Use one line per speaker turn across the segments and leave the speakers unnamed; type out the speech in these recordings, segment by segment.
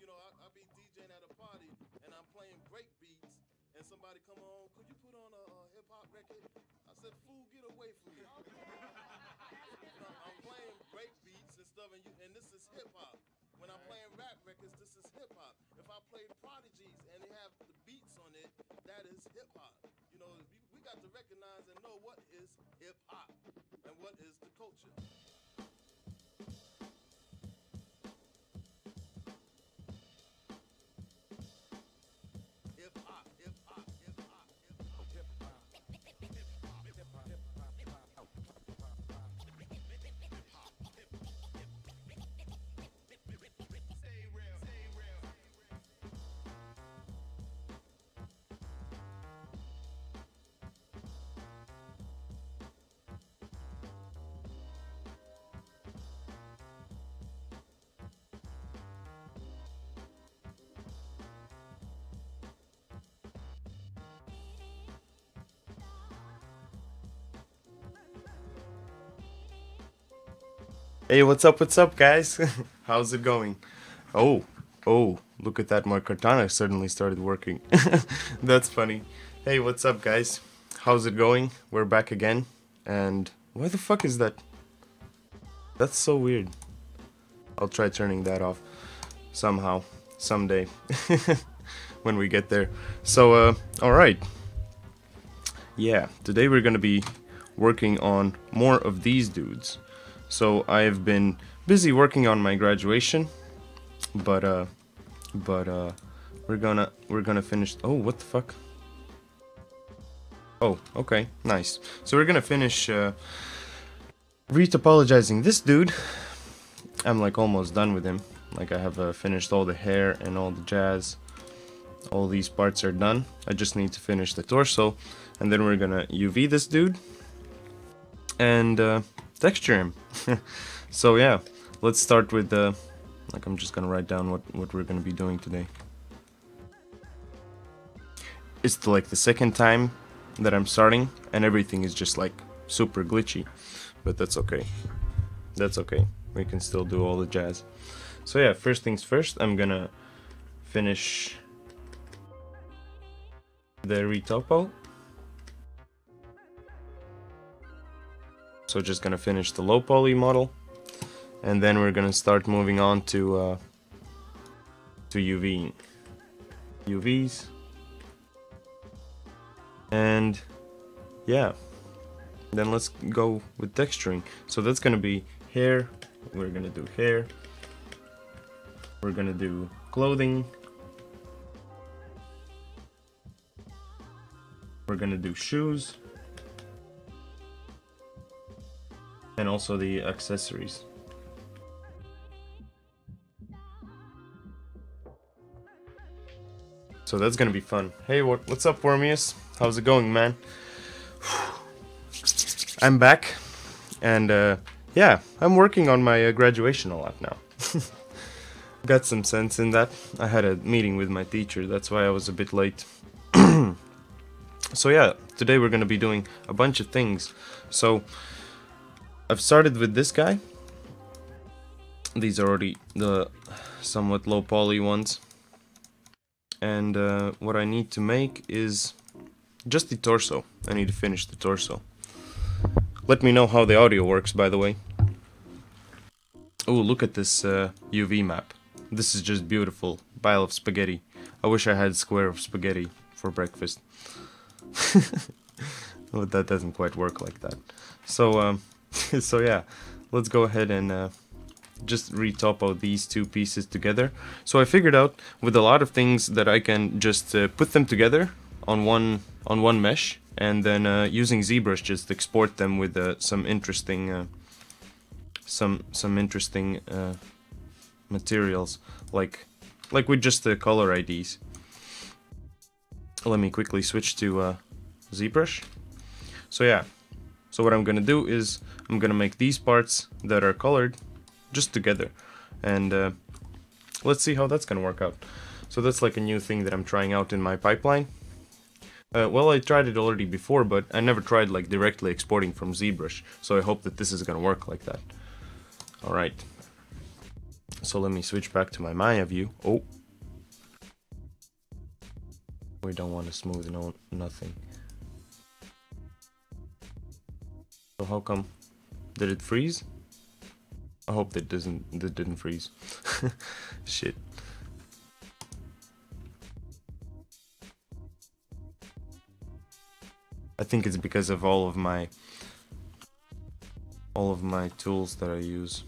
You know, I be DJing at a party and I'm playing break beats and somebody come on, could you put on a hip hop record? I said, fool, get away from me.
Okay.
You know, I'm playing break beats and stuff and this is hip hop. When I'm playing rap records, this is hip hop. If I play prodigies and they have the beats on it, that is hip hop. You know, we got to recognize and know what is hip hop and what is the culture. Hip hop, hip hop, hip hop, hip hop, hip hop, hip hop, hip hop, hip hop, hip hop, stay real, stay real.
Hey, what's up, guys? How's it going? Oh, oh, look at that, my katana suddenly started working. That's funny. Hey, what's up, guys? How's it going? We're back again. And why the fuck is that? That's so weird. I'll try turning that off somehow, someday, when we get there. So, alright. Yeah, today we're gonna be working on more of these dudes. So I've been busy working on my graduation, but we're gonna finish. Oh, what the fuck? Oh, okay, nice. So we're gonna finish retopologizing this dude. I'm like almost done with him. Like I have finished all the hair and all the jazz. All these parts are done. I just need to finish the torso, and then we're gonna UV this dude and texture him. So yeah, let's start with like I'm just gonna write down what we're gonna be doing today. It's like the second time that I'm starting and everything is just like super glitchy, but that's okay. That's okay. We can still do all the jazz. So yeah, first things first, I'm gonna finish the retopo. So just gonna finish the low poly model, and then we're gonna start moving on to UVs, and yeah, then let's go with texturing. So that's gonna be hair. We're gonna do hair. We're gonna do clothing. We're gonna do shoes. And also the accessories. So that's gonna be fun. Hey, what's up, Wormius? How's it going, man? I'm back, and yeah, I'm working on my graduation a lot now. Got some sense in that. I had a meeting with my teacher, that's why I was a bit late. So yeah, today we're gonna be doing a bunch of things. So I've started with this guy. These are already the somewhat low poly ones. And what I need to make is just the torso. I need to finish the torso. Let me know how the audio works, by the way. Oh, look at this UV map. This is just beautiful. Pile of spaghetti. I wish I had a square of spaghetti for breakfast. But that doesn't quite work like that. So, so yeah, let's go ahead and just retopo these two pieces together. So I figured out with a lot of things that I can just put them together on one mesh, and then using ZBrush just export them with some interesting materials, like with just the color IDs. Let me quickly switch to ZBrush. So yeah. So what I'm gonna do is I'm gonna make these parts that are colored just together, and let's see how that's gonna work out. So that's like a new thing that I'm trying out in my pipeline. Well, I tried it already before, but I never tried like directly exporting from ZBrush, so I hope that this is gonna work like that. Alright. So let me switch back to my Maya view. Oh. We don't want to smooth nothing. So how come? Did it freeze? I hope that didn't freeze. Shit. I think it's because of all of my tools that I use.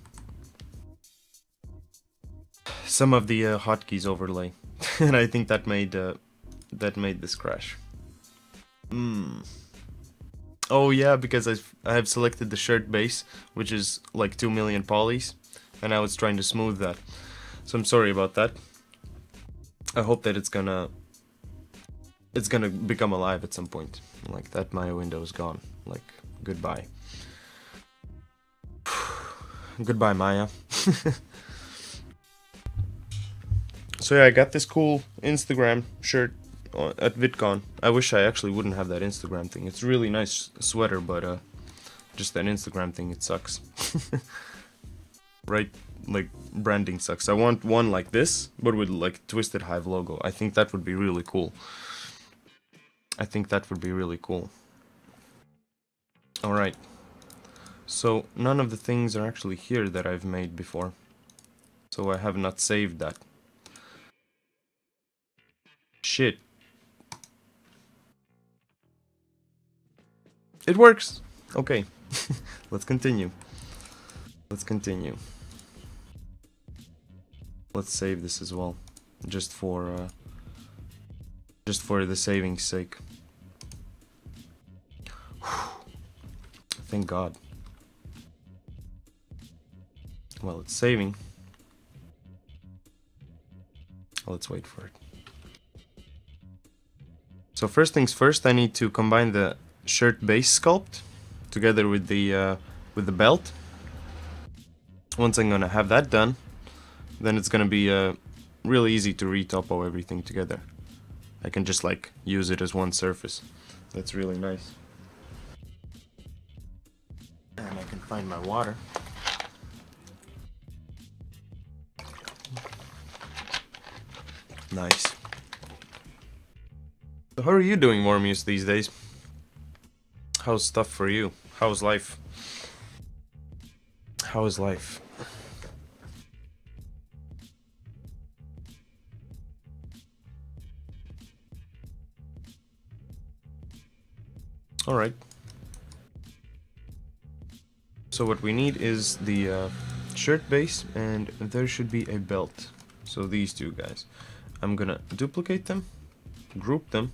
Some of the hotkeys overlay, and I think that made this crash. Oh yeah, because I have selected the shirt base, which is like 2 million polys, and now it's trying to smooth that. So I'm sorry about that. I hope that it's gonna become alive at some point. Like that Maya window is gone. Like goodbye. Goodbye, Maya. So yeah, I got this cool Instagram shirt at VidCon. I wish I actually wouldn't have that Instagram thing. It's a really nice sweater, but just that Instagram thing, it sucks. right? Like, branding sucks. I want one like this, but with like Twisted Hive logo. I think that would be really cool. I think that would be really cool. Alright. So, none of the things are actually here that I've made before. So I have not saved that. Shit. It works! Okay. Let's continue. Let's continue. Let's save this as well. Just for the saving's sake. Thank God. Well, it's saving. Let's wait for it. So first things first, I need to combine the shirt base sculpt together with the belt. Once I'm gonna have that done, then it's gonna be really easy to retopo everything together. I can just like use it as one surface. That's really nice. And I can find my water. Nice. So how are you doing, Mormius, these days? How's stuff for you? How's life? How is life? Alright. So what we need is the shirt base, and there should be a belt. So these two guys. I'm gonna duplicate them, group them.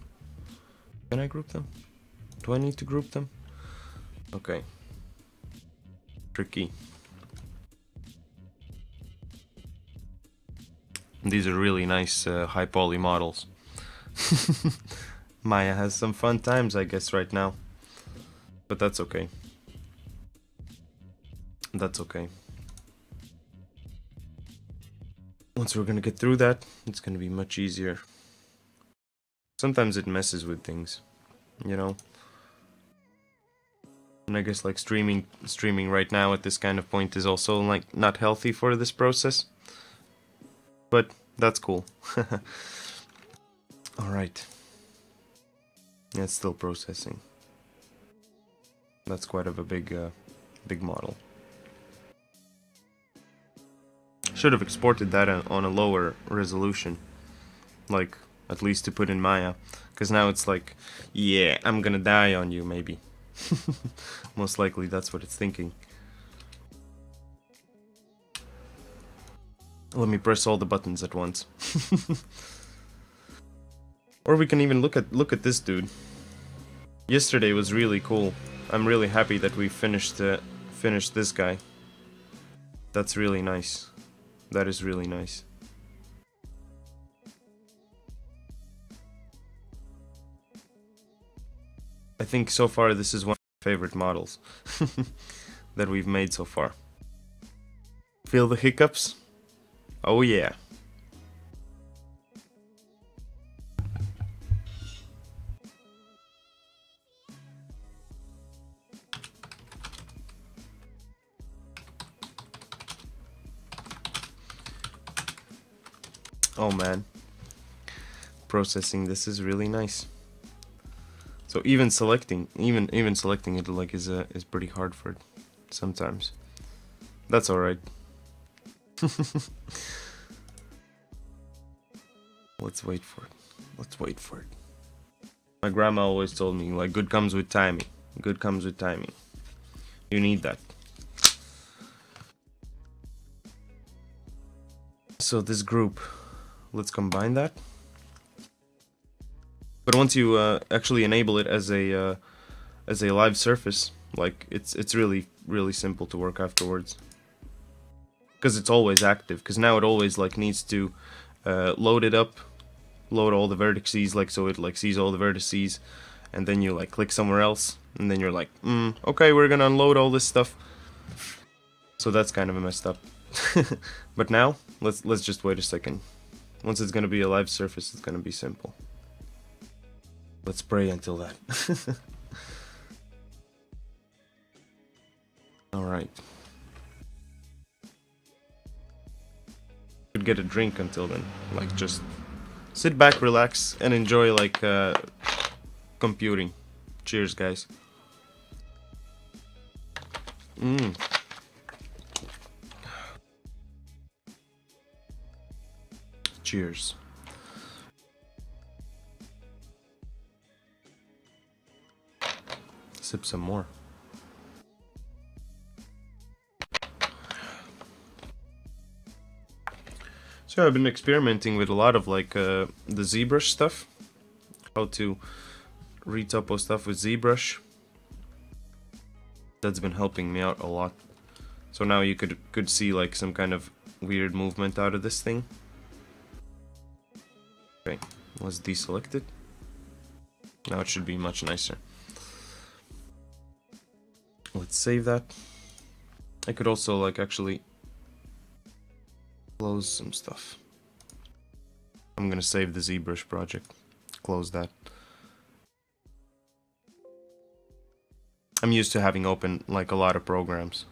Can I group them? Do I need to group them? Okay. Tricky. These are really nice high poly models. Maya has some fun times, I guess, right now. But that's okay. That's okay. Once we're gonna get through that, it's gonna be much easier. Sometimes it messes with things, you know? And I guess like streaming right now at this kind of point is also like not healthy for this process. But that's cool. Alright. Yeah, it's still processing. That's quite of a big model. Should have exported that on a lower resolution. Like, at least to put in Maya. Because now it's like, yeah, I'm gonna die on you, maybe. Most likely that's what it's thinking. Let me press all the buttons at once. Or we can even look at this dude. Yesterday was really cool. I'm really happy that we finished this guy. That's really nice. That is really nice. I think so far this is one of my favorite models that we've made so far. Feel the hiccups? Oh yeah. Oh man. Processing this is really nice. So even selecting it like is pretty hard for it sometimes. That's all right. Let's wait for it. Let's wait for it. My grandma always told me like good comes with timing. Good comes with timing. You need that. So this group, let's combine that. But once you actually enable it as a live surface, like it's really simple to work afterwards. Because it's always active. Because now it always like needs to load it up, load all the vertices, like so it like sees all the vertices, and then you like click somewhere else, and then you're like, okay, we're gonna unload all this stuff. So that's kind of a messed up. But now let's just wait a second. Once it's gonna be a live surface, it's gonna be simple. Let's pray until that. Alright. could get a drink until then. Like, just sit back, relax, and enjoy, like, computing. Cheers, guys. Cheers. Sip some more. So I've been experimenting with a lot of like the ZBrush stuff. How to retopo stuff with ZBrush. That's been helping me out a lot. So now you could see like some kind of weird movement out of this thing. Okay, let's deselect it. Now it should be much nicer. Let's save that. I could also like actually close some stuff. I'm gonna save the ZBrush project. Close that. I'm used to having open like a lot of programs.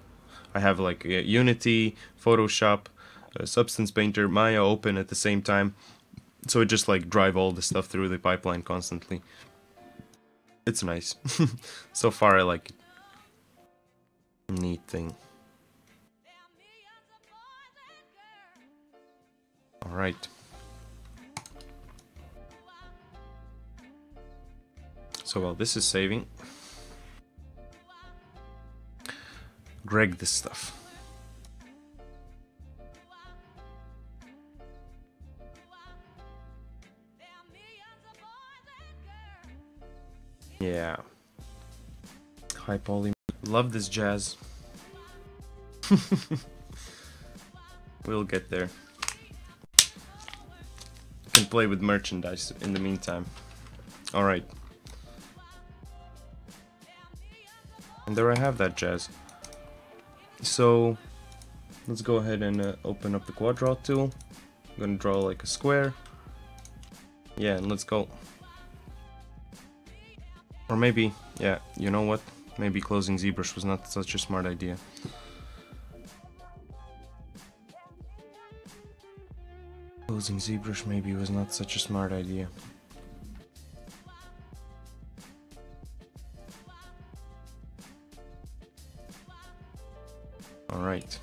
I have like Unity, Photoshop, Substance Painter, Maya open at the same time. So it just like drive all the stuff through the pipeline constantly. It's nice. So far I like it. Neat thing. Alright. So while this is saving, Greg this stuff. Yeah. High poly. Love this jazz. We'll get there. Can play with merchandise in the meantime. Alright. And there I have that jazz. So let's go ahead and open up the quad draw tool. I'm gonna draw like a square. Yeah, and let's go. Or maybe, yeah, you know what? Maybe closing ZBrush was not such a smart idea. Closing ZBrush maybe was not such a smart idea. Alright.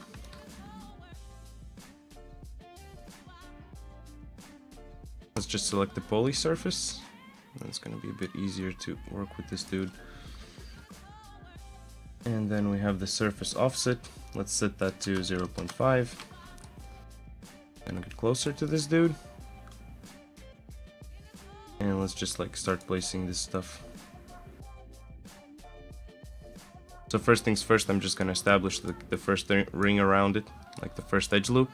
Let's just select the poly surface. That's gonna be a bit easier to work with this dude. And then we have the surface offset. Let's set that to 0.5. And get closer to this dude. And let's just like start placing this stuff. So first things first, I'm just gonna establish the first ring around it, like the first edge loop.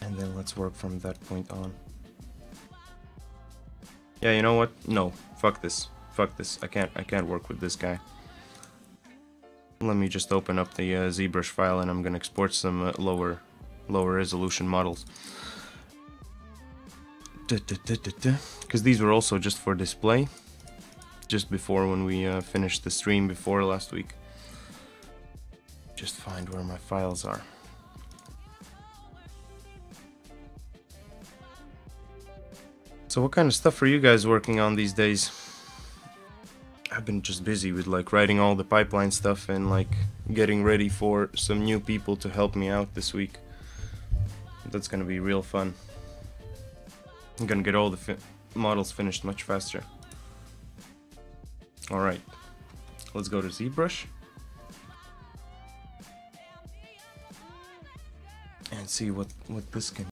And then let's work from that point on. Yeah, you know what? No, fuck this. Fuck this. I can't work with this guy. Let me just open up the ZBrush file and I'm gonna export some lower resolution models. Because these were also just for display. Just before when we finished the stream before last week. Just find where my files are. So what kind of stuff are you guys working on these days? I've been just busy with like writing all the pipeline stuff and like getting ready for some new people to help me out this week. That's gonna be real fun. I'm gonna get all the models finished much faster. Alright, let's go to ZBrush and see what this can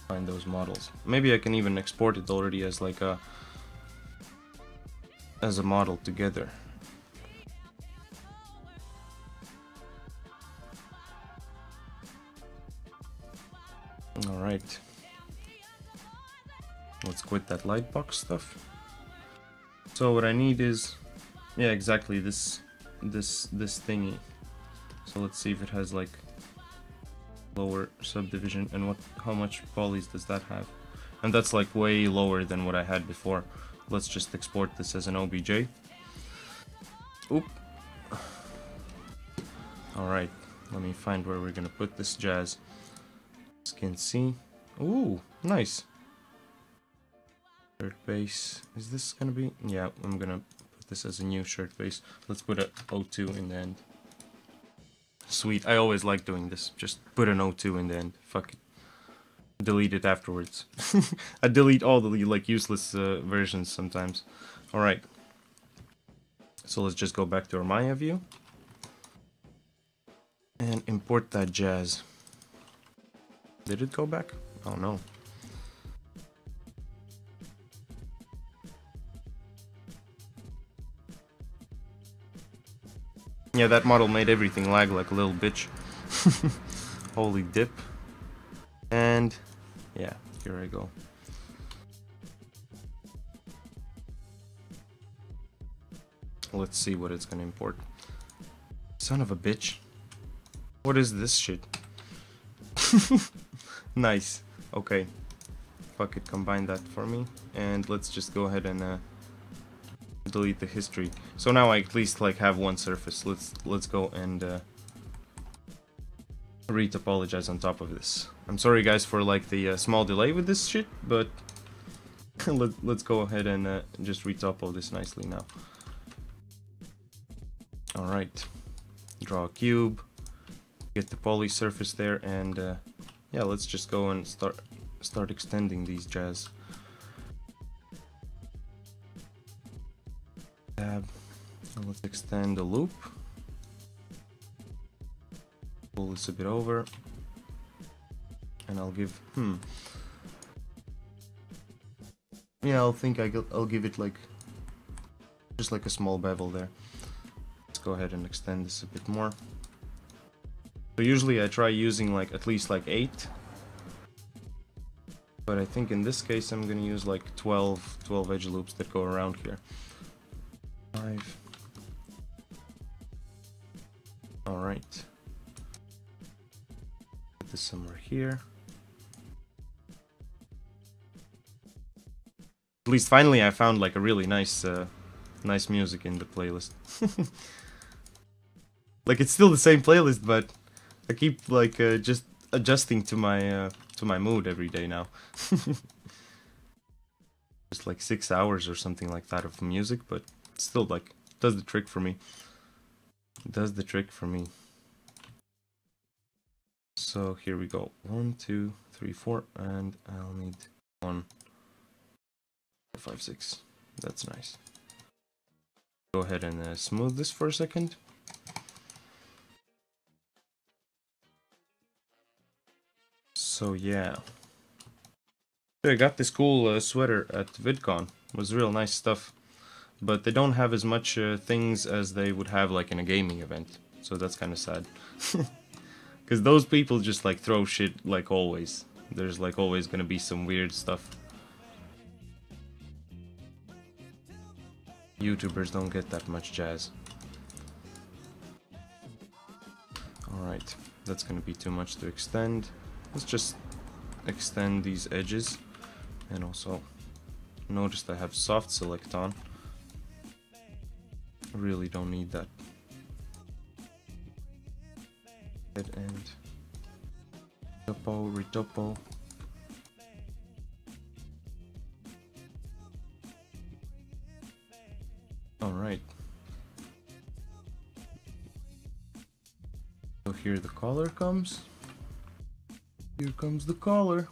find those models. Maybe I can even export it already as like a model together. Alright, let's quit that lightbox stuff. So what I need is, yeah, exactly this thingy. So let's see if it has like lower subdivision and how much polys does that have. And that's like way lower than what I had before. Let's just export this as an OBJ. Oop. Alright, Let me find where we're gonna put this jazz. As you can see. Ooh, nice. Shirt base. Is this gonna be? Yeah, I'm gonna put this as a new shirt base. Let's put a O2 in the end. Sweet. I always like doing this. Just put an O2 in the end. Fuck it. Delete it afterwards. I delete all the like useless versions sometimes. Alright. So let's just go back to our Maya view. And import that jazz. Did it go back? Oh no. Yeah, that model made everything lag like a little bitch. Holy dip. And yeah, here I go. Let's see what it's gonna import. Son of a bitch. What is this shit? Nice. Okay. Fuck it, combine that for me. And let's just go ahead and delete the history. So now I at least like have one surface. Let's go and retopologize on top of this. I'm sorry guys for like the small delay with this shit, but let's go ahead and just retopo this nicely now. Alright. Draw a cube. Get the poly surface there, and yeah, let's just go and start extending these jazz. Tab. And let's extend the loop. Pull this a bit over, and I'll give yeah, I'll give it like just like a small bevel there. Let's go ahead and extend this a bit more. So usually I try using like at least like 8, but I think in this case I'm gonna use like 12 edge loops that go around here. 5. All right. Put this somewhere here. At least finally I found like a really nice nice music in the playlist. Like it's still the same playlist, but I keep like just adjusting to my mood every day now. Just like 6 hours or something like that of music, but still like does the trick for me. It does the trick for me. So here we go. 1, 2, 3, 4, and I'll need 1, 4, 5, 6. That's nice. Go ahead and smooth this for a second. So yeah. I got this cool sweater at VidCon. It was real nice stuff. But they don't have as much things as they would have like in a gaming event. So that's kind of sad. Because those people just like throw shit like always. There's like always gonna be some weird stuff. YouTubers don't get that much jazz. Alright, that's gonna be too much to extend. Let's just extend these edges. And also notice I have soft select on. Really don't need that. Head end. Topo, retopo. Alright. So here the collar comes. Here comes the collar.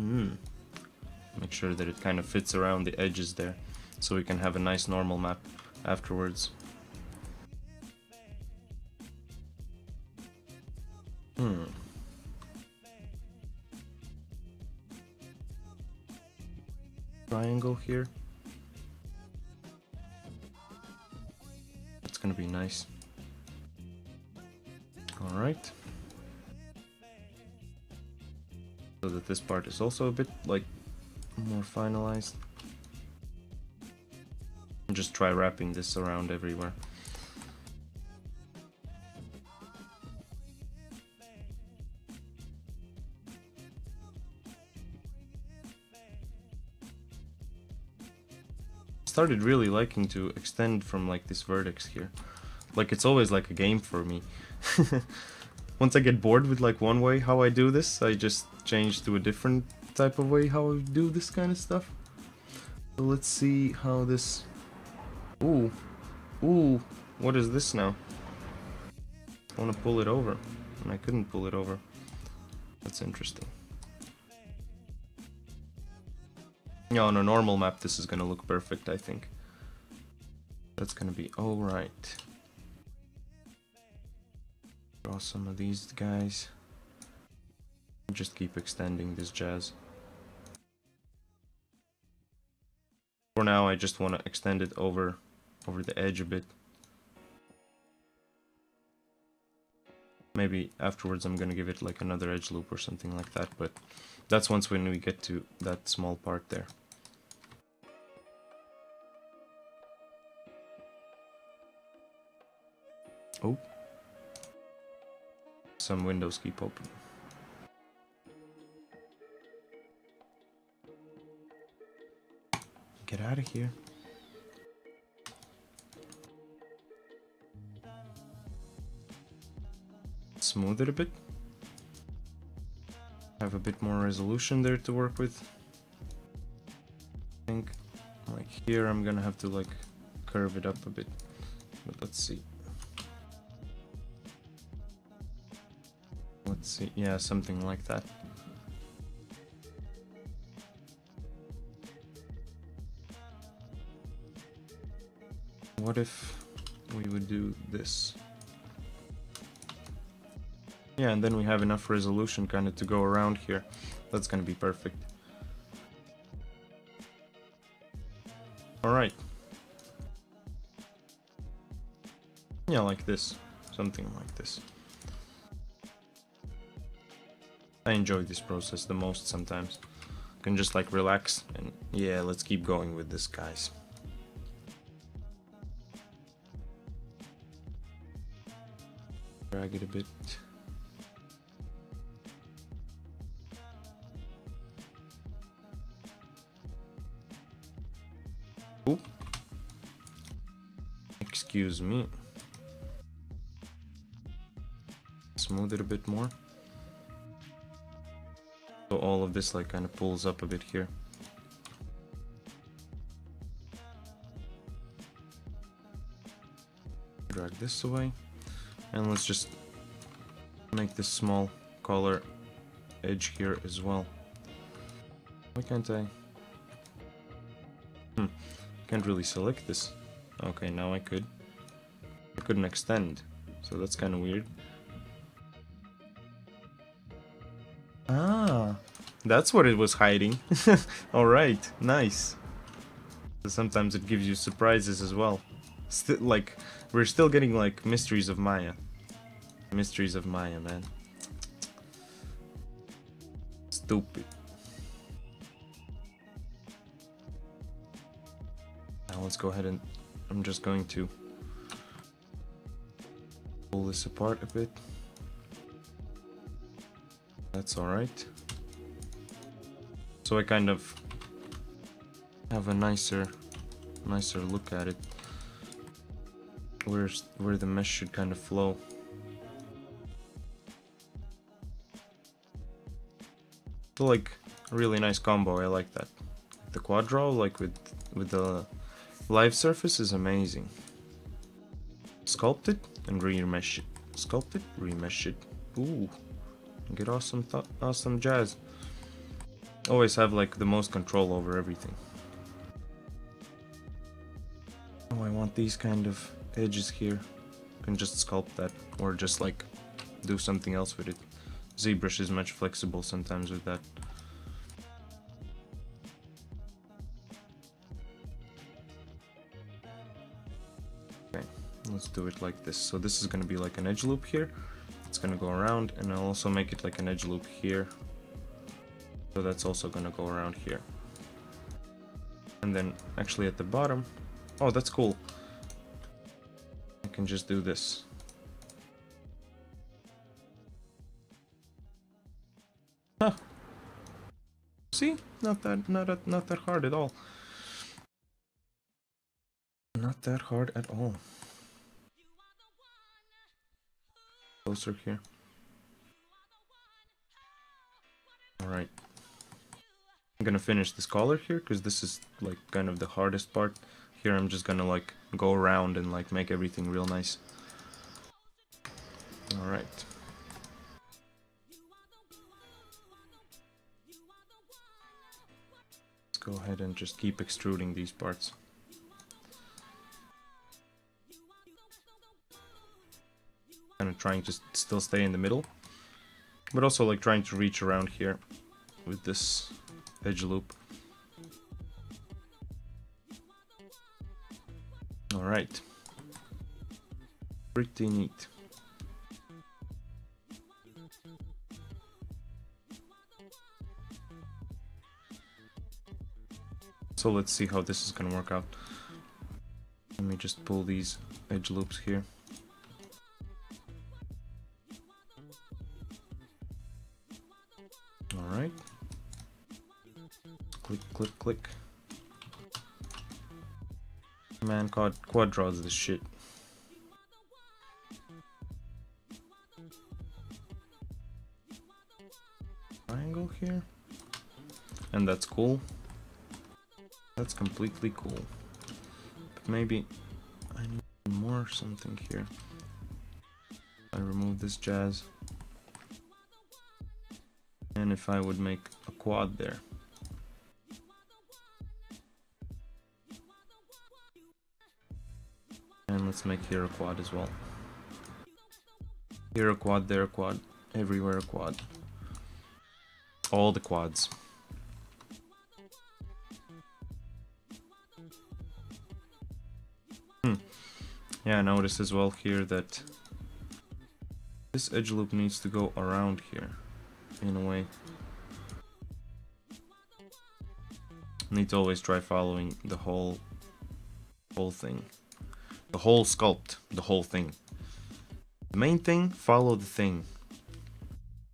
Make sure that it kind of fits around the edges there, so we can have a nice normal map afterwards. Triangle here. It's gonna be nice. Alright. So that this part is also a bit like more finalized. And just try wrapping this around everywhere. Started really liking to extend from like this vertex here. Like, it's always like a game for me. Once I get bored with like one way how I do this, I just change to a different type of way how I do this kind of stuff. So let's see how this... Ooh. Ooh. What is this now? I want to pull it over, and I couldn't pull it over. That's interesting. Yeah, on a normal map this is gonna look perfect, I think. That's gonna be alright. Draw some of these guys. Just keep extending this jazz. For now I just want to extend it over the edge a bit. Maybe afterwards I'm gonna give it like another edge loop or something like that, but that's once when we get to that small part there. Oh. Some windows keep open. Get out of here. Smooth it a bit. Have a bit more resolution there to work with. I think like here I'm gonna have to like curve it up a bit. But let's see. Let's see, yeah, something like that. What if we would do this? Yeah, and then we have enough resolution kind of to go around here. That's gonna be perfect. Alright. Yeah, like this. Something like this. I enjoy this process the most sometimes. Can just like relax and yeah, let's keep going with this, guys. Drag it a bit. Oop. Excuse me. Smooth it a bit more. So all of this like kind of pulls up a bit here. Drag this away. And let's just make this small color edge here as well. Why can't I? Can't really select this. Okay, now I could. I couldn't extend, so that's kind of weird. Ah, that's what it was hiding. Alright, nice. So sometimes it gives you surprises as well. Like, we're still getting like mysteries of Maya. Mysteries of Maya, man. Stupid. Now let's go ahead and I'm just going to pull this apart a bit. That's alright. So I kind of have a nicer look at it. Where the mesh should kind of flow. So like a really nice combo, I like that. The quad draw, like with the live surface, is amazing. Sculpt it and remesh it. Sculpt it, remesh it. Ooh, get awesome jazz. Always have like the most control over everything. Oh, I want these kind of edges here. Can just sculpt that, or just like do something else with it. ZBrush is much flexible sometimes with that. Okay, let's do it like this. So this is gonna be like an edge loop here. It's gonna go around, and I'll also make it like an edge loop here. So that's also gonna go around here. And then actually at the bottom, oh, that's cool. I can just do this. Huh. See? Not that hard at all. Not that hard at all. closer here. Alright. I'm gonna finish this collar here, because this is like kind of the hardest part. Here I'm just gonna like go around and like make everything real nice. Alright. Let's go ahead and just keep extruding these parts. Kind of trying to still stay in the middle, but also like trying to reach around here with this edge loop. Alright. Pretty neat. So let's see how this is gonna work out. Let me just pull these edge loops here. Alright. Click, click, click. Man, quad draws this shit. Triangle here. And that's cool. That's completely cool. But maybe I need more something here. I remove this jazz. And if I would make a quad there. And let's make here a quad as well. Here a quad, there a quad, everywhere a quad. All the quads. Yeah, notice as well here that this edge loop needs to go around here, in a way. Need to always try following the whole thing. The whole sculpt, the whole thing. The main thing, follow the thing.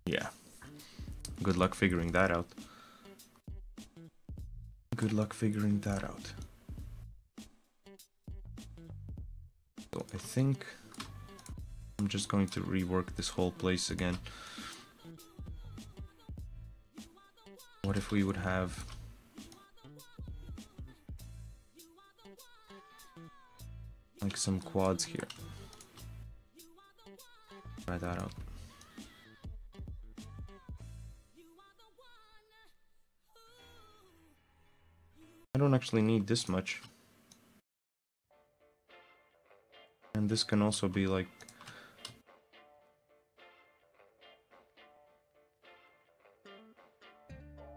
Yeah. Good luck figuring that out. Good luck figuring that out. So I think I'm just going to rework this whole place again. What if we would have like some quads here? Try that out. I don't actually need this much. And this can also be like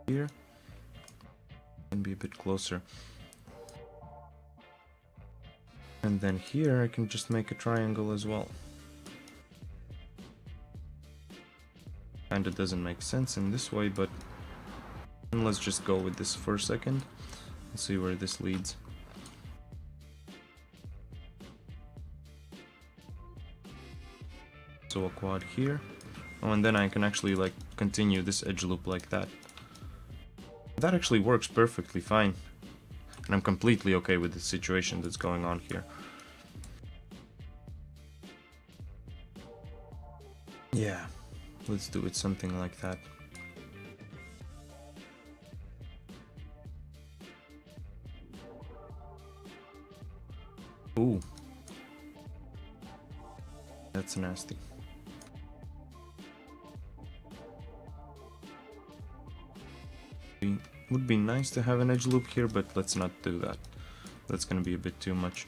here. Can be a bit closer. And then here I can just make a triangle as well. Kinda doesn't make sense in this way, but let's just go with this for a second and see where this leads. So a quad here. Oh, and then I can actually like continue this edge loop like that. That actually works perfectly fine. And I'm completely okay with the situation that's going on here. Yeah, let's do it something like that. Ooh. That's nasty. Would be nice to have an edge loop here, but let's not do that. That's gonna be a bit too much.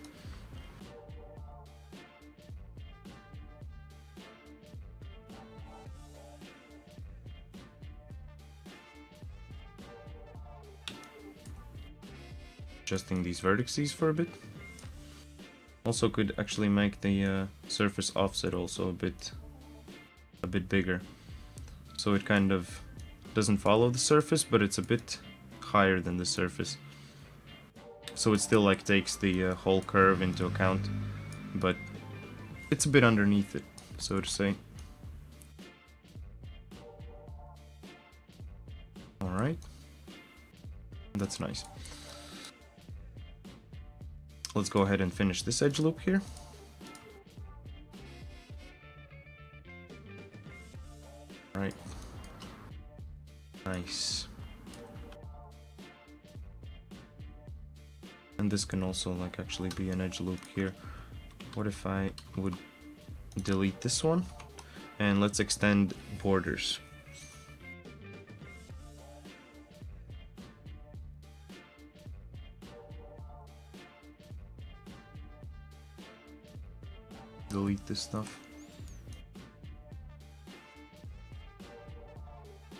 Adjusting these vertices for a bit. Also could actually make the surface offset also a bit bigger. So it kind of doesn't follow the surface, but it's a bit higher than the surface. So it still like takes the whole curve into account, but it's a bit underneath it, so to say. Alright. That's nice. Let's go ahead and finish this edge loop here. Right. Nice. And this can also like actually be an edge loop here. What if I would delete this one? And let's extend borders. Delete this stuff.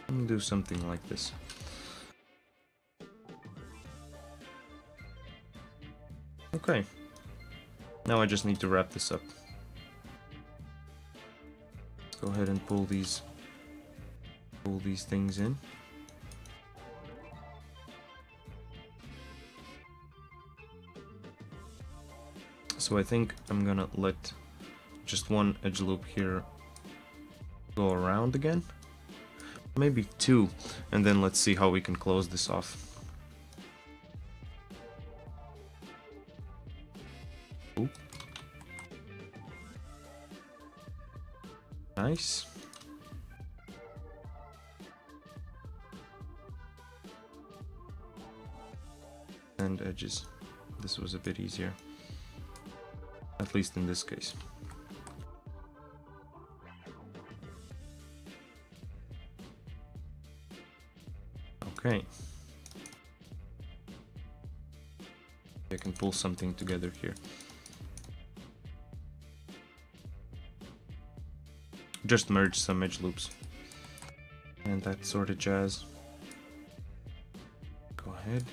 And do something like this. Okay. Now I just need to wrap this up. Let's go ahead and pull these things in. So I think I'm gonna let just one edge loop here go around again. Maybe two, and then let's see how we can close this off. Ooh. Nice. And edges. This was a bit easier. At least in this case. Okay. I can pull something together here. Just merge some edge loops. And that sort of jazz. Go ahead.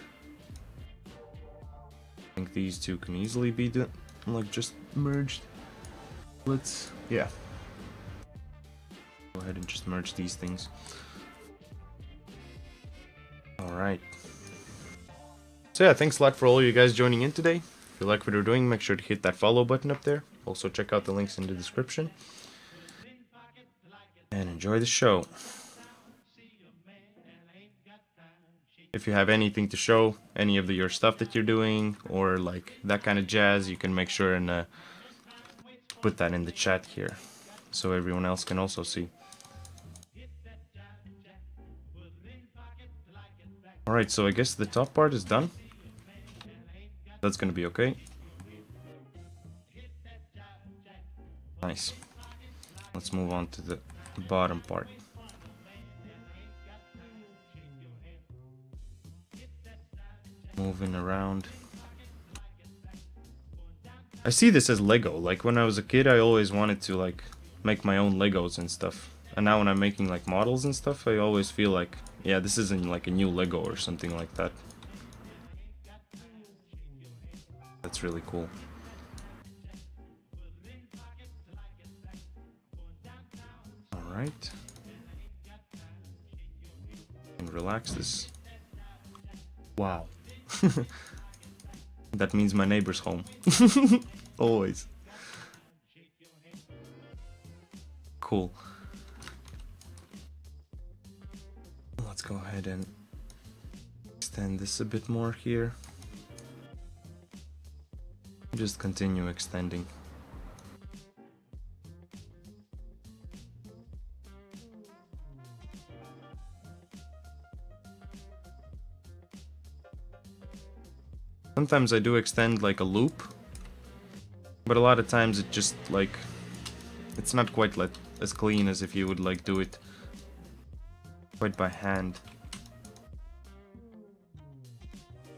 I think these two can easily be like just merged. Yeah. Go ahead and just merge these things. Alright. So yeah, thanks a lot for all you guys joining in today. If you like what we're doing, make sure to hit that follow button up there. Also check out the links in the description. And enjoy the show. If you have anything to show, any of your stuff that you're doing, or like that kind of jazz, you can make sure and put that in the chat here, so everyone else can also see. Alright, so I guess the top part is done. That's gonna be okay. Nice. Let's move on to the bottom part. Moving around. I see this as Lego. Like when I was a kid, I always wanted to like make my own Legos and stuff. And now when I'm making like models and stuff, I always feel like, yeah, this isn't like a new Lego or something like that. That's really cool. Alright. And relax this. Wow. That means my neighbor's home. Always. Cool. Let's go ahead and extend this a bit more here. Just continue extending. Sometimes I do extend like a loop, but a lot of times it just like, it's not quite like as clean as if you would like do it quite by hand.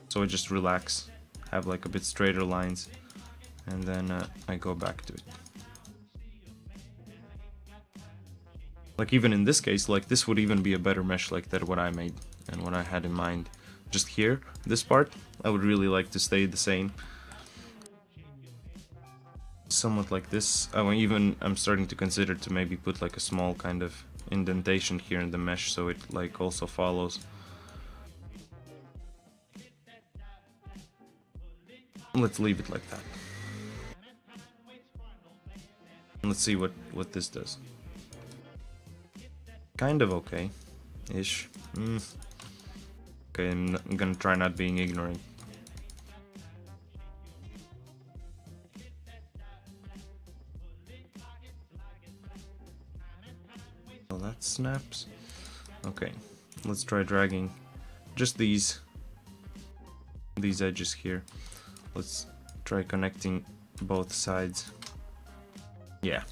So I just relax, have like a bit straighter lines, and then I go back to it. Like even in this case, like this would even be a better mesh like that what I made and what I had in mind. Just here, this part, I would really like to stay the same. Somewhat like this. I'm starting to consider to maybe put like a small kind of indentation here in the mesh so it like also follows. Let's leave it like that. Let's see what this does. Kind of okay-ish. Okay, I'm gonna try not being ignorant. that snaps. Okay, let's try dragging just these edges here. Let's try connecting both sides. Yeah,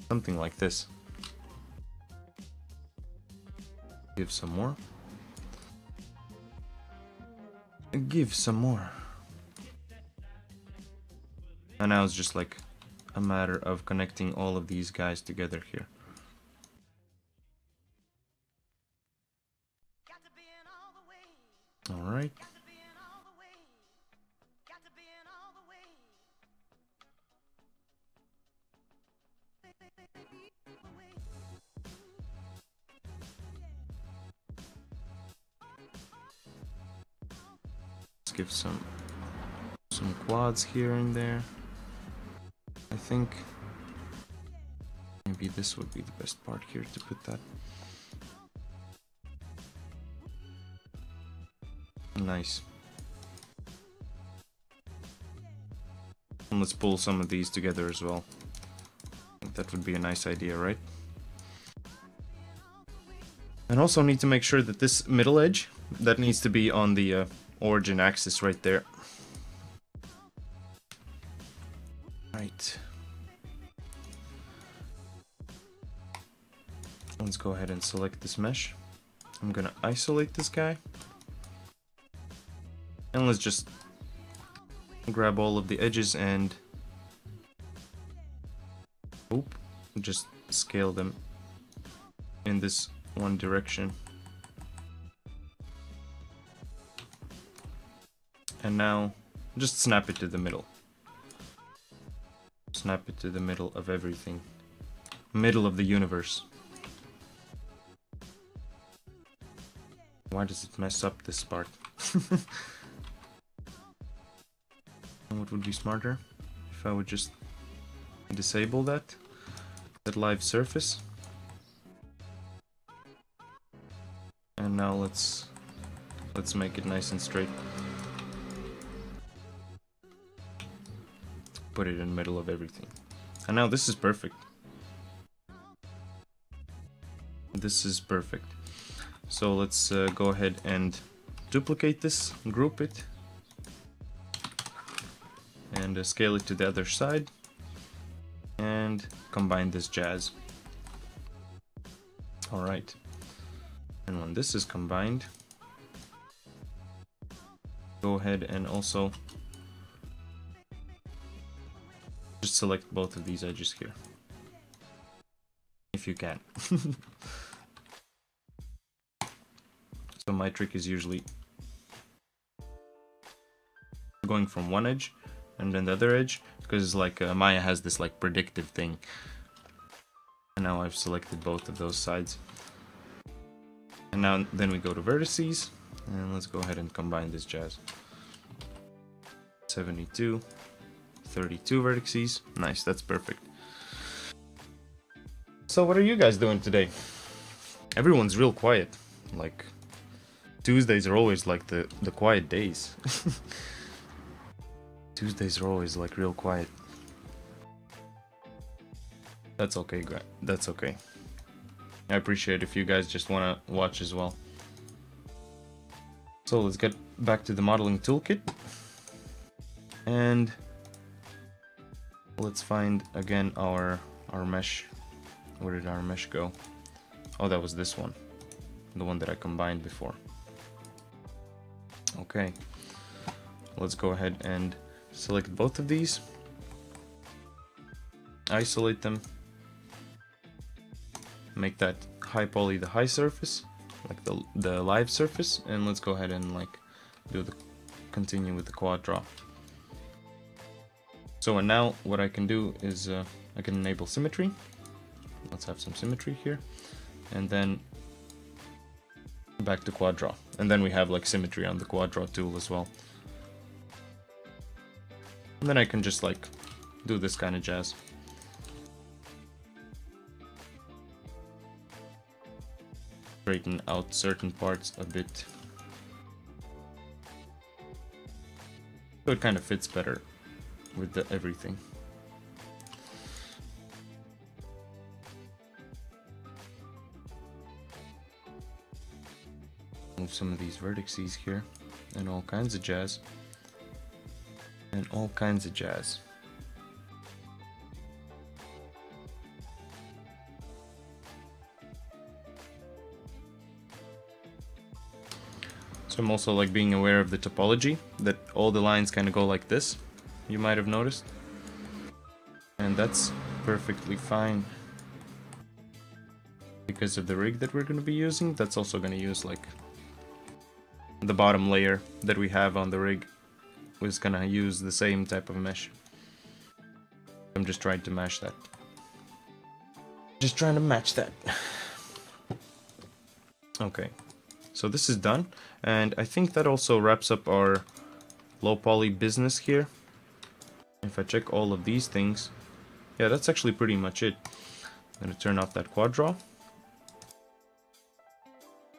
something like this. Give some more. Give some more. And now it's just like a matter of connecting all of these guys together here. All right. Let's give some quads here and there. I think maybe this would be the best part here to put that. Nice. And let's pull some of these together as well. I think that would be a nice idea, right? And also need to make sure that this middle edge, that needs to be on the origin axis right there. Right. Let's go ahead and select this mesh. I'm gonna isolate this guy. And let's just grab all of the edges and just scale them in this one direction. And now just snap it to the middle. Snap it to the middle of everything. Middle of the universe. Why does it mess up this part? What would be smarter if I would just disable that live surface. And now let's make it nice and straight. Put it in the middle of everything. And now this is perfect. This is perfect. So let's go ahead and duplicate this, group it, and scale it to the other side, and combine this jazz. Alright. And when this is combined, go ahead and also just select both of these edges here. If you can. So my trick is usually going from one edge and then the other edge, because like Maya has this like predictive thing. And now I've selected both of those sides. And now then we go to vertices, and let's go ahead and combine this jazz. 72, 32 vertices. Nice, that's perfect. So what are you guys doing today? Everyone's real quiet. Like Tuesdays are always like the quiet days. Tuesdays are always like real quiet. That's okay, that's okay. I appreciate if you guys just want to watch as well. So let's get back to the modeling toolkit. And let's find again our mesh. Where did our mesh go? Oh, that was this one. The one that I combined before. Okay. Let's go ahead and select both of these. Isolate them. Make that high poly the high surface, like the live surface, and let's go ahead and like continue with the quad draw. So and now what I can do is I can enable symmetry. Let's have some symmetry here, and then back to quad draw, and then we have like symmetry on the quad draw tool as well. And then I can just like do this kind of jazz. Straighten out certain parts a bit, so it kind of fits better with everything. Move some of these vertices here, and all kinds of jazz. And all kinds of jazz. So I'm also like being aware of the topology, that all the lines kind of go like this, you might have noticed. And that's perfectly fine. Because of the rig that we're going to be using, that's also going to use like the bottom layer that we have on the rig was going to use the same type of mesh. I'm just trying to match that. Just trying to match that. Okay, so this is done, and I think that also wraps up our low poly business here. If I check all of these things, yeah, that's actually pretty much it. I'm going to turn off that quad draw.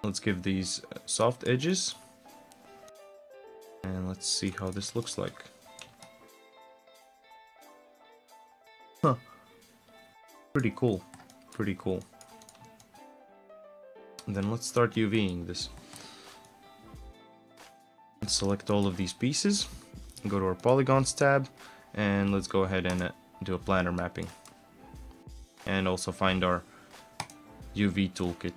Let's give these soft edges, and let's see how this looks like. Huh. Pretty cool. Pretty cool. And then let's start UVing this. Let's select all of these pieces, go to our polygons tab, and let's go ahead and do a planar mapping. And also find our UV toolkit.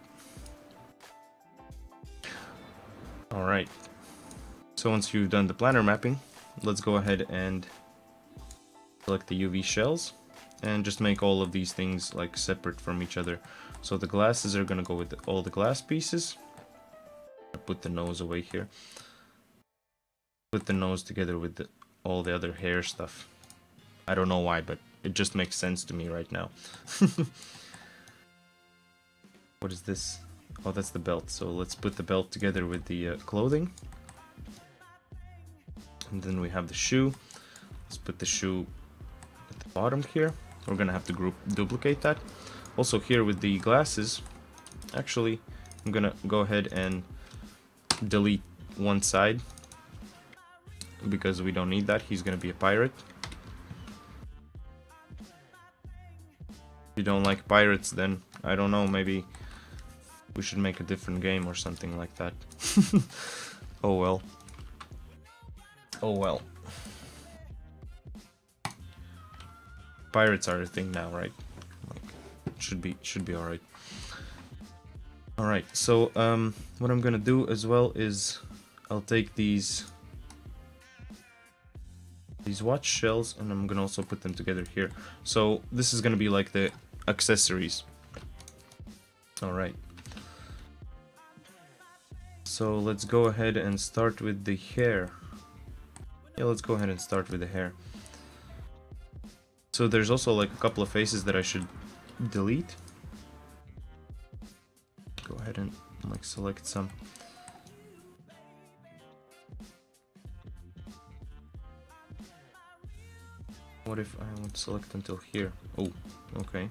Alright, so once you've done the planar mapping, let's go ahead and select the UV shells and just make all of these things like separate from each other. So the glasses are gonna go with all the glass pieces. I'll put the nose away here. Put the nose together with all the other hair stuff. I don't know why, but it just makes sense to me right now. What is this? Oh, that's the belt. So let's put the belt together with the clothing. And then we have the shoe. Let's put the shoe at the bottom here. We're gonna have to duplicate that. Also here with the glasses, actually, I'm gonna go ahead and delete one side because we don't need that. He's gonna be a pirate. If you don't like pirates, then I don't know, maybe we should make a different game or something like that. Oh well. Oh well. Pirates are a thing now, right? Like, should be alright. Alright, so what I'm gonna do as well is I'll take these watch shells and I'm gonna also put them together here. So this is gonna be like the accessories. Alright. So let's go ahead and start with the hair. Yeah, let's go ahead and start with the hair. So there's also like a couple of faces that I should delete. Go ahead and like select some. What if I would select until here? Oh, okay.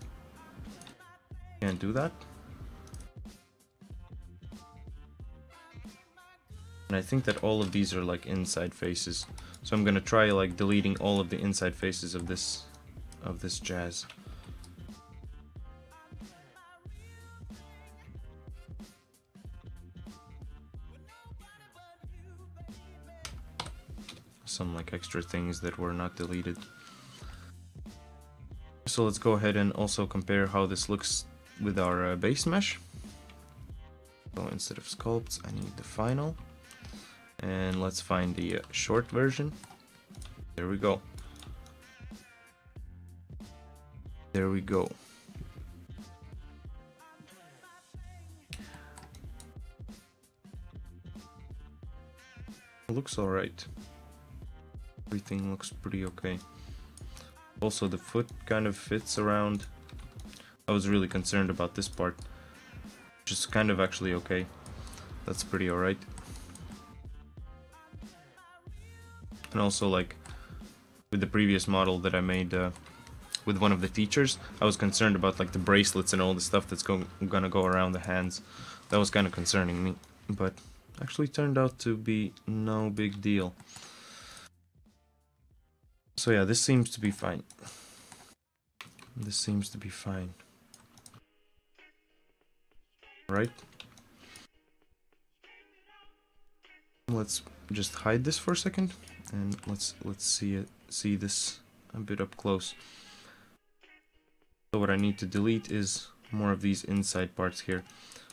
Can't do that. And I think that all of these are like inside faces. So I'm gonna try like deleting all of the inside faces of this jazz. Some like extra things that were not deleted. So let's go ahead and also compare how this looks with our base mesh. So instead of sculpts, I need the final. And let's find the short version. There we go. There we go. It looks alright. Everything looks pretty okay. Also the foot kind of fits around. I was really concerned about this part. Just kind of actually okay. That's pretty alright. And also like with the previous model that I made with one of the teachers, I was concerned about like the bracelets and all the stuff that's gonna go around the hands. That was kind of concerning me, but actually turned out to be no big deal. So yeah, this seems to be fine. This seems to be fine. Right? Let's just hide this for a second, and let's see this a bit up close. So what I need to delete is more of these inside parts here.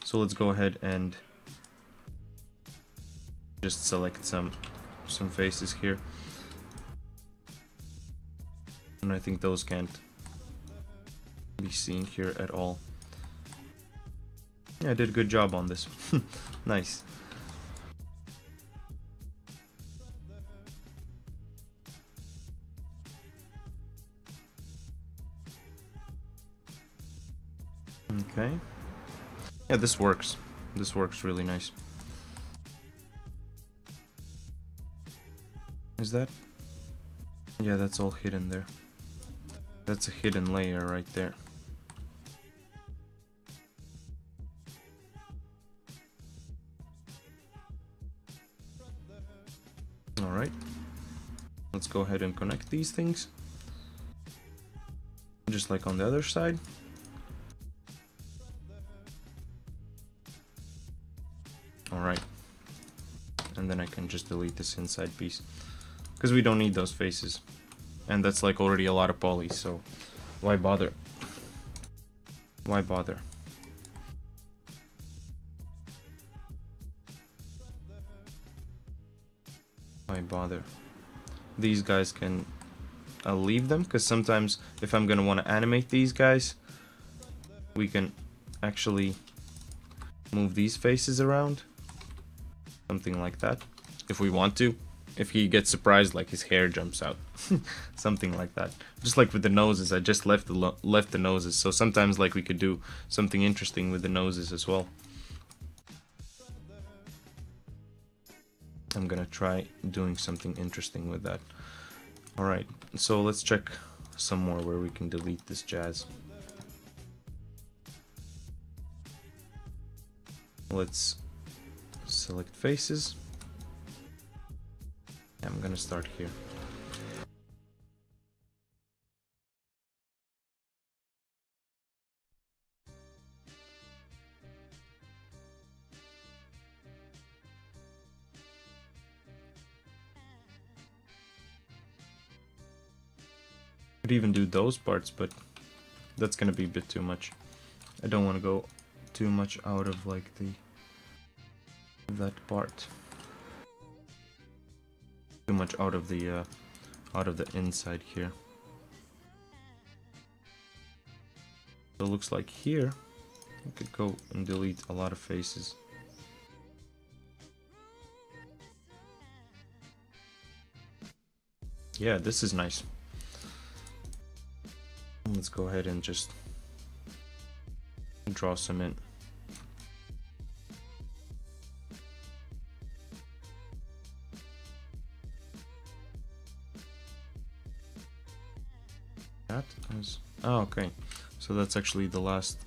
So let's go ahead and just select some faces here. And I think those can't be seen here at all. Yeah, I did a good job on this. Nice. Okay. Yeah, this works. This works really nice. Is that? Yeah, that's all hidden there. That's a hidden layer right there. Alright. Let's go ahead and connect these things. Just like on the other side. Alright. And then I can just delete this inside piece. Because we don't need those faces. And that's like already a lot of poly, so why bother? Why bother? Why bother? These guys can... I'll leave them, because sometimes if I'm gonna want to animate these guys, we can actually move these faces around. Something like that. If we want to. If he gets surprised, like his hair jumps out. Something like that. Just like with the noses, I just left the noses. So sometimes like we could do something interesting with the noses as well. I'm gonna try doing something interesting with that. Alright, so let's check some more where we can delete this jazz. Let's select faces. I'm gonna start here. Could even do those parts, but that's gonna be a bit too much. I don't want to go too much out of like that part. Too much out of the inside here. So it looks like here we could go and delete a lot of faces. Yeah, this is nice. Let's go ahead and just draw some in. That is... Oh, okay. So that's actually the last...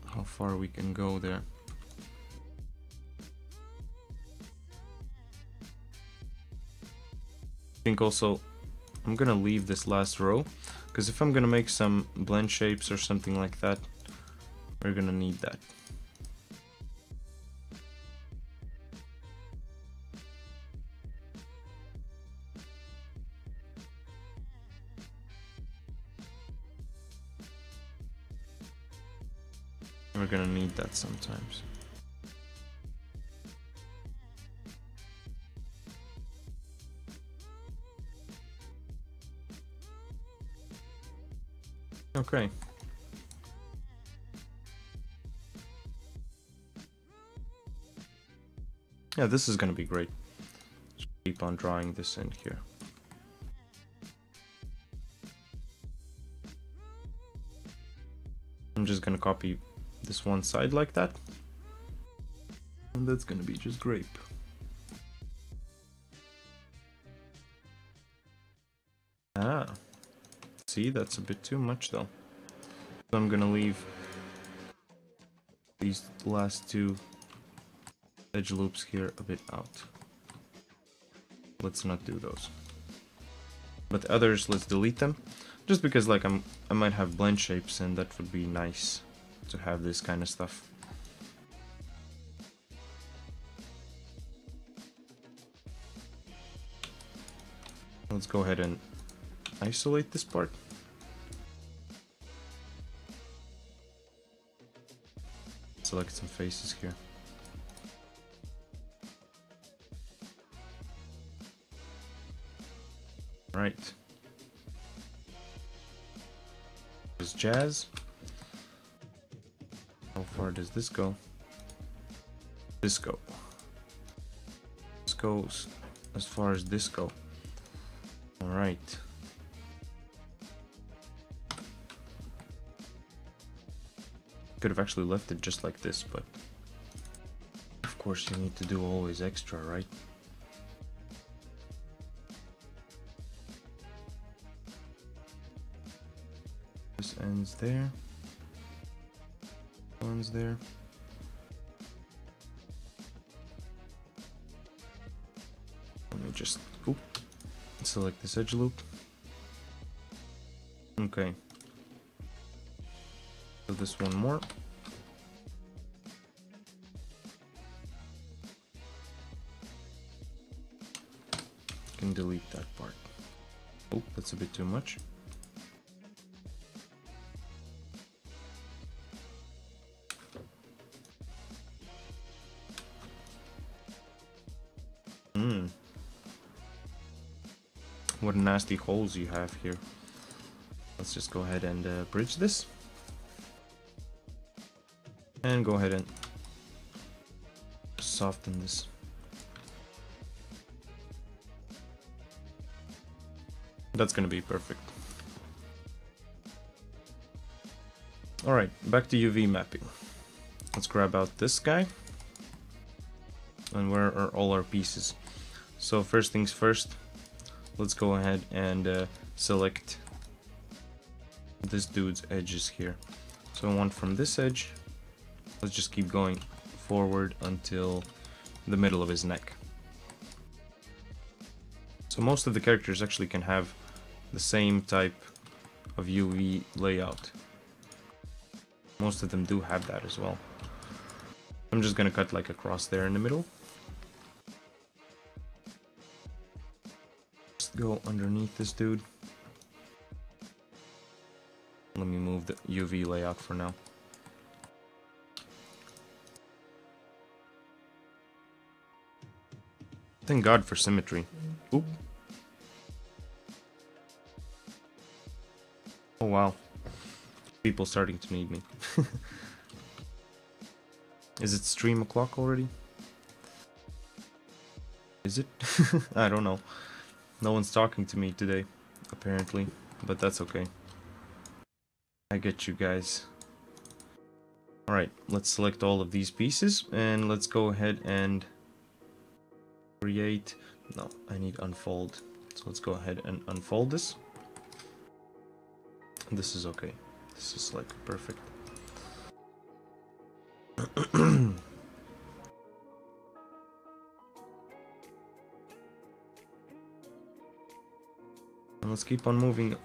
How far we can go there. I think also I'm gonna leave this last row, because if I'm gonna make some blend shapes or something like that, we're gonna need that. We're gonna need that sometimes. Okay. Yeah, this is gonna be great. Just keep on drawing this in here. I'm just gonna copy this one side like that. And that's gonna be just grape. Ah. See, that's a bit too much though. So I'm gonna leave these last two edge loops here a bit out. Let's not do those. But the others, let's delete them. Just because like I might have blend shapes and that would be nice to have this kind of stuff. Let's go ahead and isolate this part. Select some faces here. Right. There's Jazz. How far does this go? This go. This goes as far as this go. Alright. Could have actually left it just like this, but of course you need to do always extra, right? This ends there. One's there. Let me just select this edge loop. Okay. So this one more. Can delete that part. Oh, that's a bit too much. What nasty holes you have here. Let's just go ahead and bridge this. And go ahead and soften this. That's gonna be perfect. Alright, back to UV mapping. Let's grab out this guy. And where are all our pieces? So first things first, let's go ahead and select this dude's edges here. So I want from this edge, let's just keep going forward until the middle of his neck. So most of the characters actually can have the same type of UV layout. Most of them do have that as well. I'm just gonna cut like a cross there in the middle. Just go underneath this dude. Let me move the UV layout for now. Thank God for symmetry. Oop. Oh wow. People starting to need me. Is it stream o'clock already? Is it? I don't know. No one's talking to me today, apparently, but that's okay. I get you guys. Alright, let's select all of these pieces and let's go ahead and create... No, I need unfold. So let's go ahead and unfold this. This is okay. This is like perfect. And let's keep on moving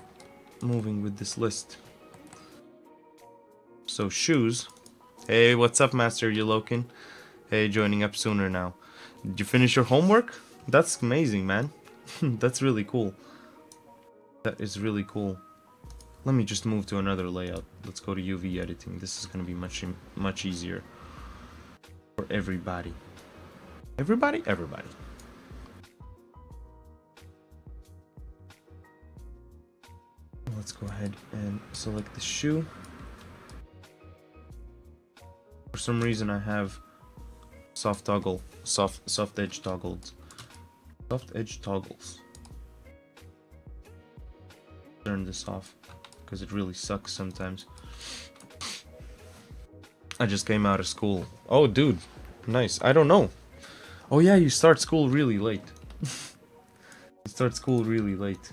with this list. So shoes. Hey, what's up, Master Yolokin? Hey, joining up sooner now. Did you finish your homework? That's amazing, man. That's really cool. That is really cool. Let me just move to another layout. Let's go to UV editing. This is going to be much easier for everybody. Everybody? Everybody. Let's go ahead and select the shoe. For some reason I have soft edge toggles. Soft edge toggles. Turn this off because it really sucks sometimes. I just came out of school. Oh, dude. Nice. I don't know. Oh yeah, you start school really late. You start school really late.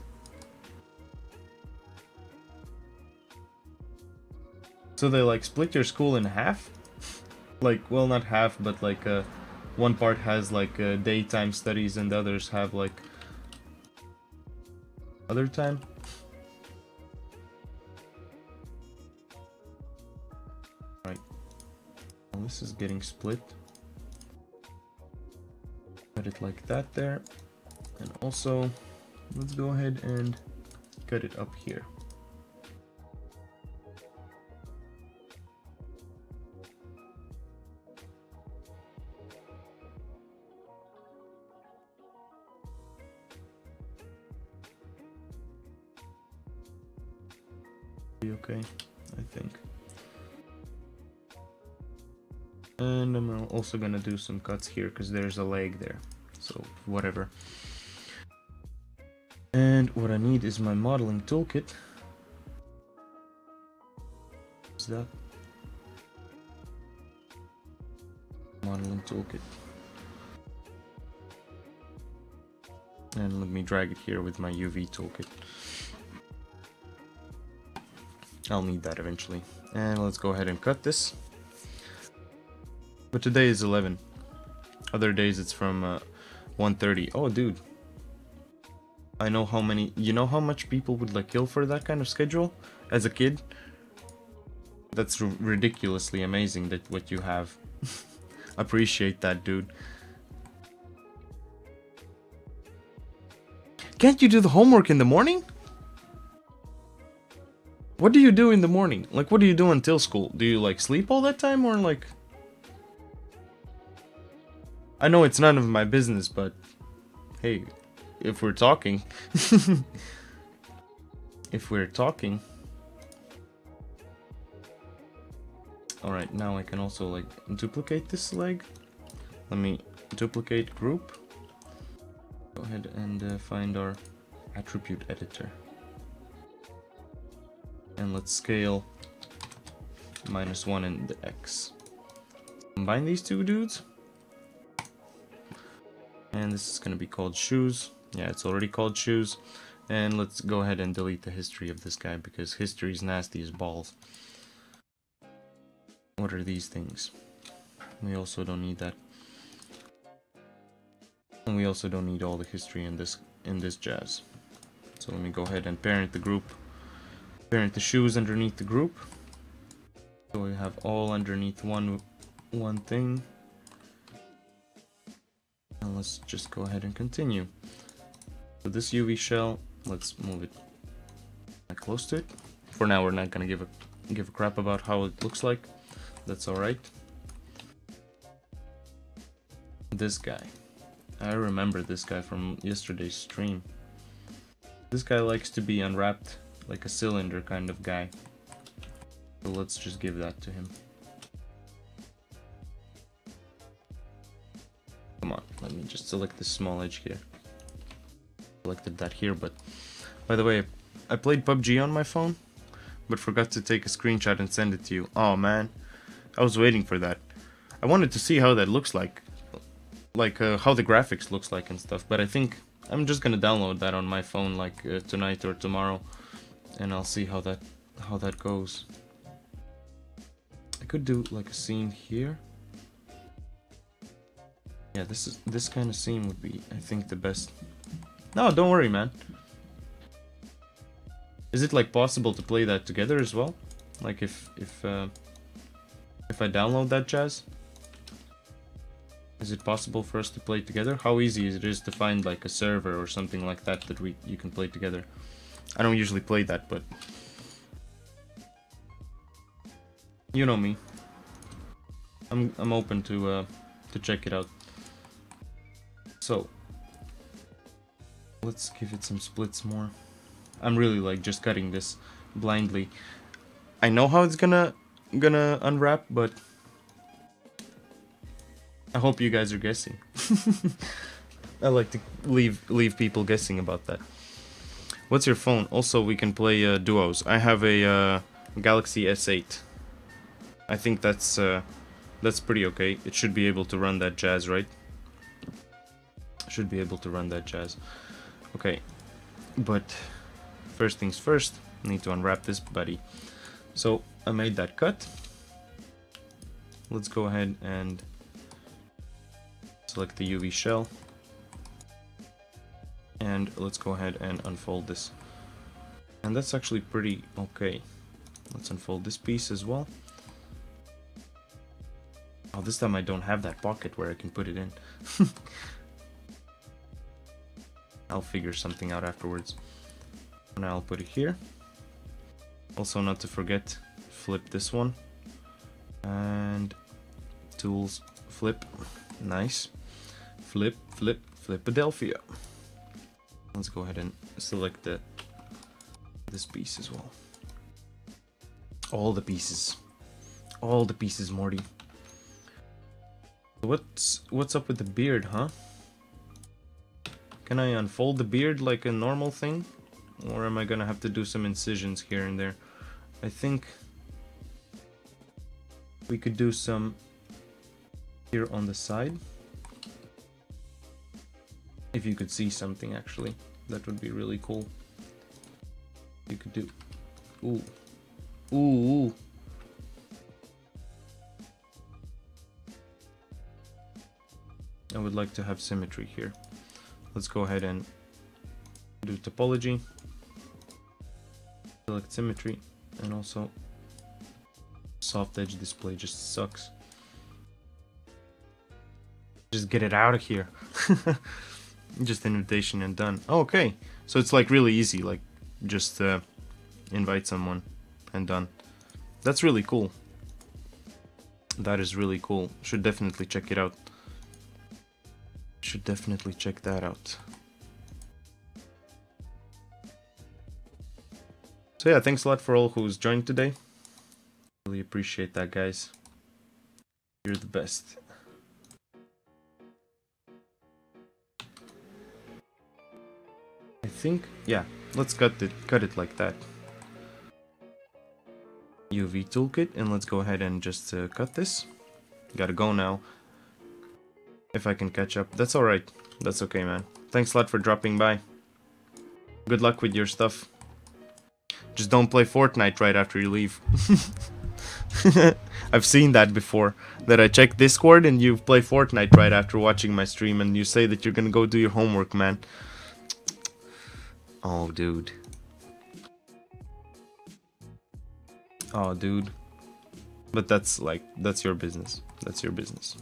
So they like split your school in half? Like, well, not half, but like one part has like daytime studies and the others have like other time? Right. Well, this is getting split. Put it like that there. And also let's go ahead and cut it up here. Okay, I think. And I'm also gonna do some cuts here because there's a leg there, so whatever. And what I need is my modeling toolkit. What's that? Modeling toolkit. And let me drag it here with my UV toolkit. I'll need that eventually. And let's go ahead and cut this. But today is 11. Other days it's from 1:30. Oh, dude. I know how many... You know how much people would like kill for that kind of schedule as a kid? That's ridiculously amazing that what you have. Appreciate that, dude. Can't you do the homework in the morning? What do you do in the morning? Like, what do you do until school? Do you, like, sleep all that time, or, like... I know it's none of my business, but... Hey, if we're talking... if we're talking... Alright, now I can also, like, duplicate this leg. Let me duplicate group. Go ahead and find our attribute editor. And let's scale -1 in the X. Combine these two dudes. And this is gonna be called shoes. Yeah, it's already called shoes. And let's go ahead and delete the history of this guy because history is nasty as balls. What are these things? We also don't need that. And we also don't need all the history in this jazz. So let me go ahead and parent the group. Parent the shoes underneath the group. So we have all underneath one thing. And let's just go ahead and continue. So this UV shell, let's move it close to it. For now, we're not gonna give a crap about how it looks like. That's all right. This guy, I remember this guy from yesterday's stream. This guy likes to be unwrapped like a cylinder kind of guy. So let's just give that to him. Come on, let me just select this small edge here. Selected that here, but by the way, I played PUBG on my phone, but forgot to take a screenshot and send it to you. Oh man, I was waiting for that. I wanted to see how that looks like how the graphics looks like and stuff, but I think I'm just gonna download that on my phone like tonight or tomorrow. And I'll see how that goes. I could do like a scene here. Yeah, this kind of scene would be, I think, the best. No, don't worry, man. Is it like possible to play that together as well? Like if I download that jazz, is it possible for us to play together? How easy it is to find like a server or something like that you can play together? I don't usually play that, but you know me. I'm open to check it out. So let's give it some splits more. I'm really like just cutting this blindly. I know how it's gonna unwrap, but I hope you guys are guessing. I like to leave people guessing about that. What's your phone? Also, we can play duos. I have a Galaxy S8. I think that's pretty okay. It should be able to run that jazz, right? Should be able to run that jazz. Okay, but first things first, I need to unwrap this buddy. So I made that cut. Let's go ahead and select the UV shell. And let's go ahead and unfold this. And that's actually pretty okay. Let's unfold this piece as well. Oh, this time I don't have that pocket where I can put it in. I'll figure something out afterwards. And I'll put it here. Also, not to forget, flip this one. And tools, flip. Nice. Flip, flip, Flipadelphia. Let's go ahead and select this piece as well. All the pieces. All the pieces, Morty. What's up with the beard, huh? Can I unfold the beard like a normal thing? Or am I gonna have to do some incisions here and there? I think we could do some here on the side. If you could see something, actually, that would be really cool. You could do... Ooh. Ooh. I would like to have symmetry here. Let's go ahead and do topology. Select symmetry, and also soft edge display just sucks. Just get it out of here. Just invitation and done. Oh, okay, so it's like really easy, like just invite someone and done. That's really cool. That is really cool. Should definitely check it out. Should definitely check that out. So yeah, thanks a lot for all who's joined today. Really appreciate that, guys. You're the best. I think, yeah, let's cut it like that. UV toolkit, and let's go ahead and just cut this. Gotta go now. If I can catch up. That's alright. That's okay, man. Thanks a lot for dropping by. Good luck with your stuff. Just don't play Fortnite right after you leave. I've seen that before. That I check Discord and you play Fortnite right after watching my stream and you say that you're gonna go do your homework, man. Oh, dude. Oh, dude. But that's like, that's your business. That's your business.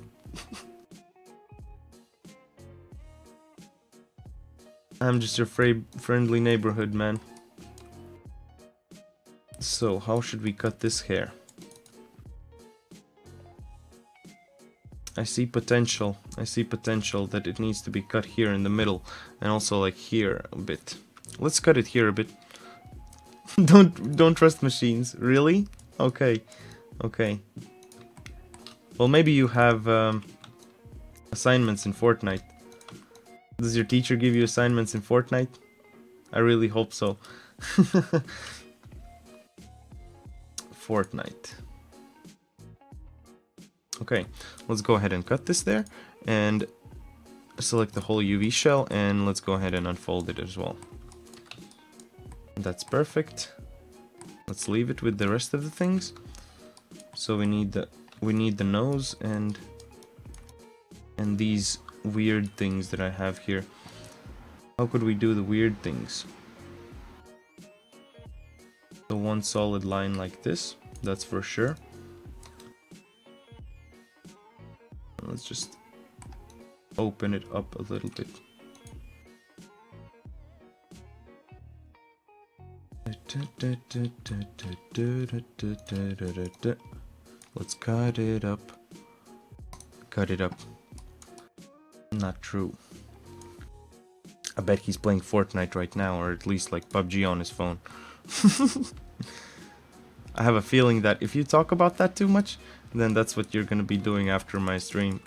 I'm just your friendly neighborhood, man. So, how should we cut this hair? I see potential. I see potential that it needs to be cut here in the middle. And also like here a bit. Let's cut it here a bit. Don't trust machines. Really? Okay. Okay. Well, maybe you have assignments in Fortnite. Does your teacher give you assignments in Fortnite? I really hope so. Fortnite. Okay, let's go ahead and cut this there and select the whole UV shell and let's go ahead and unfold it as well. That's perfect. Let's leave it with the rest of the things. So we need the nose and these weird things that I have here. How could we do the weird things? The one solid line like this, that's for sure. Let's just open it up a little bit. Let's cut it up. Cut it up. Not true. I bet he's playing Fortnite right now, or at least like PUBG on his phone. I have a feeling that if you talk about that too much, then that's what you're gonna be doing after my stream.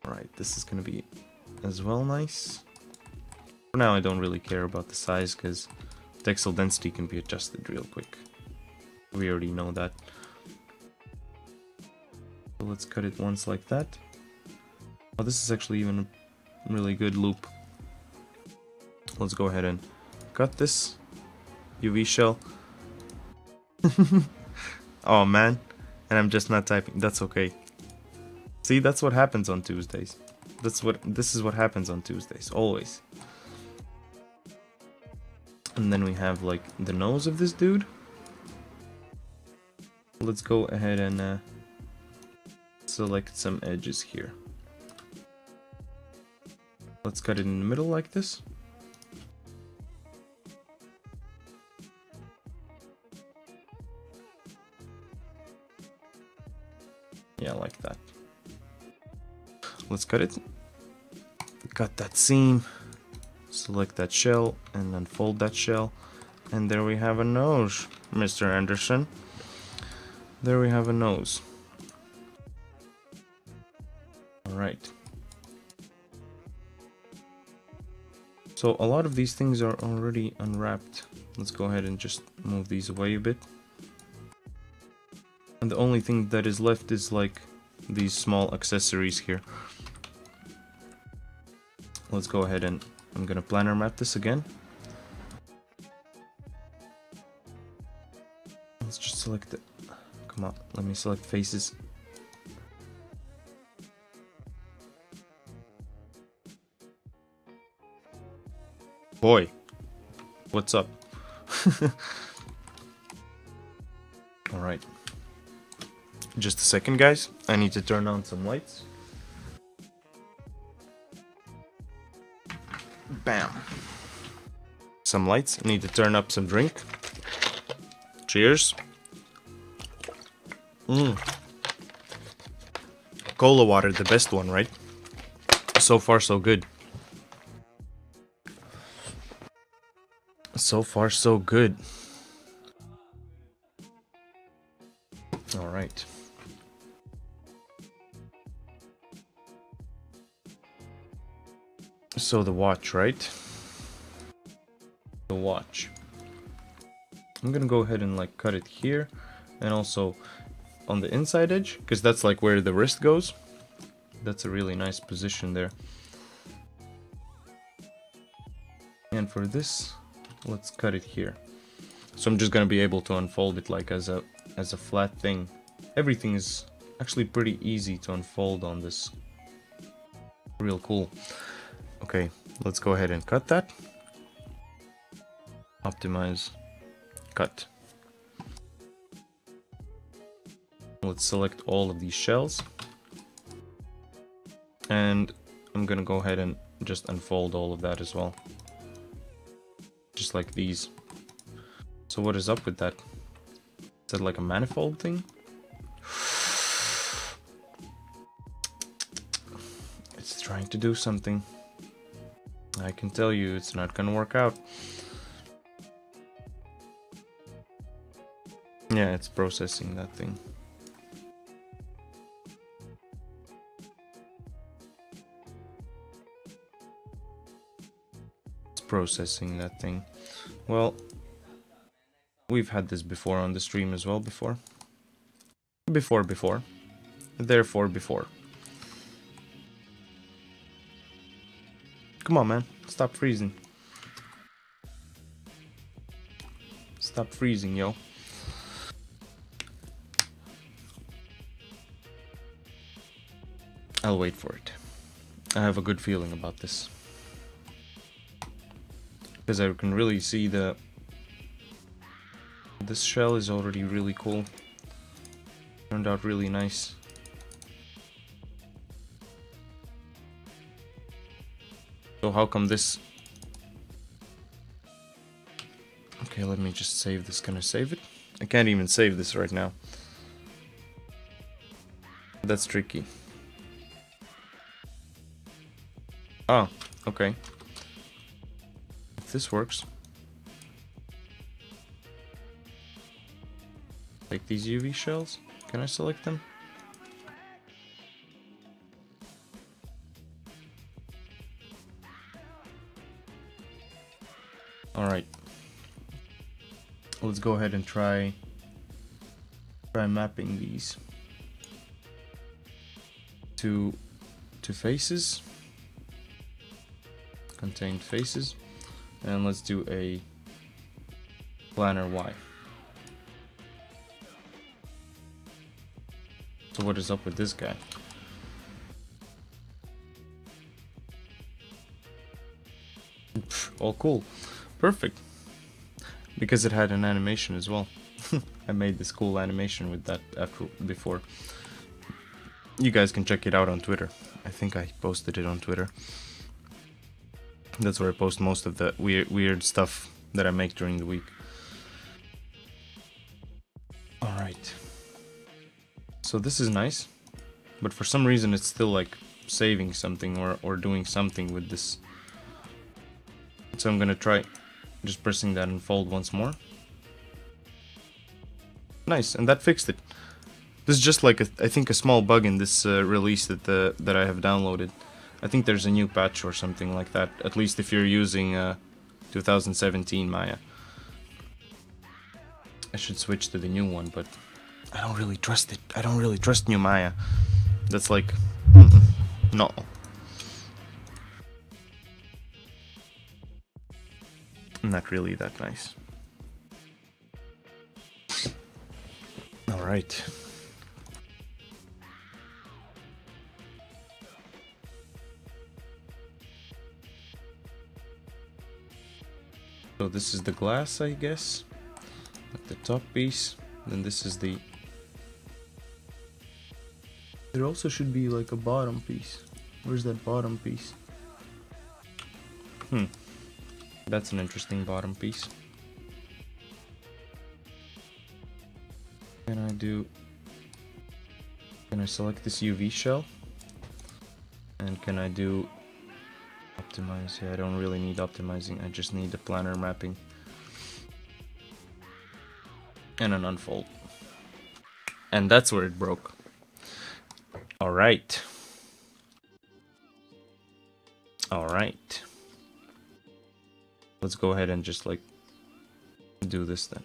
Alright, this is gonna be as well nice. For now I don't really care about the size, because textile density can be adjusted real quick. We already know that. So let's cut it once like that. Oh, this is actually even a really good loop. Let's go ahead and cut this UV shell. Oh man, and I'm just not typing. That's okay. See, that's what happens on Tuesdays. This is what happens on Tuesdays, always. And then we have like the nose of this dude. Let's go ahead and select some edges here. Let's cut it in the middle like this. Yeah, like that. Let's cut it. Cut that seam. Select that shell and unfold that shell. And there we have a nose, Mr. Anderson. There we have a nose. Alright. So a lot of these things are already unwrapped. Let's go ahead and just move these away a bit. And the only thing that is left is like these small accessories here. Let's go ahead and I'm gonna planner map this again. Let's just select it. Come on, let me select faces. Boy, what's up? Alright. Just a second, guys. I need to turn on some lights. Bam. Some lights. I need to turn up some drink. Cheers. Cola water, the best one, right? So far, so good. So far, so good. Alright. So the watch, right? The watch. I'm gonna go ahead and like cut it here and also on the inside edge, because that's like where the wrist goes. That's a really nice position there. And for this, let's cut it here. So I'm just gonna be able to unfold it like as a flat thing. Everything is actually pretty easy to unfold on this. Real cool. Okay, let's go ahead and cut that. Optimize, cut. Let's select all of these shells. And I'm gonna go ahead and just unfold all of that as well. Just like these. So what is up with that? Is that like a manifold thing? It's trying to do something. I can tell you it's not gonna work out. Yeah, it's processing that thing. It's processing that thing. Well, we've had this before on the stream as well before. Before. Therefore, before. Come on, man. Stop freezing. Stop freezing, yo. I'll wait for it. I have a good feeling about this. Because I can really see the... This shell is already really cool. Turned out really nice. So how come this... Okay, let me just save this. Can I save it? I can't even save this right now. That's tricky. Ah, okay. If this works. Like these UV shells. Can I select them? Alright. Let's go ahead and try mapping these to faces. Contained faces. And let's do a planar Y. So what is up with this guy? Pff, all cool. Perfect. Because it had an animation as well. I made this cool animation with that before. You guys can check it out on Twitter. I think I posted it on Twitter. That's where I post most of the weird stuff that I make during the week. Alright. So this is nice. But for some reason it's still like saving something or doing something with this. So I'm gonna try just pressing that unfold once more. Nice, and that fixed it. This is just like I think a small bug in this release that I have downloaded. I think there's a new patch or something like that. At least if you're using 2017 Maya. I should switch to the new one, but I don't really trust it. I don't really trust new Maya. That's like no. Not really that nice. All right. So this is the glass, I guess, at the top piece. Then this is the... There also should be like a bottom piece. Where's that bottom piece? That's an interesting bottom piece. Can I select this UV shell? And can I do optimize? Yeah, I don't really need optimizing, I just need the planar mapping. And an unfold. And that's where it broke. Alright. Alright. Let's go ahead and just like do this then.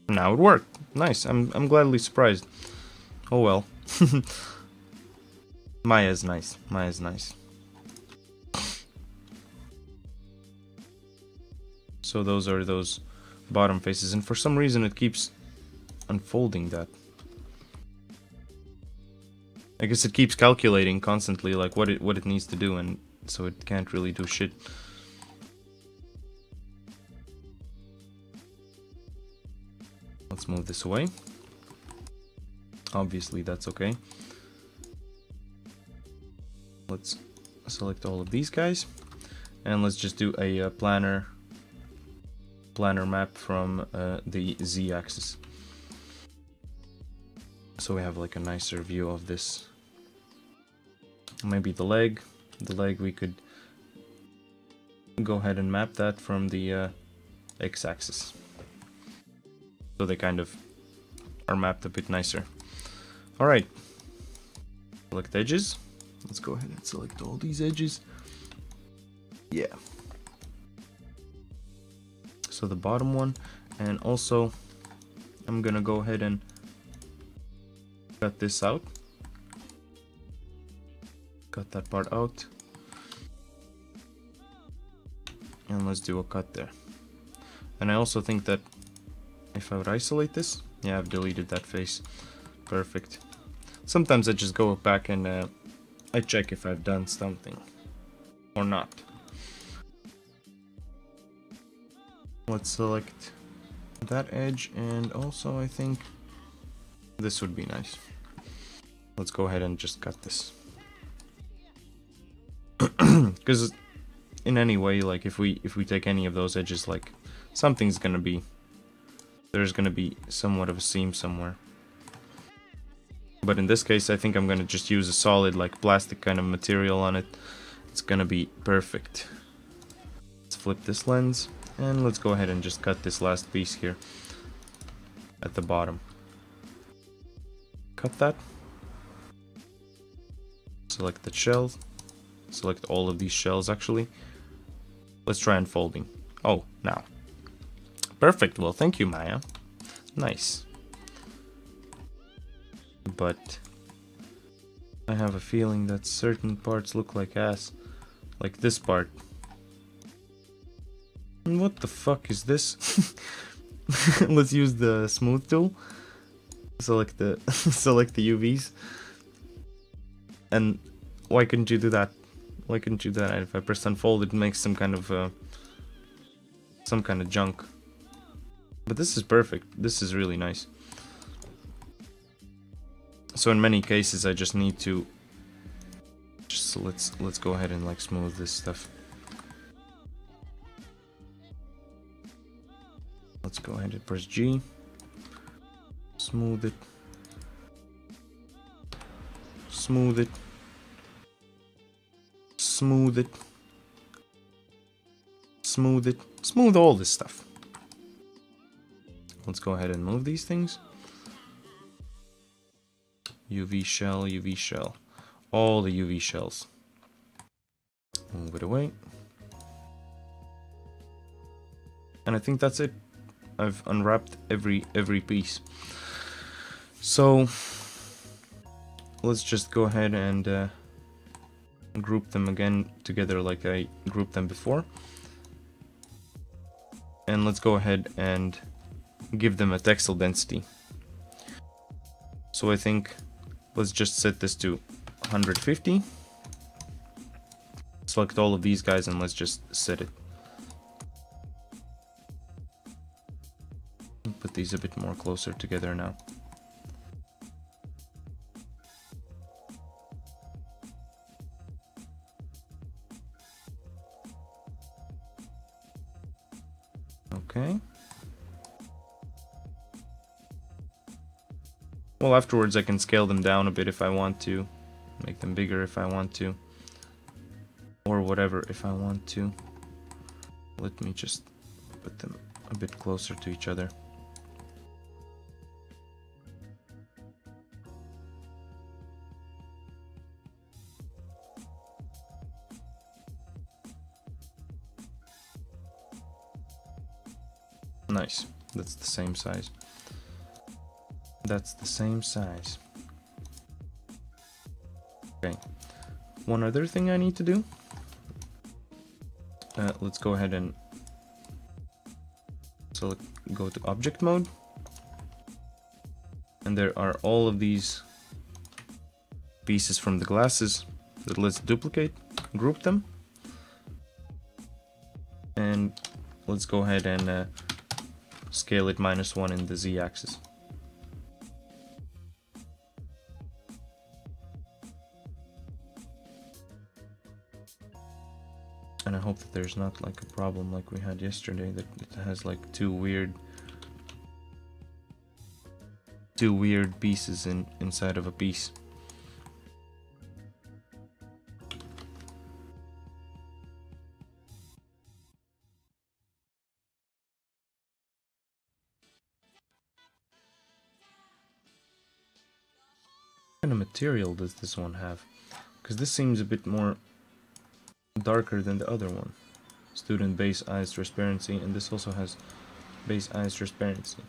Now it worked. Nice. I'm gladly surprised. Oh well. Maya's nice. Maya's nice. So those are those bottom faces, and for some reason it keeps unfolding that. I guess it keeps calculating constantly like what it needs to do, and so it can't really do shit. Let's move this away. Obviously that's okay. Let's select all of these guys, and let's just do a planar map from the z-axis. So we have like a nicer view of this. Maybe the leg. The leg, we could go ahead and map that from the x-axis. So they kind of are mapped a bit nicer. Alright. Select edges. Let's go ahead and select all these edges. Yeah. So the bottom one, and also I'm gonna go ahead and cut this out. Cut that part out. And let's do a cut there. And I also think that if I would isolate this, yeah, I've deleted that face. Perfect. Sometimes I just go back and I check if I've done something or not. Let's select that edge, and also I think this would be nice. Let's go ahead and just cut this. Because in any way, like if we take any of those edges, like something's gonna be, there's gonna be somewhat of a seam somewhere. But in this case, I think I'm gonna just use a solid like plastic kind of material on it. It's gonna be perfect. Let's flip this lens, and let's go ahead and just cut this last piece here at the bottom. Cut that. Select the shell. Select all of these shells actually. Let's try unfolding. Oh, now. Perfect. Well, thank you, Maya. Nice. But I have a feeling that certain parts look like ass. Like this part. What the fuck is this? Let's use the smooth tool. Select the select the UVs. And why couldn't you do that? Why couldn't you do that? If I press unfold, it makes some kind of junk. But this is perfect. This is really nice. So in many cases, I just need to Just let's go ahead and like smooth this stuff. Let's go ahead and press G. Smooth it. Smooth it. Smooth it. Smooth it. Smooth all this stuff. Let's go ahead and move these things. UV shell, UV shell. All the UV shells. Move it away. And I think that's it. I've unwrapped every piece. So let's just go ahead and group them again together like I grouped them before. And let's go ahead and give them a textile density. So I think let's just set this to 150. Select all of these guys and let's just set it. Put these a bit more closer together now. Okay. Well, afterwards I can scale them down a bit if I want to. Make them bigger if I want to. Or whatever if I want to. Let me just put them a bit closer to each other. Nice. That's the same size. That's the same size. Okay. One other thing I need to do. Let's go ahead and go to object mode. And there are all of these pieces from the glasses that let's duplicate, group them. And let's go ahead and scale it -1 in the z-axis. And I hope that there's not like a problem like we had yesterday, that it has like two weird pieces inside of a piece. What kind of material does this one have? Because this seems a bit more darker than the other one. Student base eyes transparency, and this also has base eyes transparency.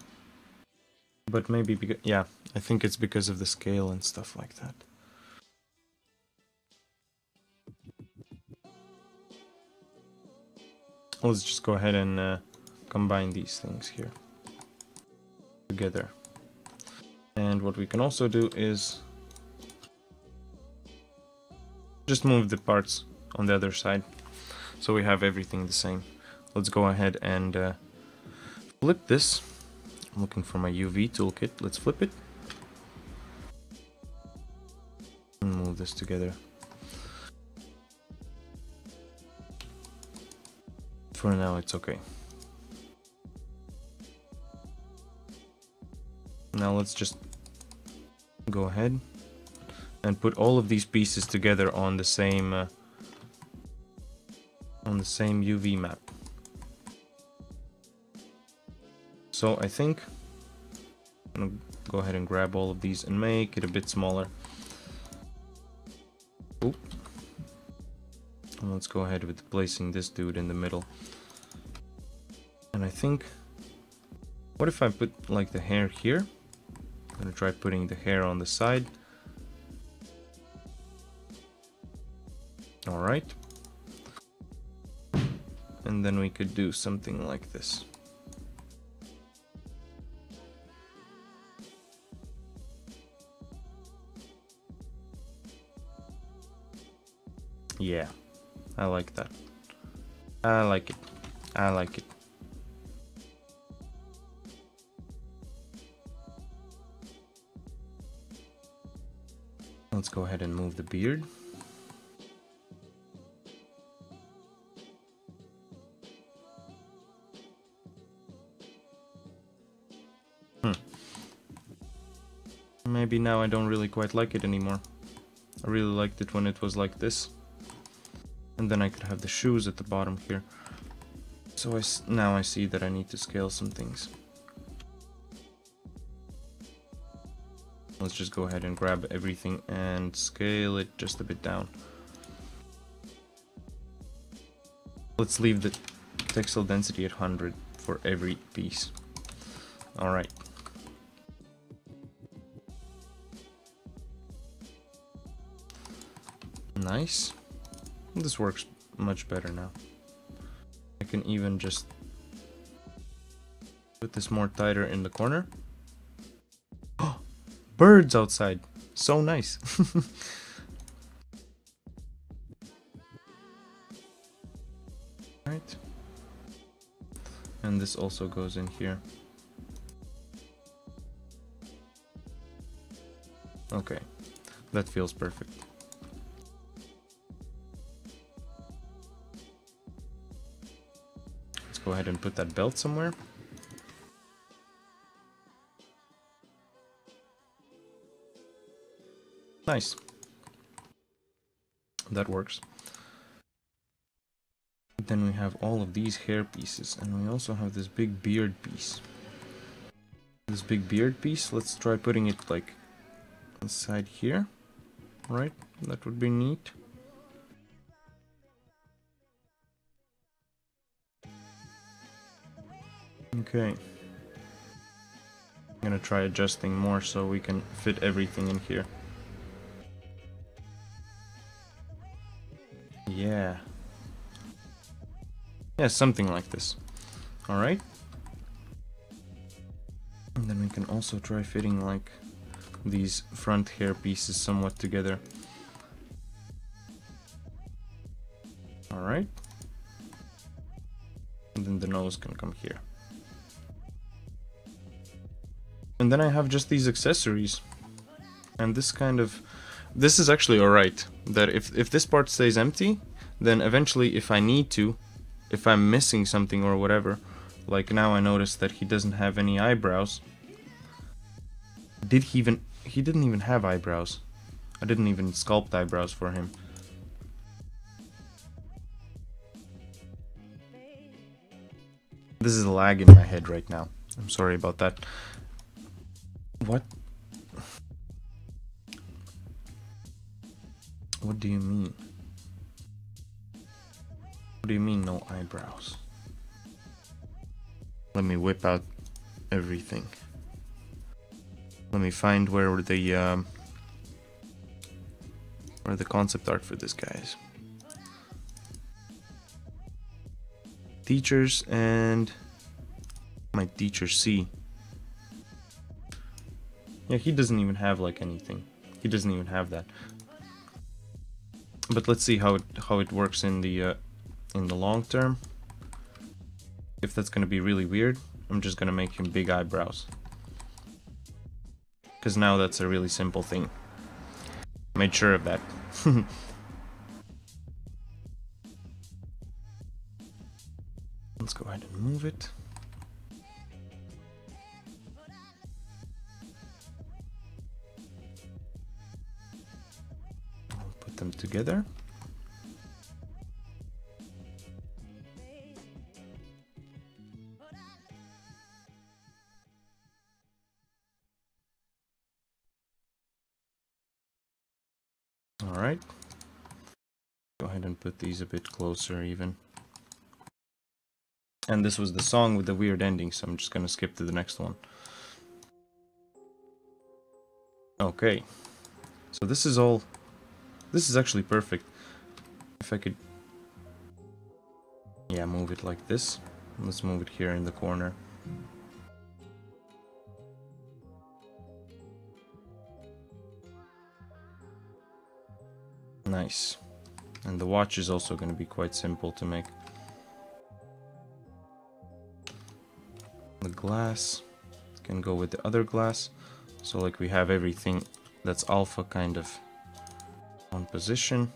But maybe because, yeah, I think it's because of the scale and stuff like that. Let's just go ahead and combine these things here together. And what we can also do is just move the parts on the other side, so we have everything the same. Let's go ahead and flip this. I'm looking for my UV toolkit. Let's flip it and move this together. For now it's okay. Now let's just go ahead and put all of these pieces together on the same UV map. So I think I'm gonna go ahead and grab all of these and make it a bit smaller. Oop. And let's go ahead with placing this dude in the middle. And I think, what if I put like the hair here? I'm gonna try putting the hair on the side. All right. And then we could do something like this. Yeah, I like that. I like it. I like it. Let's go ahead and move the beard. maybe now I don't really quite like it anymore. I really liked it when it was like this. And then I could have the shoes at the bottom here. So now I see that I need to scale some things. Let's just go ahead and grab everything and scale it just a bit down. Let's leave the textile density at 100 for every piece. Alright. Nice. This works much better now. I can even just put this more tighter in the corner. Oh, birds outside. So nice. Right. And this also goes in here. Okay, that feels perfect. Let's go ahead and put that belt somewhere. Nice. That works. Then we have all of these hair pieces, and we also have this big beard piece. This big beard piece, let's try putting it like inside here, right? That would be neat. Okay. I'm gonna try adjusting more so we can fit everything in here. Yeah. Yeah, something like this. Alright. And then we can also try fitting like these front hair pieces somewhat together. Alright. And then the nose can come here. And then I have just these accessories. And this is actually alright. That if this part stays empty, then eventually if I need to, if I'm missing something or whatever, like now I noticed that he doesn't have any eyebrows. He didn't even have eyebrows. I didn't even sculpt eyebrows for him. This is a lag in my head right now. I'm sorry about that. What? What do you mean? What do you mean no eyebrows? Let me whip out everything. Let me find where the concept art for this guy is. Teachers and my teacher C. Yeah, he doesn't even have like anything. He doesn't even have that. But let's see how it works in the long term. If that's gonna be really weird, I'm just gonna make him big eyebrows. Because now that's a really simple thing. Made sure of that. Let's go ahead and move it. I'll put them together. Alright. Go ahead and put these a bit closer even. And this was the song with the weird ending, so I'm just gonna skip to the next one. Okay. So this is actually perfect. If I could... Yeah, move it like this. Let's move it here in the corner. Nice. And the watch is also going to be quite simple to make. The glass can go with the other glass. So like we have everything that's alpha kind of on position.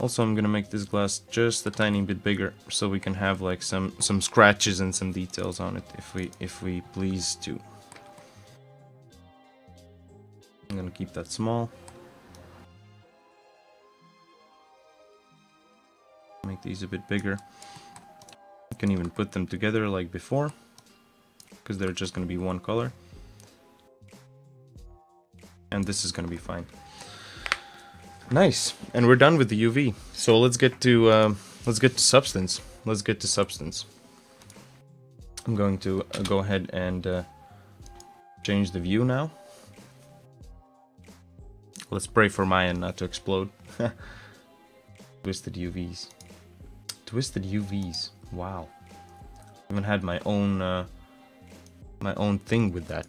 Also, I'm gonna make this glass just a tiny bit bigger so we can have like some scratches and some details on it if we please to. I'm gonna keep that small. Make these a bit bigger. You can even put them together like before, because they're just gonna be one color. And this is gonna be fine. Nice, and we're done with the UV. So let's get to substance. Let's get to substance. I'm going to go ahead and change the view now. Let's pray for Maya not to explode. Twisted UVs. Twisted UVs. Wow. I even had my own thing with that.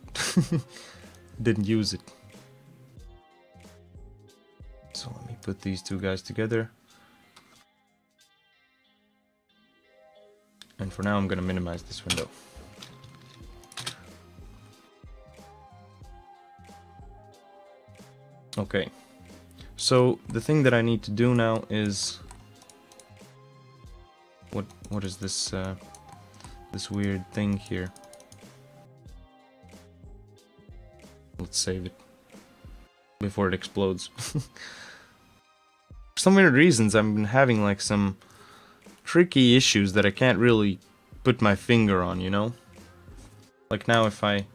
Didn't use it. So let me put these two guys together. And for now I'm gonna minimize this window. Okay. So the thing that I need to do now is what is this this weird thing here? Let's save it before it explodes. For some weird reasons I've been having like some tricky issues that I can't really put my finger on, you know? Like now if I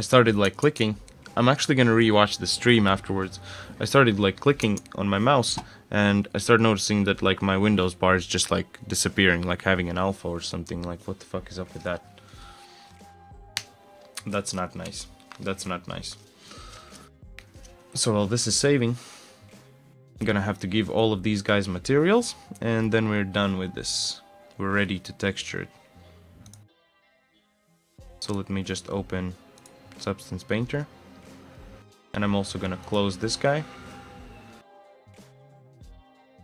started like clicking, I'm actually gonna rewatch the stream afterwards. I started like clicking on my mouse and I started noticing that like my Windows bar is just like disappearing, like having an alpha or something. Like what the fuck is up with that? That's not nice. That's not nice. So while this is saving, I'm gonna have to give all of these guys materials, and then we're done with this. We're ready to texture it. So let me just open Substance Painter. And I'm also gonna close this guy,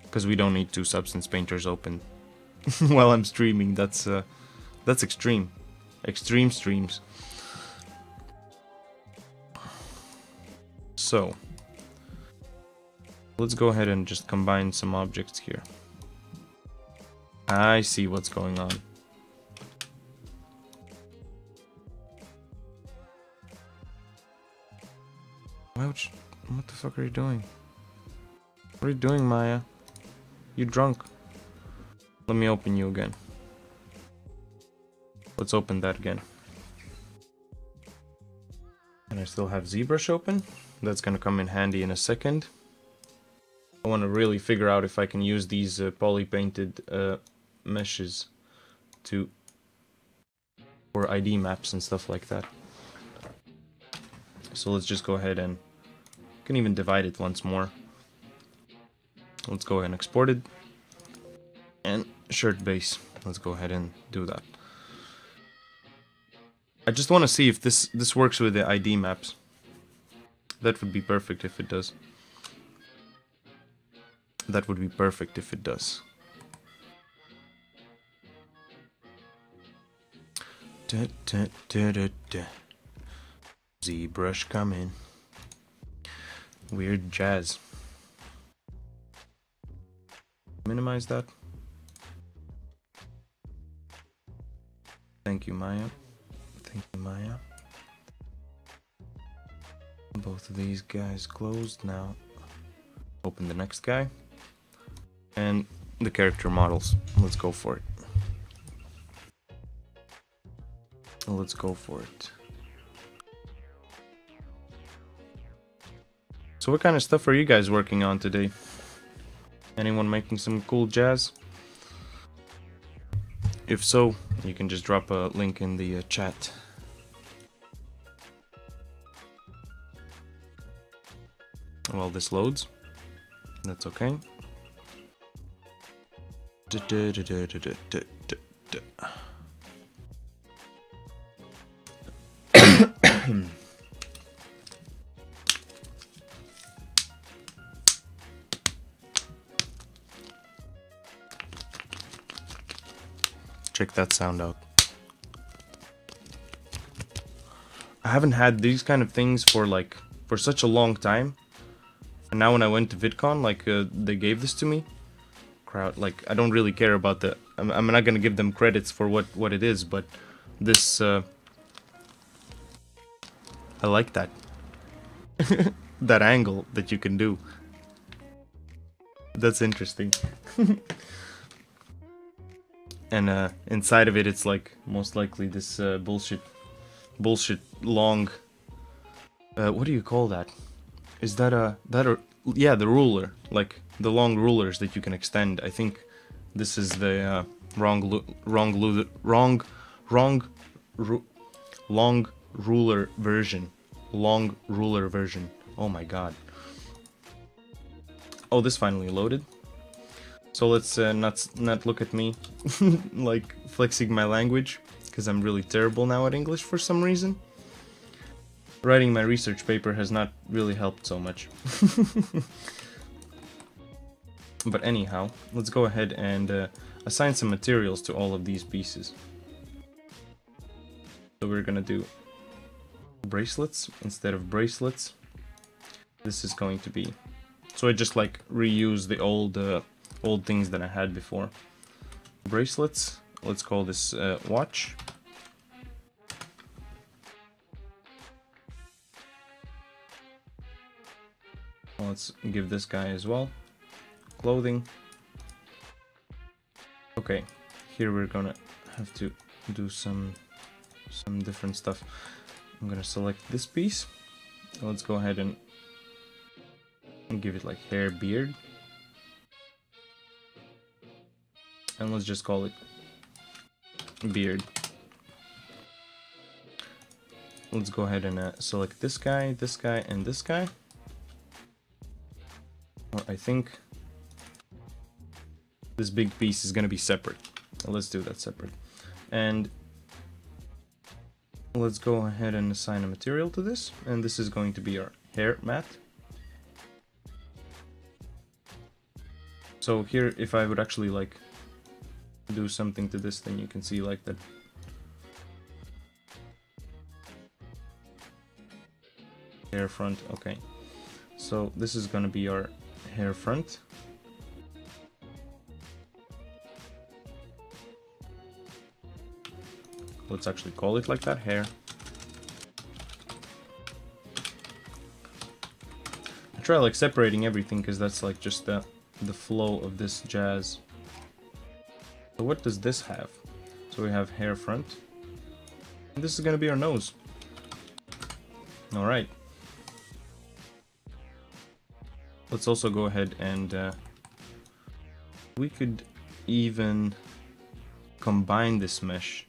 because we don't need two Substance Painters open while I'm streaming. That's extreme. Extreme streams. So let's go ahead and just combine some objects here. I see what's going on. Ouch. What the fuck are you doing? What are you doing, Maya? You drunk? Let me open you again. Let's open that again. And I still have ZBrush open. That's gonna come in handy in a second. I want to really figure out if I can use these poly painted meshes for ID maps and stuff like that. So let's just go ahead and can even divide it once more. Let's go ahead and export it. And shirt base. Let's go ahead and do that. I just want to see if this works with the ID maps. That would be perfect if it does. That would be perfect if it does. ZBrush coming. Weird jazz. Minimize that. Thank you, Maya. Thank you, Maya. Both of these guys closed now. Open the next guy. And the character models. Let's go for it. Let's go for it. So what kind of stuff are you guys working on today? Anyone making some cool jazz? If so, you can just drop a link in the chat. While this loads, that's okay. Check that sound out. I haven't had these kind of things for such a long time. And now when I went to VidCon, like they gave this to me, crowd. Like, I don't really care about the... I'm not gonna give them credits for what it is, but this... I like that. That angle that you can do. That's interesting. And inside of it, it's like, most likely this bullshit long... what do you call that? Is that yeah, the ruler, like the long rulers that you can extend. I think this is the long ruler version. Long ruler version. Oh my god. Oh, this finally loaded. So let's not look at me like flexing my language, because I'm really terrible now at English for some reason. Writing my research paper has not really helped so much. But anyhow, let's go ahead and assign some materials to all of these pieces. So we're gonna do bracelets instead of bracelets. This is going to be... So I just like reuse the old things that I had before. Bracelets, let's call this watch. Let's give this guy as well. Clothing. Okay, here we're gonna have to do some different stuff. I'm gonna select this piece. Let's go ahead and give it like hair, beard. And let's just call it beard. Let's go ahead and select this guy, and this guy. Or I think this big piece is gonna be separate. Let's do that separate. And let's go ahead and assign a material to this. And this is going to be our hair mat. So here, if I would actually like do something to this, then you can see like that. Hair front, okay. So this is gonna be our hair front. Let's actually call it like that, hair. I try like separating everything because that's like just the flow of this jazz. So what does this have? So we have hair front. And this is gonna be our nose. Alright. Let's also go ahead and we could even combine this mesh.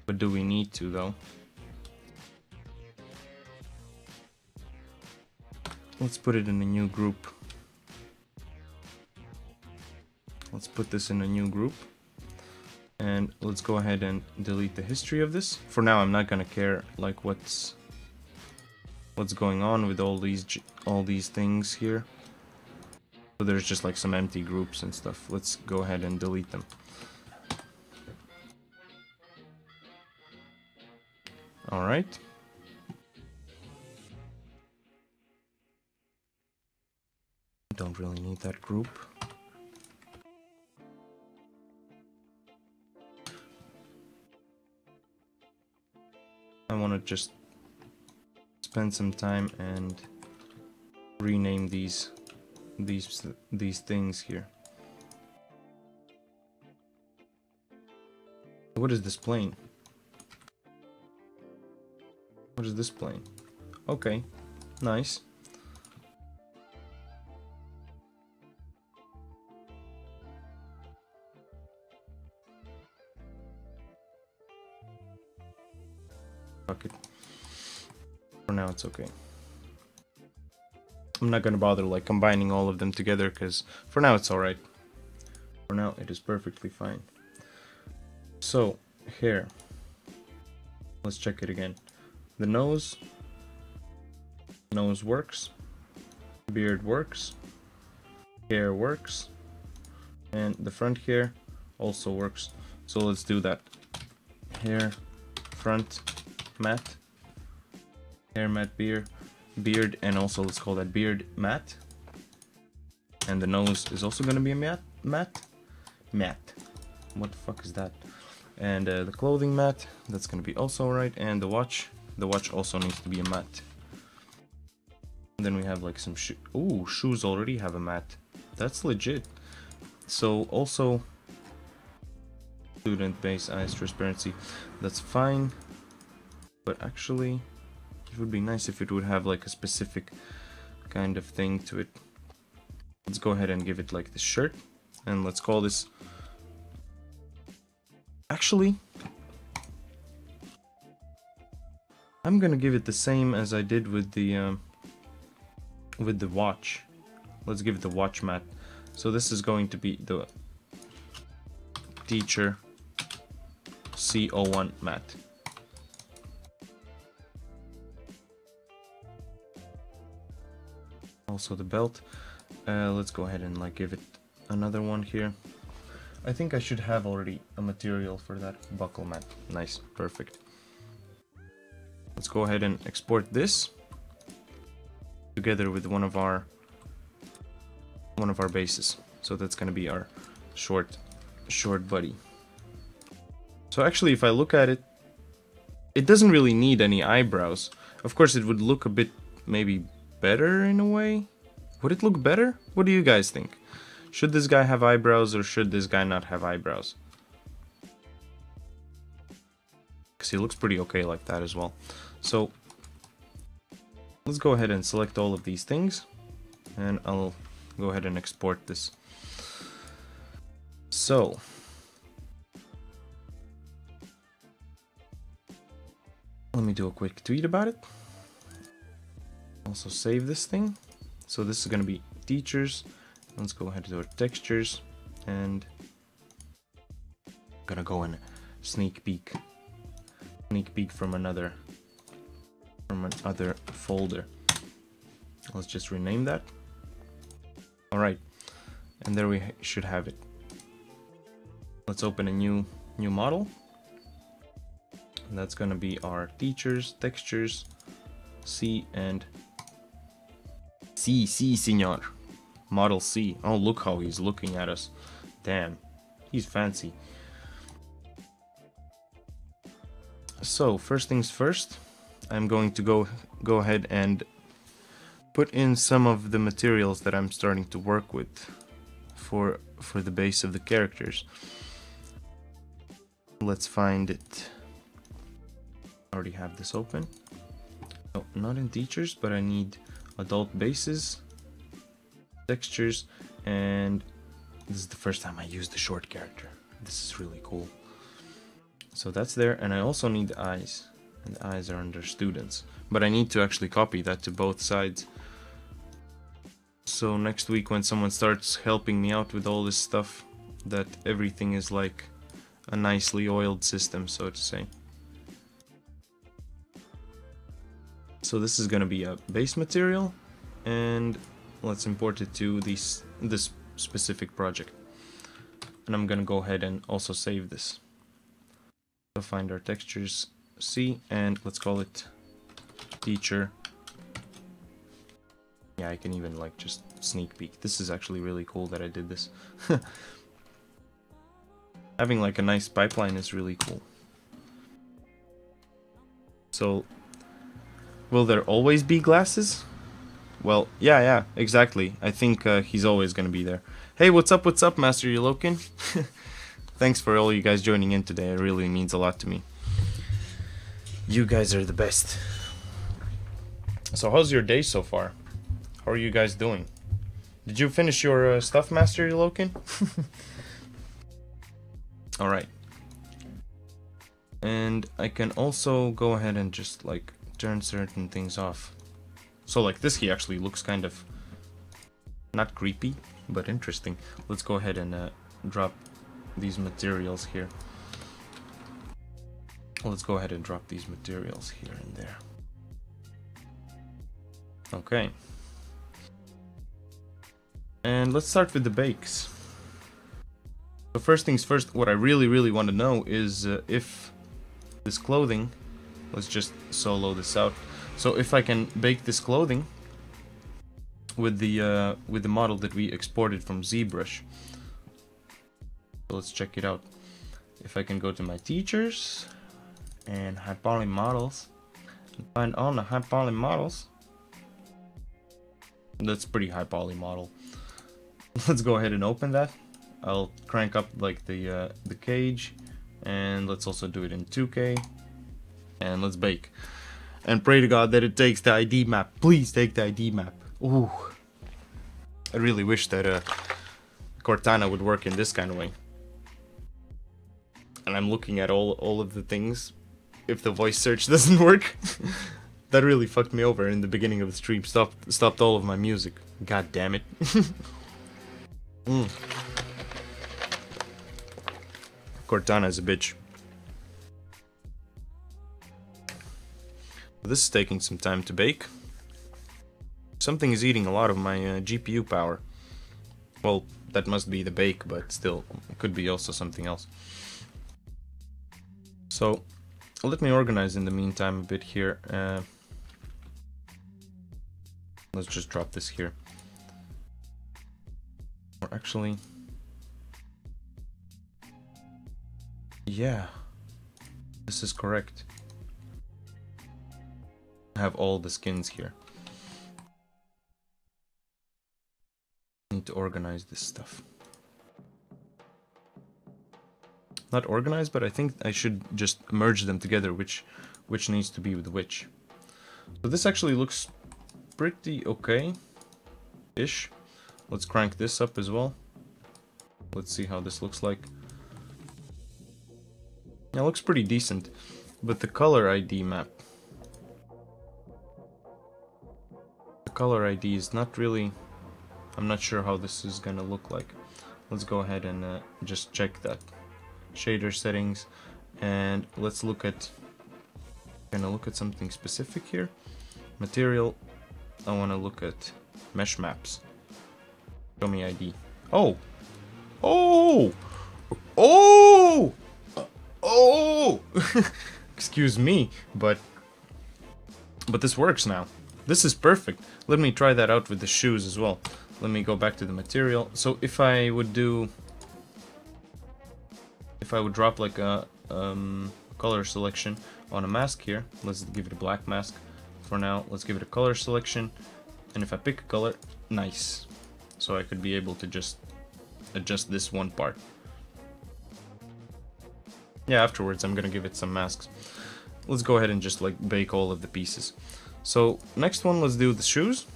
But do we need to though? Let's put it in a new group. Let's put this in a new group. And let's go ahead and delete the history of this. For now, I'm not gonna care like what's going on with all these things here. So there's just like some empty groups and stuff. Let's go ahead and delete them. All right. Don't really need that group. I want to just spend some time and rename these things here. What is this plane? What is this plane? Okay, nice. Fuck it. For now it's okay. I'm not gonna bother like combining all of them together because for now it's alright. For now it is perfectly fine. So, hair. Let's check it again. The nose works. Beard works. Hair works. And the front hair also works. So let's do that. Hair, front, mat. Hair mat, beard, and also let's call that beard mat. And the nose is also gonna be a matte. What the fuck is that? And the clothing matte, that's gonna be also right. And the watch also needs to be a matte. And then we have like some shoes already have a matte. That's legit. So also student base eyes transparency, that's fine. But actually, it would be nice if it would have like a specific kind of thing to it. Let's go ahead and give it like this shirt, and let's call this. Actually, I'm gonna give it the same as I did with the watch. Let's give it the watch mat. So this is going to be the teacher C01 mat. Also the belt. Let's go ahead and like give it another one here. I think I should have already a material for that buckle mat. Nice, perfect. Let's go ahead and export this together with one of our bases. So that's gonna be our short buddy. So actually, if I look at it, it doesn't really need any eyebrows. Of course, it would look a bit maybe better in a way. Would it look better? What do you guys think? Should this guy have eyebrows or should this guy not have eyebrows? Because he looks pretty okay like that as well. So let's go ahead and select all of these things, and I'll go ahead and export this. So let me do a quick tweet about it. Also save this thing. So this is going to be teachers. Let's go ahead to our textures, and I'm gonna go and sneak peek from another folder. Let's just rename that. All right, and there we should have it. Let's open a new model, and that's gonna be our teachers textures C and C, señor. Model C. Oh, look how he's looking at us. Damn, he's fancy. So first things first, I'm going to go ahead and put in some of the materials that I'm starting to work with for the base of the characters. Let's find it. I already have this open. Oh, not in teachers, but I need adult bases, textures, and this is the first time I use the short character. This is really cool. So that's there, and I also need the eyes, and the eyes are under students, but I need to actually copy that to both sides. So next week when someone starts helping me out with all this stuff, that everything is like a nicely oiled system, so to say. So this is gonna be a base material, and let's import it to this specific project. And I'm gonna go ahead and also save this. So find our textures C, and let's call it teacher. Yeah, I can even like just sneak peek. This is actually really cool that I did this. Having like a nice pipeline is really cool. So will there always be glasses? Well, yeah, exactly. I think he's always gonna be there. Hey, what's up, Master Yolokin? Thanks for all you guys joining in today. It really means a lot to me. You guys are the best. So how's your day so far? How are you guys doing? Did you finish your stuff, Master Yolokin? Alright. And I can also go ahead and just like turn certain things off. So like this, he actually looks kind of not creepy, but interesting. Let's go ahead and drop these materials here. Let's go ahead and drop these materials here and there. Okay. And let's start with the bakes. So first things first, what I really want to know is if this clothing, let's just solo this out. So if I can bake this clothing with the model that we exported from ZBrush. So let's check it out. If I can go to my teachers and high poly models and find on the high poly models. That's pretty high poly model. Let's go ahead and open that. I'll crank up like the cage, and let's also do it in 2K, and let's bake. And pray to God that it takes the ID map. Please take the ID map. Ooh. I really wish that Cortana would work in this kind of way. And I'm looking at all of the things. If the voice search doesn't work, that really fucked me over in the beginning of the stream. Stopped all of my music. God damn it. Cortana is a bitch. This is taking some time to bake. Something is eating a lot of my GPU power. Well, that must be the bake, but still, it could be also something else. So, let me organize in the meantime a bit here. Let's just drop this here. Or actually... yeah, this is correct. I have all the skins here. Need to organize this stuff. Not organized, but I think I should just merge them together, which needs to be with which. So this actually looks pretty okay-ish. Let's crank this up as well. Let's see how this looks like. Yeah, it looks pretty decent, but the color ID map. The color ID is not really... I'm not sure how this is gonna look like. Let's go ahead and just check that. Shader settings, and let's look at... gonna look at something specific here. Material, I wanna look at mesh maps. Show me ID. Oh! Oh! Oh! Oh! Excuse me, but this works now. This is perfect. Let me try that out with the shoes as well. Let me go back to the material. So if I would drop like a color selection on a mask here, let's give it a black mask for now. Let's give it a color selection, and if I pick a color, nice. So I could be able to just adjust this one part. Yeah, afterwards I'm gonna give it some masks. Let's go ahead and just like bake all of the pieces. So next one, let's do the shoes.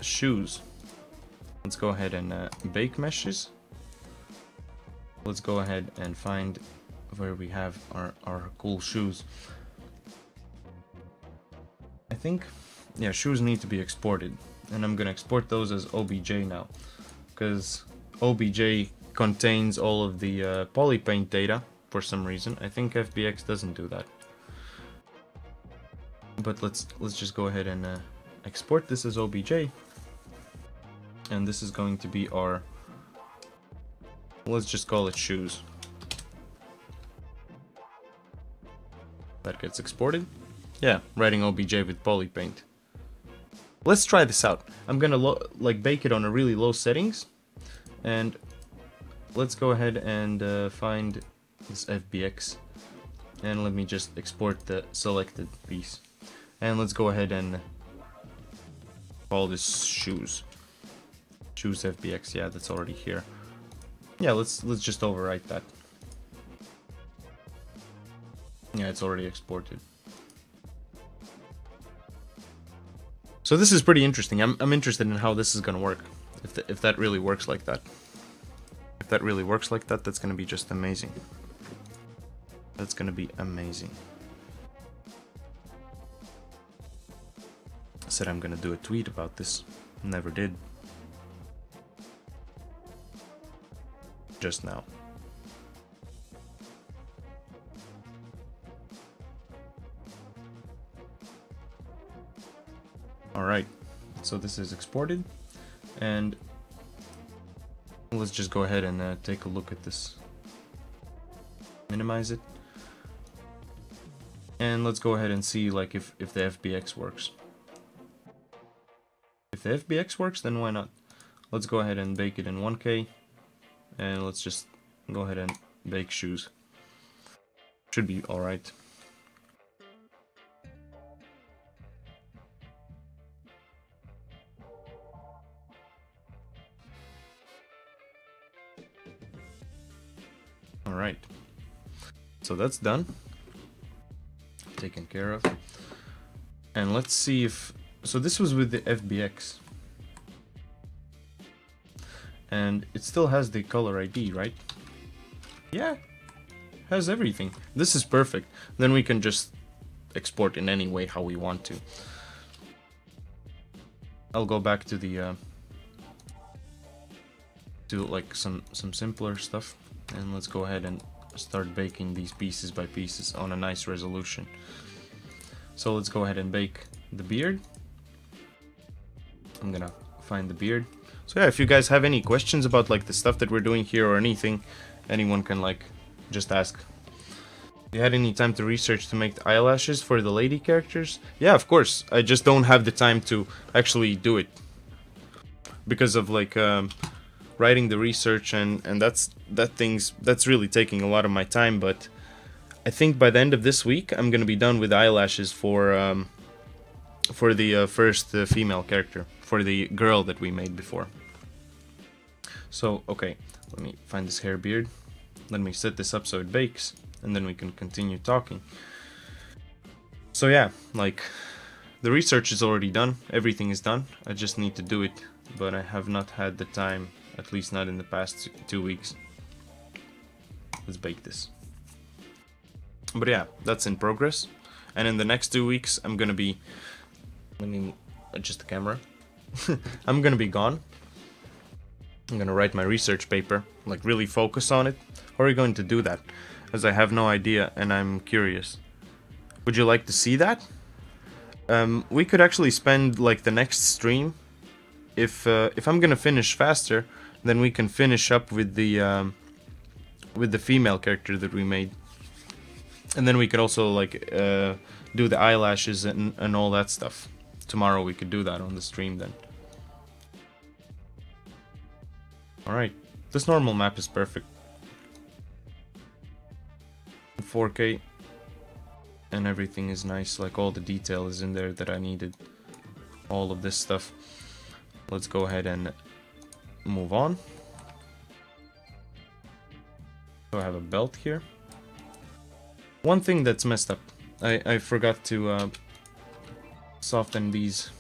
Shoes. Let's go ahead and bake meshes. Let's go ahead and find where we have our cool shoes. I think, yeah, shoes need to be exported, and I'm gonna export those as OBJ now, because OBJ contains all of the polypaint data for some reason. I think FBX doesn't do that. But let's just go ahead and export this as OBJ, and this is going to be our, let's just call it shoes. That gets exported. Yeah, writing OBJ with polypaint. Let's try this out. I'm gonna like bake it on a really low settings, and let's go ahead and find this FBX, and let me just export the selected piece. And let's go ahead and call this shoes. Shoes FBX, yeah, that's already here. Yeah, let's just overwrite that. Yeah, it's already exported. So this is pretty interesting. I'm interested in how this is gonna work. If that really works like that. If that really works like that, that's gonna be just amazing. That's gonna be amazing. I said I'm gonna do a tweet about this. Never did. Just now. Alright, so this is exported, and let's just go ahead and take a look at this. Minimize it. And let's go ahead and see like if the FBX works. If the FBX works, then why not? Let's go ahead and bake it in 1K. And let's just go ahead and bake shoes. Should be alright. Alright. So that's done. Taken care of. And let's see if... So this was with the FBX. And it still has the color ID, right? Yeah. Has everything. This is perfect. Then we can just export in any way how we want to. I'll go back to the... to like some simpler stuff. And let's go ahead and start baking these pieces by pieces on a nice resolution. So let's go ahead and bake the beard. I'm gonna find the beard. So yeah, if you guys have any questions about like the stuff that we're doing here or anything, anyone can like just ask. You had any time to research to make the eyelashes for the lady characters? Yeah, of course. I just don't have the time to actually do it because of like writing the research and that's really taking a lot of my time. But I think by the end of this week I'm gonna be done with eyelashes for the first female character, for the girl that we made before. So okay, let me find this hair beard. Let me set this up so it bakes, and then we can continue talking. So yeah, like the research is already done, everything is done. I just need to do it, but I have not had the time. At least not in the past 2 weeks. Let's bake this. But yeah, that's in progress. And in the next 2 weeks, I'm gonna be... Let me adjust the camera. I'm gonna be gone. I'm gonna write my research paper, like really focus on it. How are you going to do that? As I have no idea and I'm curious. Would you like to see that? We could actually spend like the next stream. If I'm gonna finish faster, then we can finish up with the female character that we made, and then we could also like do the eyelashes and all that stuff. Tomorrow we could do that on the stream then. All right, this normal map is perfect. 4K, and everything is nice. Like all the detail is in there that I needed. All of this stuff. Let's go ahead and move on. So I have a belt here. One thing that's messed up. I forgot to soften the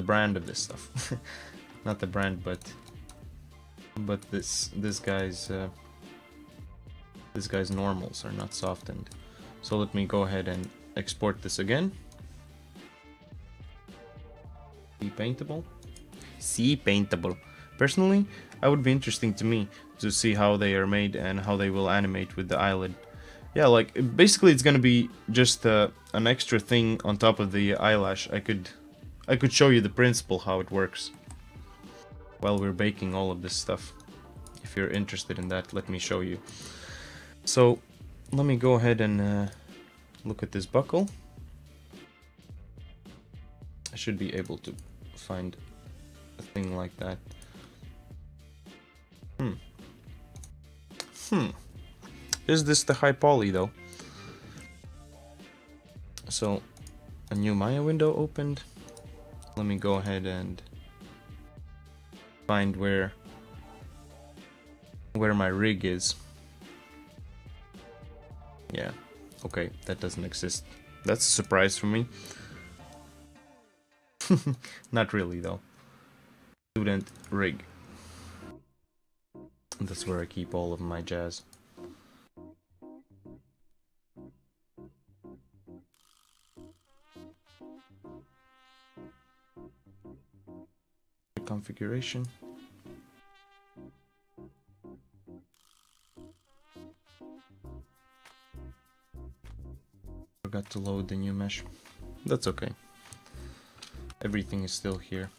brand of this stuff. Not the brand, but this guy's normals are not softened. So let me go ahead and export this again. Paintable. See, paintable. Personally, I would be interesting to me to see how they are made and how they will animate with the eyelid. Yeah, like basically it's gonna be just an extra thing on top of the eyelash. I could show you the principle how it works while we're baking all of this stuff. If you're interested in that, let me show you. So let me go ahead and look at this buckle. I should be able to find a thing like that. Is this the high poly though? So a new Maya window opened. Let me go ahead and find where my rig is. Yeah, okay, that doesn't exist. That's a surprise for me. Not really though. Student rig. That's where I keep all of my jazz. Configuration. Forgot to load the new mesh. That's okay. Everything is still here.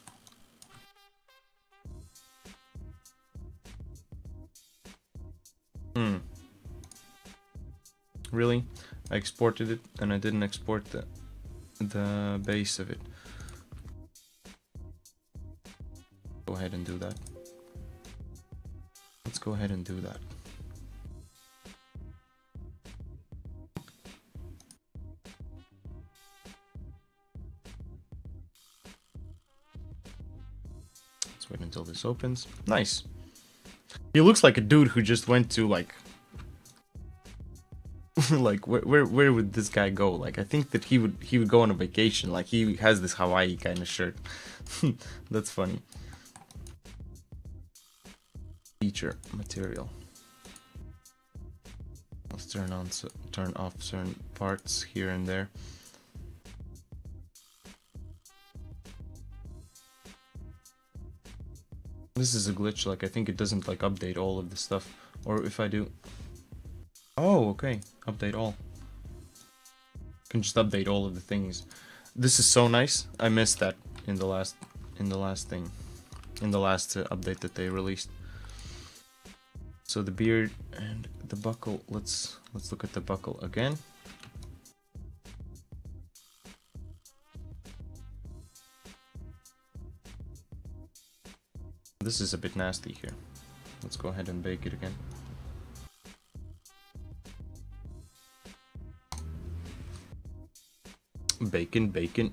Really? I exported it and I didn't export the base of it. go ahead and do that. Let's go ahead and do that. Let's wait until this opens. Nice. He looks like a dude who just went to like like where would this guy go? Like I think that he would go on a vacation. Like he has this Hawaii kind of shirt. That's funny. Feature material. Let's turn off certain parts here and there. This is a glitch, like I think it doesn't like update all of the stuff. Or if I do... Oh, okay. Update all. Can just update all of the things. This is so nice. I missed that in the last thing. In the last update that they released. So the beard and the buckle, let's look at the buckle again. This is a bit nasty here. Let's go ahead and bake it again. Bacon, bacon.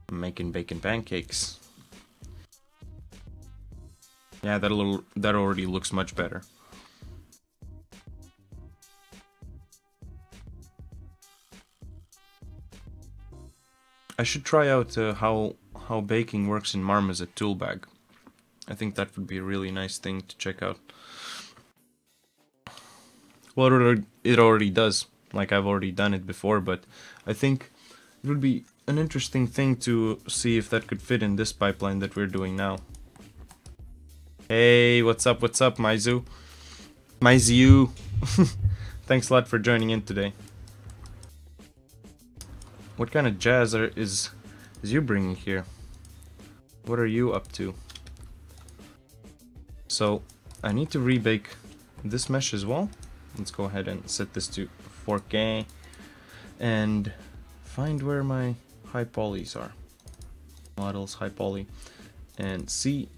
I'm making bacon pancakes. Yeah, that already looks much better. I should try out how baking works in Marmoset Toolbag. I think that would be a really nice thing to check out. Well, it already does. Like I've already done it before, but I think it would be an interesting thing to see if that could fit in this pipeline that we're doing now. Hey, what's up, Maizu? Maizu! Thanks a lot for joining in today. What kind of jazz is you bringing here? What are you up to? So, I need to rebake this mesh as well. Let's go ahead and set this to 4K and find where my high polys are. Models, high poly, and see,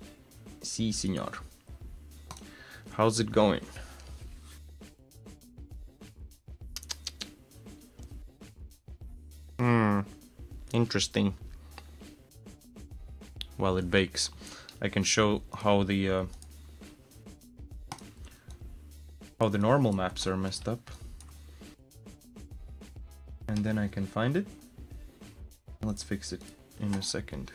senor. How's it going? Interesting. While it bakes, I can show how the normal maps are messed up, and then I can find it. Let's fix it in a second.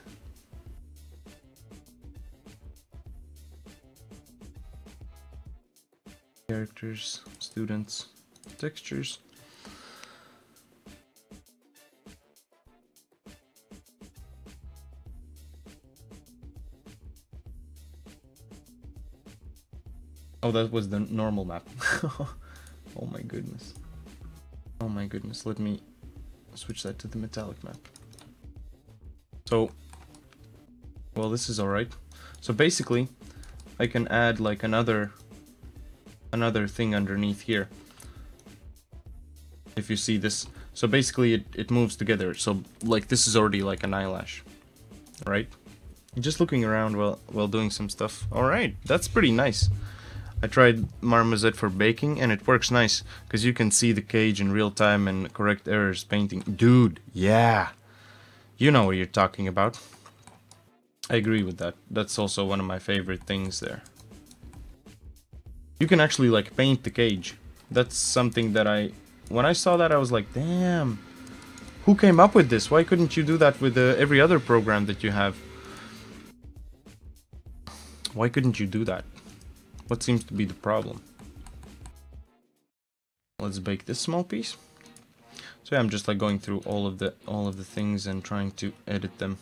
Characters, students, textures. Oh, that was the normal map. Oh my goodness. Oh my goodness. Let me switch that to the metallic map. So, well, this is alright. So basically, I can add like another thing underneath here. If you see this. So basically it moves together. So like this is already like an eyelash. Right? Just looking around while doing some stuff. Alright, that's pretty nice. I tried Marmoset for baking and it works nice because you can see the cage in real time and correct errors painting. Dude, yeah. You know what you're talking about. I agree with that. That's also one of my favorite things there. You can actually like paint the cage. That's something that when I saw that I was like, damn. Who came up with this? Why couldn't you do that with every other program that you have? Why couldn't you do that? What seems to be the problem? Let's bake this small piece. So yeah, I'm just like going through all of the things and trying to edit them.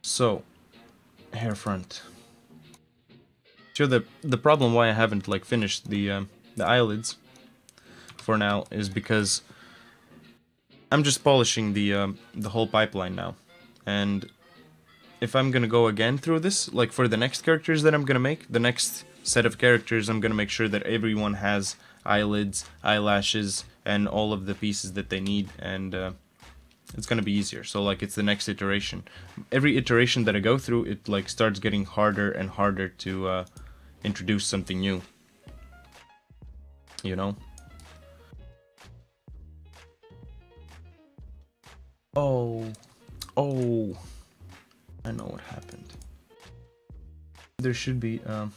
So hair front. Sure, the problem why I haven't like finished the eyelids for now is because I'm just polishing the whole pipeline now, and if I'm gonna go again through this, like for the next characters that I'm gonna make, the next set of characters, I'm gonna make sure that everyone has eyelids, eyelashes, and all of the pieces that they need, and it's gonna be easier. So like it's the next iteration. Every iteration that I go through, it like starts getting harder and harder to introduce something new. You know? Oh, I know what happened. There should be a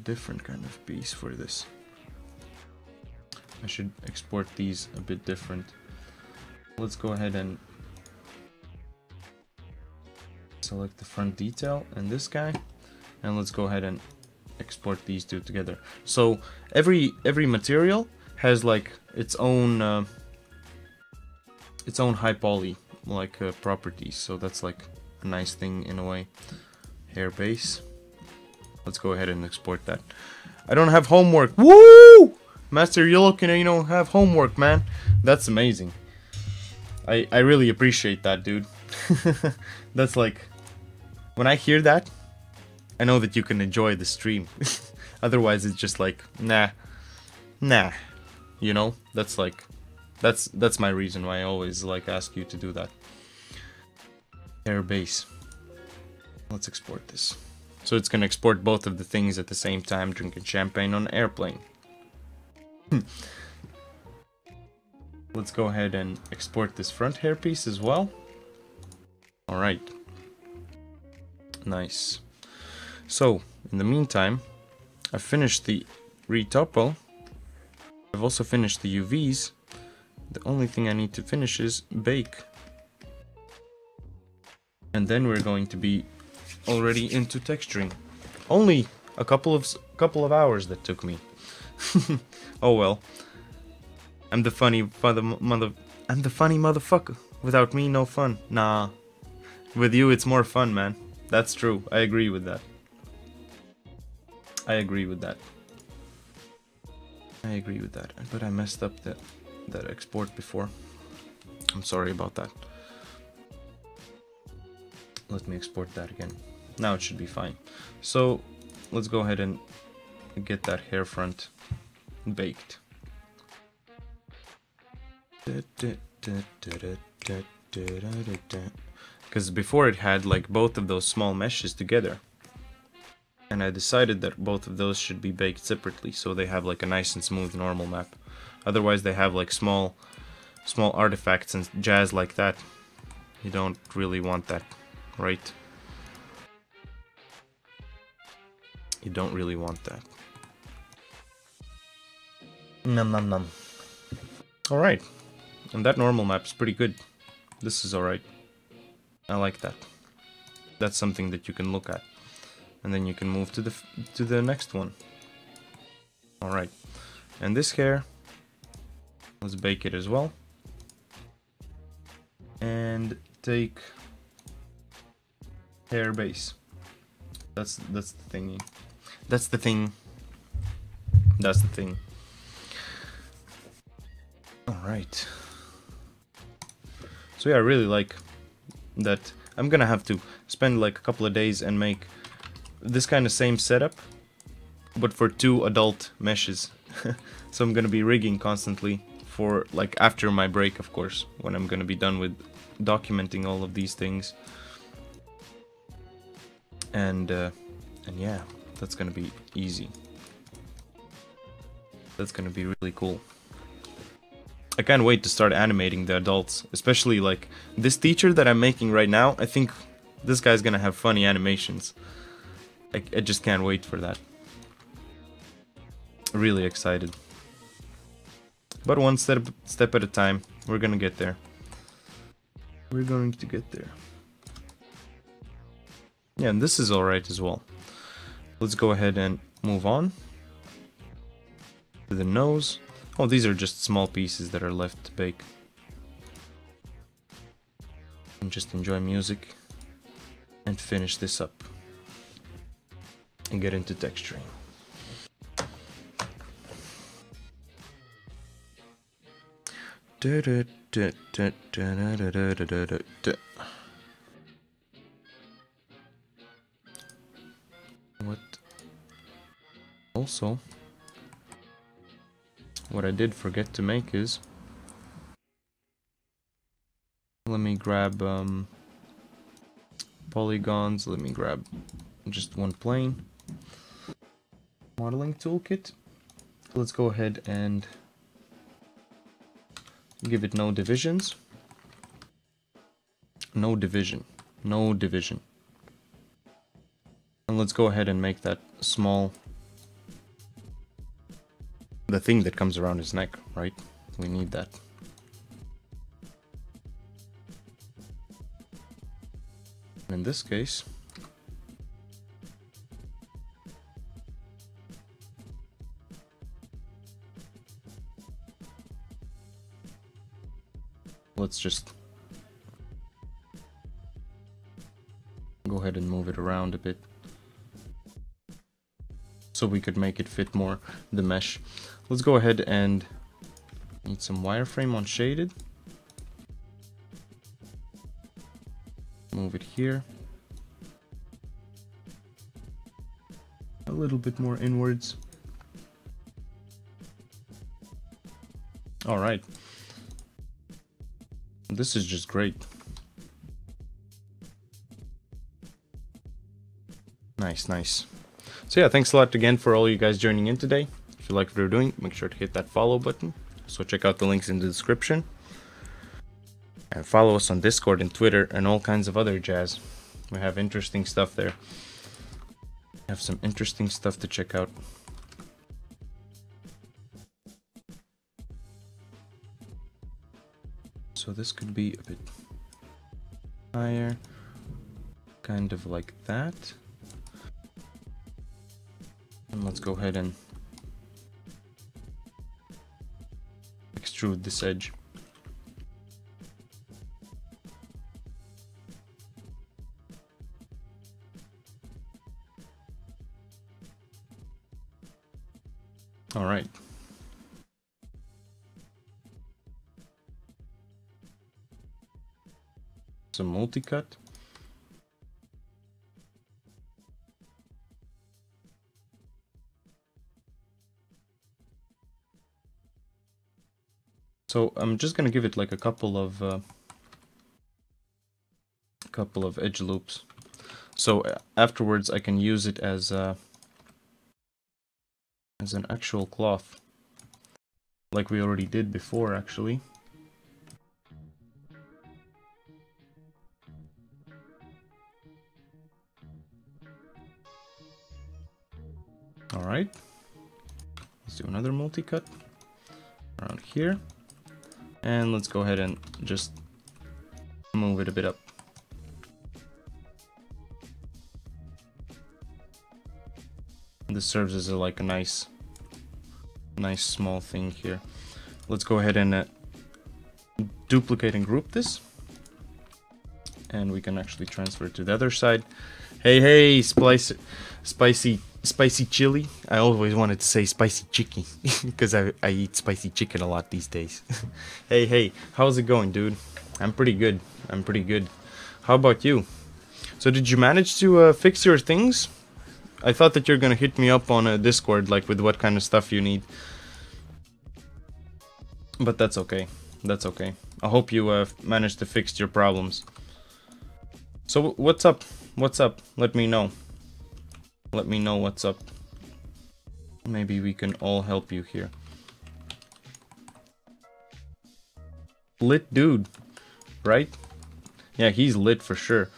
different kind of piece for this. I should export these a bit different. Let's go ahead and select the front detail and this guy, and let's go ahead and export these two together. So every material has like its own high poly like properties. So that's like a nice thing in a way. Hair base. Let's go ahead and export that. I don't have homework. Woo! Master Yellow, can you know have homework, man? That's amazing. I really appreciate that, dude. That's like, when I hear that, I know that you can enjoy the stream. Otherwise, it's just like, nah. You know, that's like, that's my reason why I always like ask you to do that. Air base. Let's export this. So it's gonna export both of the things at the same time, drinking champagne on an airplane. Let's go ahead and export this front hairpiece as well. Alright. Nice. So, in the meantime, I've finished the retopo. I've also finished the UVs. The only thing I need to finish is bake. And then we're going to be already into texturing. Only a couple of hours that took me. Oh well. I'm the funny motherfucker. Without me, no fun. Nah. With you, it's more fun, man. That's true. I agree with that. I agree with that. But I messed up that export before. I'm sorry about that. Let me export that again. Now it should be fine. So let's go ahead and get that hair front baked. Because before it had like both of those small meshes together, and I decided that both of those should be baked separately so they have like a nice and smooth normal map. Otherwise they have like small artifacts and jazz like that. You don't really want that, right? You don't really want that. Nom. Alright. And that normal map is pretty good. This is alright. I like that. That's something that you can look at. And then you can move to the next one. Alright. And this hair, let's bake it as well. And take hair base. That's the thingy. That's the thing. Alright. So yeah, I really like that. I'm gonna have to spend like a couple of days and make this kind of same setup, but for 2 adult meshes. So I'm gonna be rigging constantly for like after my break, of course, when I'm gonna be done with documenting all of these things. And yeah, that's gonna be easy. That's gonna be really cool. I can't wait to start animating the adults, especially like this teacher that I'm making right now. I think this guy's gonna have funny animations. I just can't wait for that. Really excited. But one step at a time. We're gonna get there. We're going to get there. Yeah, and this is alright as well. Let's go ahead and move on to the nose. Oh, these are just small pieces that are left to bake. And just enjoy music and finish this up and get into texturing. What? Also, what I did forget to make is grab polygons. Let me grab just one plane. Modeling toolkit. Let's go ahead and give it no divisions. No division. No division. And let's go ahead and make that small. The thing that comes around his neck, right? We need that. In this case, let's just go ahead and move it around a bit so we could make it fit more the mesh. Let's go ahead and need some wireframe on shaded. Move it here. A little bit more inwards. All right. This is just great. Nice, nice. So yeah, thanks a lot again for all you guys joining in today. If you like what we're doing, make sure to hit that follow button. So check out the links in the description. And follow us on Discord and Twitter and all kinds of other jazz. We have interesting stuff there. We have some interesting stuff to check out. So this could be a bit higher. Kind of like that. And let's go ahead and extrude this edge. All right. Some multi-cut. So I'm just gonna give it like a couple of edge loops. So afterwards I can use it as an actual cloth, like we already did before, actually. All right. Let's do another multi-cut around here. And let's go ahead and just move it a bit up. This serves as like a nice small thing here. Let's go ahead and duplicate and group this. And we can actually transfer it to the other side. Hey, spicy chili. I always wanted to say spicy chicken because I eat spicy chicken a lot these days. Hey, how's it going, dude? I'm pretty good. How about you? So did you manage to fix your things? I thought that you're gonna hit me up on Discord, like with what kind of stuff you need. But that's okay. That's okay. I hope you managed to fix your problems. So what's up? What's up? Let me know. Let me know what's up. Maybe we can all help you here. Lit dude, right? Yeah, he's lit for sure.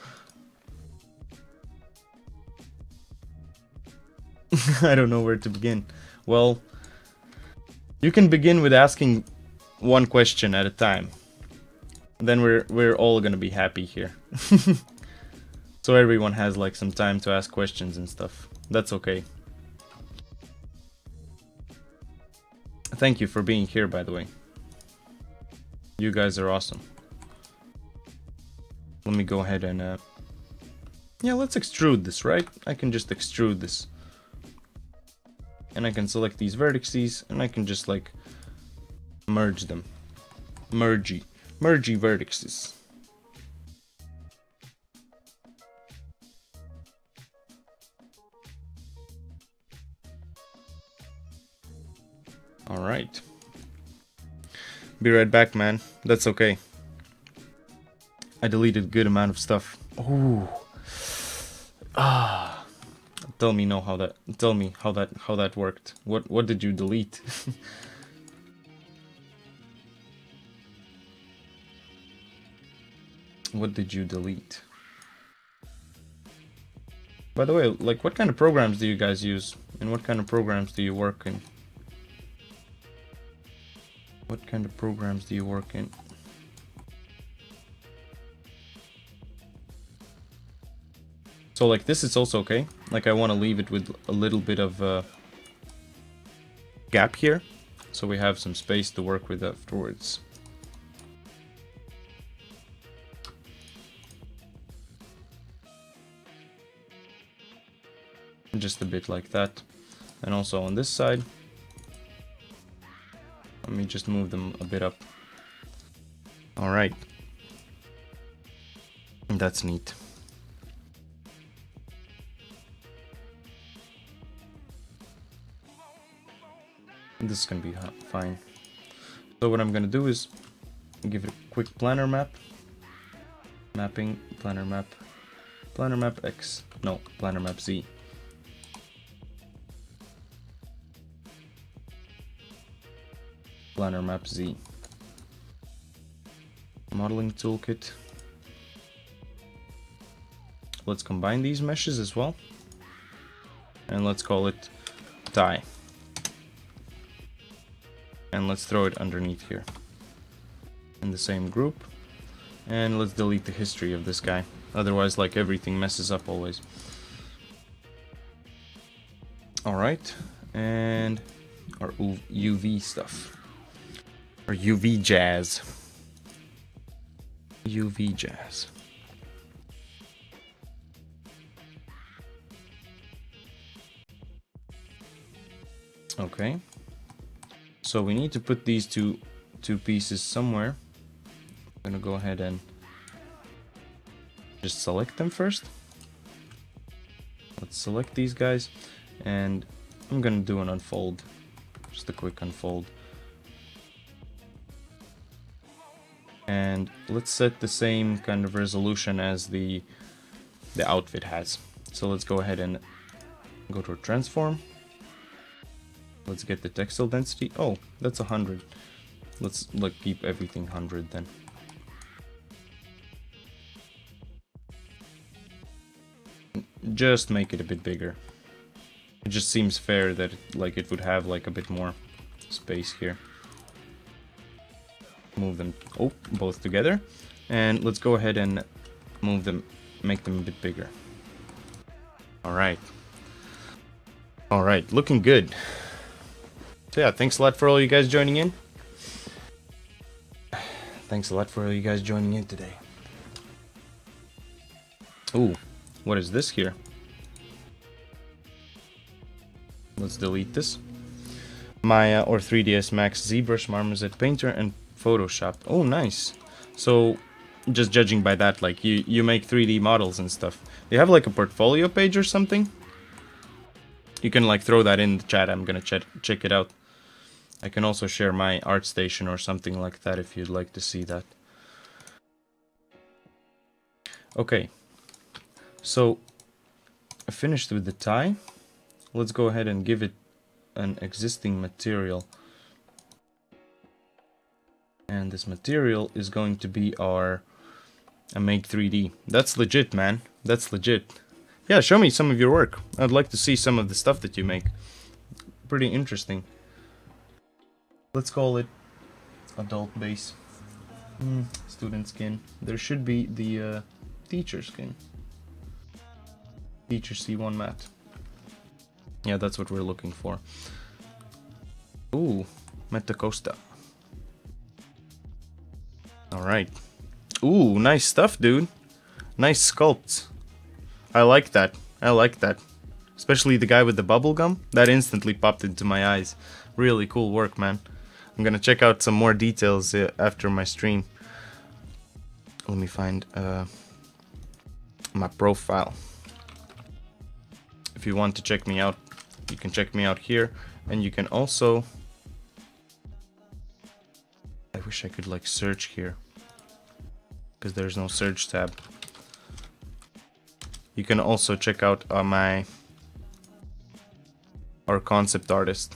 I don't know where to begin. Well, you can begin with asking one question at a time. Then we're all gonna be happy here. So everyone has like some time to ask questions and stuff. That's okay. Thank you for being here, by the way. You guys are awesome. Let me go ahead and yeah, let's extrude this, right? I can just extrude this. And I can select these vertices and I can just like merge them. Mergey vertices. All right. Be right back, man. That's okay. I deleted a good amount of stuff. Ooh. Ah. Tell me how that worked. What did you delete? What did you delete? By the way, like, what kind of programs do you guys use? And what kind of programs do you work in? What kind of programs do you work in? So, like, this is also okay. Like, I want to leave it with a little bit of gap here, so we have some space to work with afterwards. Just a bit like that. And also on this side, let me just move them a bit up. Alright. That's neat. This is gonna be fine. So what I'm gonna do is give it a quick planar map. Mapping, planar map X, no, planar map Z. Planar map Z. Modeling toolkit. Let's combine these meshes as well. And let's call it tie. And let's throw it underneath here. In the same group. And let's delete the history of this guy. Otherwise, like, everything messes up always. Alright. And our UV stuff. Or UV jazz. UV jazz. Okay. So we need to put these two pieces somewhere. I'm gonna go ahead and just select them first. Let's select these guys, and I'm gonna do an unfold. Just a quick unfold. And let's set the same kind of resolution as the outfit has. So let's go ahead and go to a transform. Let's get the textile density. Oh, that's 100. Let's like keep everything 100 then. Just make it a bit bigger. It just seems fair that it would have like a bit more space here. Move them both together, and let's go ahead and move them, make them a bit bigger. Alright, looking good. So yeah, thanks a lot for all you guys joining in. Thanks a lot for all you guys joining in today. Ooh, what is this here? Let's delete this. Maya or 3ds Max, ZBrush, Marmoset Painter, and Photoshop. Oh, nice. So, just judging by that, like, you make 3D models and stuff. Do you have, like, a portfolio page or something? You can, like, throw that in the chat. I'm gonna check it out. I can also share my ArtStation or something like that if you'd like to see that. Okay. So, I finished with the tie. Let's go ahead and give it an existing material. And this material is going to be our Make 3D. That's legit, man. That's legit. Yeah, show me some of your work. I'd like to see some of the stuff that you make. Pretty interesting. Let's call it adult base. Student skin. There should be the teacher skin. Teacher C1 matte. Yeah, that's what we're looking for. Ooh, Metacosta. Alright. Ooh, nice stuff, dude. Nice sculpts. I like that. I like that. Especially the guy with the bubble gum. That instantly popped into my eyes. Really cool work, man. I'm gonna check out some more details after my stream. Let me find my profile. If you want to check me out, you can check me out here. And you can also... I wish I could like search here. because there's no search tab. You can also check out our concept artist.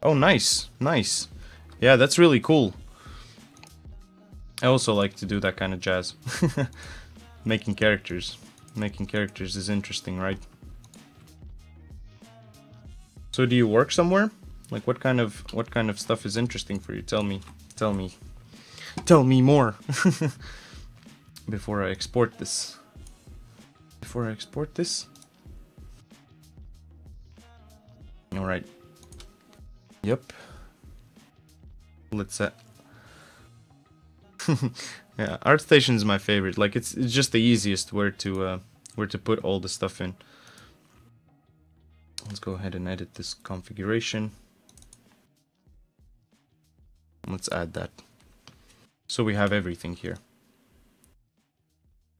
Oh, nice, nice. Yeah, that's really cool. I also like to do that kind of jazz. Making characters. Making characters is interesting, right? So do you work somewhere? Like what kind of stuff is interesting for you? Tell me. Tell me. Tell me more. Before I export this. Before I export this. All right. Yep. Let's yeah, ArtStation is my favorite. Like it's just the easiest where to put all the stuff in. Let's go ahead and edit this configuration. Let's add that. So we have everything here.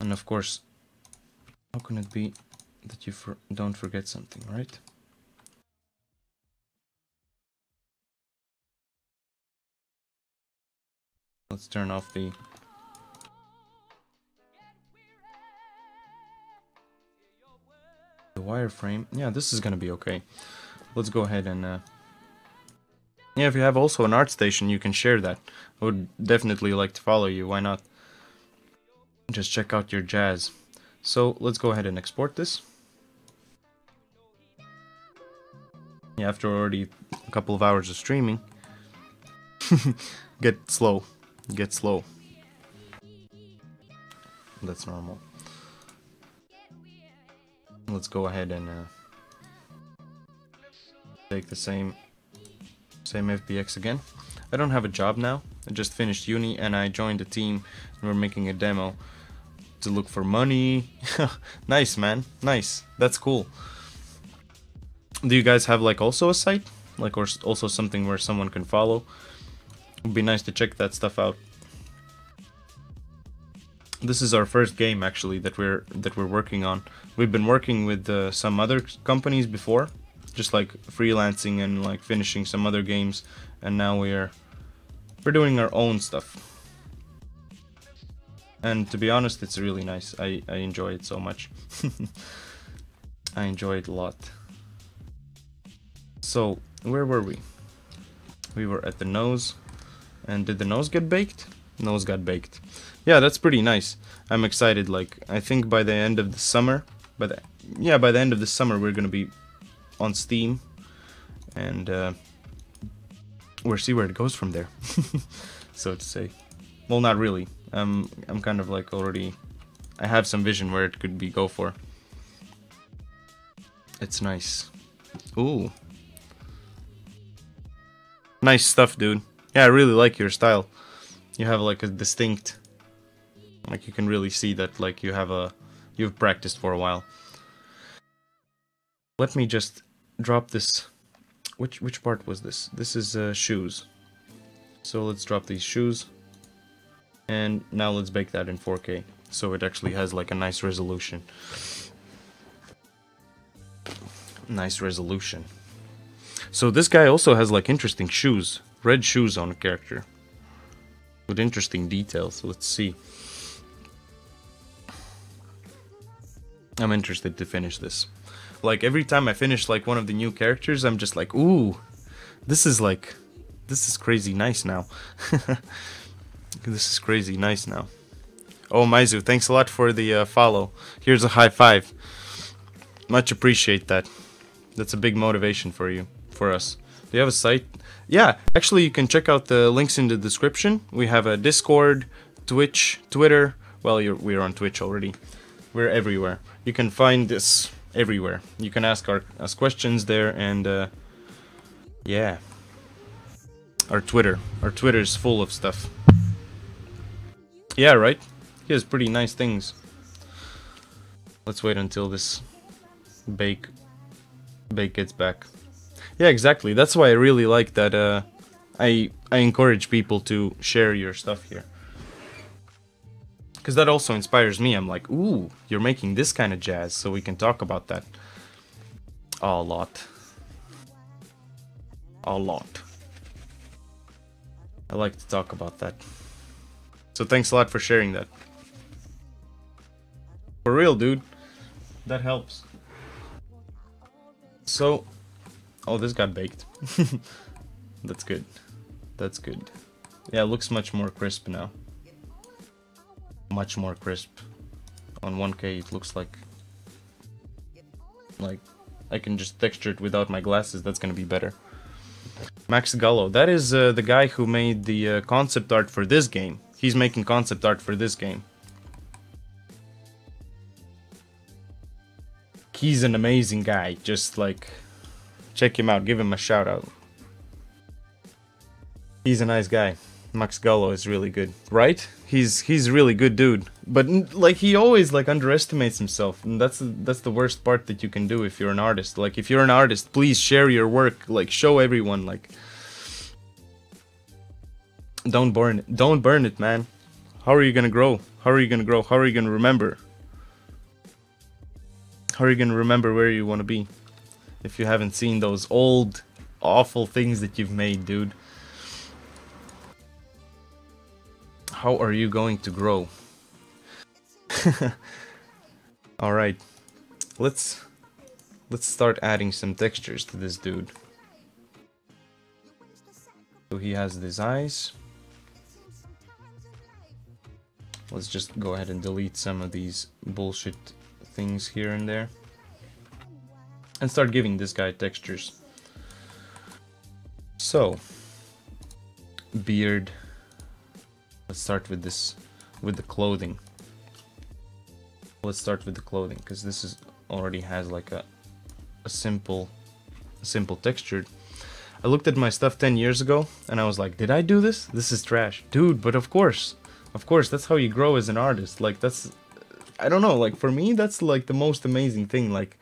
And of course, how can it be that you don't forget something, right? Let's turn off the wireframe. Yeah, this is gonna be okay. Let's go ahead and yeah, if you have also an ArtStation, you can share that. I would definitely like to follow you. Why not? Just check out your jazz. So let's go ahead and export this. Yeah, after already a couple of hours of streaming. Get slow. Get slow. That's normal. Let's go ahead and take the same FBX again. I don't have a job now. I just finished uni and I joined a team and we're making a demo to look for money. Nice, man. Nice. That's cool. Do you guys have like also a site? Like or also something where someone can follow? It would be nice to check that stuff out. This is our first game actually that we're working on. We've been working with some other companies before, just like freelancing and like finishing some other games, and now we're doing our own stuff. And to be honest, it's really nice. I enjoy it so much. I enjoy it a lot. So where were we? We were at the nose. And did the nose get baked? Nose got baked. Yeah, that's pretty nice. I'm excited. Like I think by the end of the summer, by the end of the summer we're gonna be on Steam, and we'll see where it goes from there, so to say. Well, not really. I'm kind of like already. I have some vision where it could go for. It's nice. Ooh, nice stuff, dude. Yeah, I really like your style. You have like a distinct, like you can really see that like you've practiced for a while. Let me just drop this. Which part was this? This is shoes. So let's drop these shoes. And now let's bake that in 4K. So it actually has like a nice resolution. Nice resolution. So this guy also has like interesting shoes. Red shoes on a character. With interesting details. Let's see. I'm interested to finish this. Like every time I finish like one of the new characters, I'm just like, ooh, this is crazy nice now. This is crazy nice now. Oh, Maizu, thanks a lot for the follow. Here's a high five. Much appreciate that. That's a big motivation for us. Do you have a site? Yeah, actually you can check out the links in the description. We have a Discord, Twitch, Twitter. Well, we're on Twitch already. We're everywhere. You can find this everywhere. You can ask us questions there, and yeah. Our Twitter is full of stuff. Yeah, right? He has pretty nice things. Let's wait until this bake gets back. Yeah, exactly. That's why I really like that I encourage people to share your stuff here. Because that also inspires me. I'm like, ooh, you're making this kind of jazz, so we can talk about that. A lot. A lot. I like to talk about that. So thanks a lot for sharing that. For real, dude. That helps. So, oh, this got baked. That's good. That's good. Yeah, it looks much more crisp now. Much more crisp. On 1K it looks like I can just texture it without my glasses. That's gonna be better. Max Gallo, that is the guy who made the concept art for this game. He's making concept art for this game. He's an amazing guy. Just like, check him out, give him a shout out. He's a nice guy. Max Gallo is really good, right? He's really good dude. But like he always like underestimates himself, and that's the worst part that you can do if you're an artist. Like if you're an artist, please share your work. Like show everyone. Like don't burn it. Don't burn it, man. How are you gonna grow? How are you gonna grow? How are you gonna remember? How are you gonna remember where you want to be if you haven't seen those old, awful things that you've made, dude? How are you going to grow? All right, let's start adding some textures to this dude. So he has these eyes. Let's just go ahead and delete some of these bullshit things here and there and start giving this guy textures. So, beard. Let's start with this, with the clothing. Let's start with the clothing because this is already has like a simple texture. I looked at my stuff 10 years ago and I was like, did I do this? This is trash, dude. But of course, that's how you grow as an artist. Like that's, I don't know. Like for me, that's like the most amazing thing. Like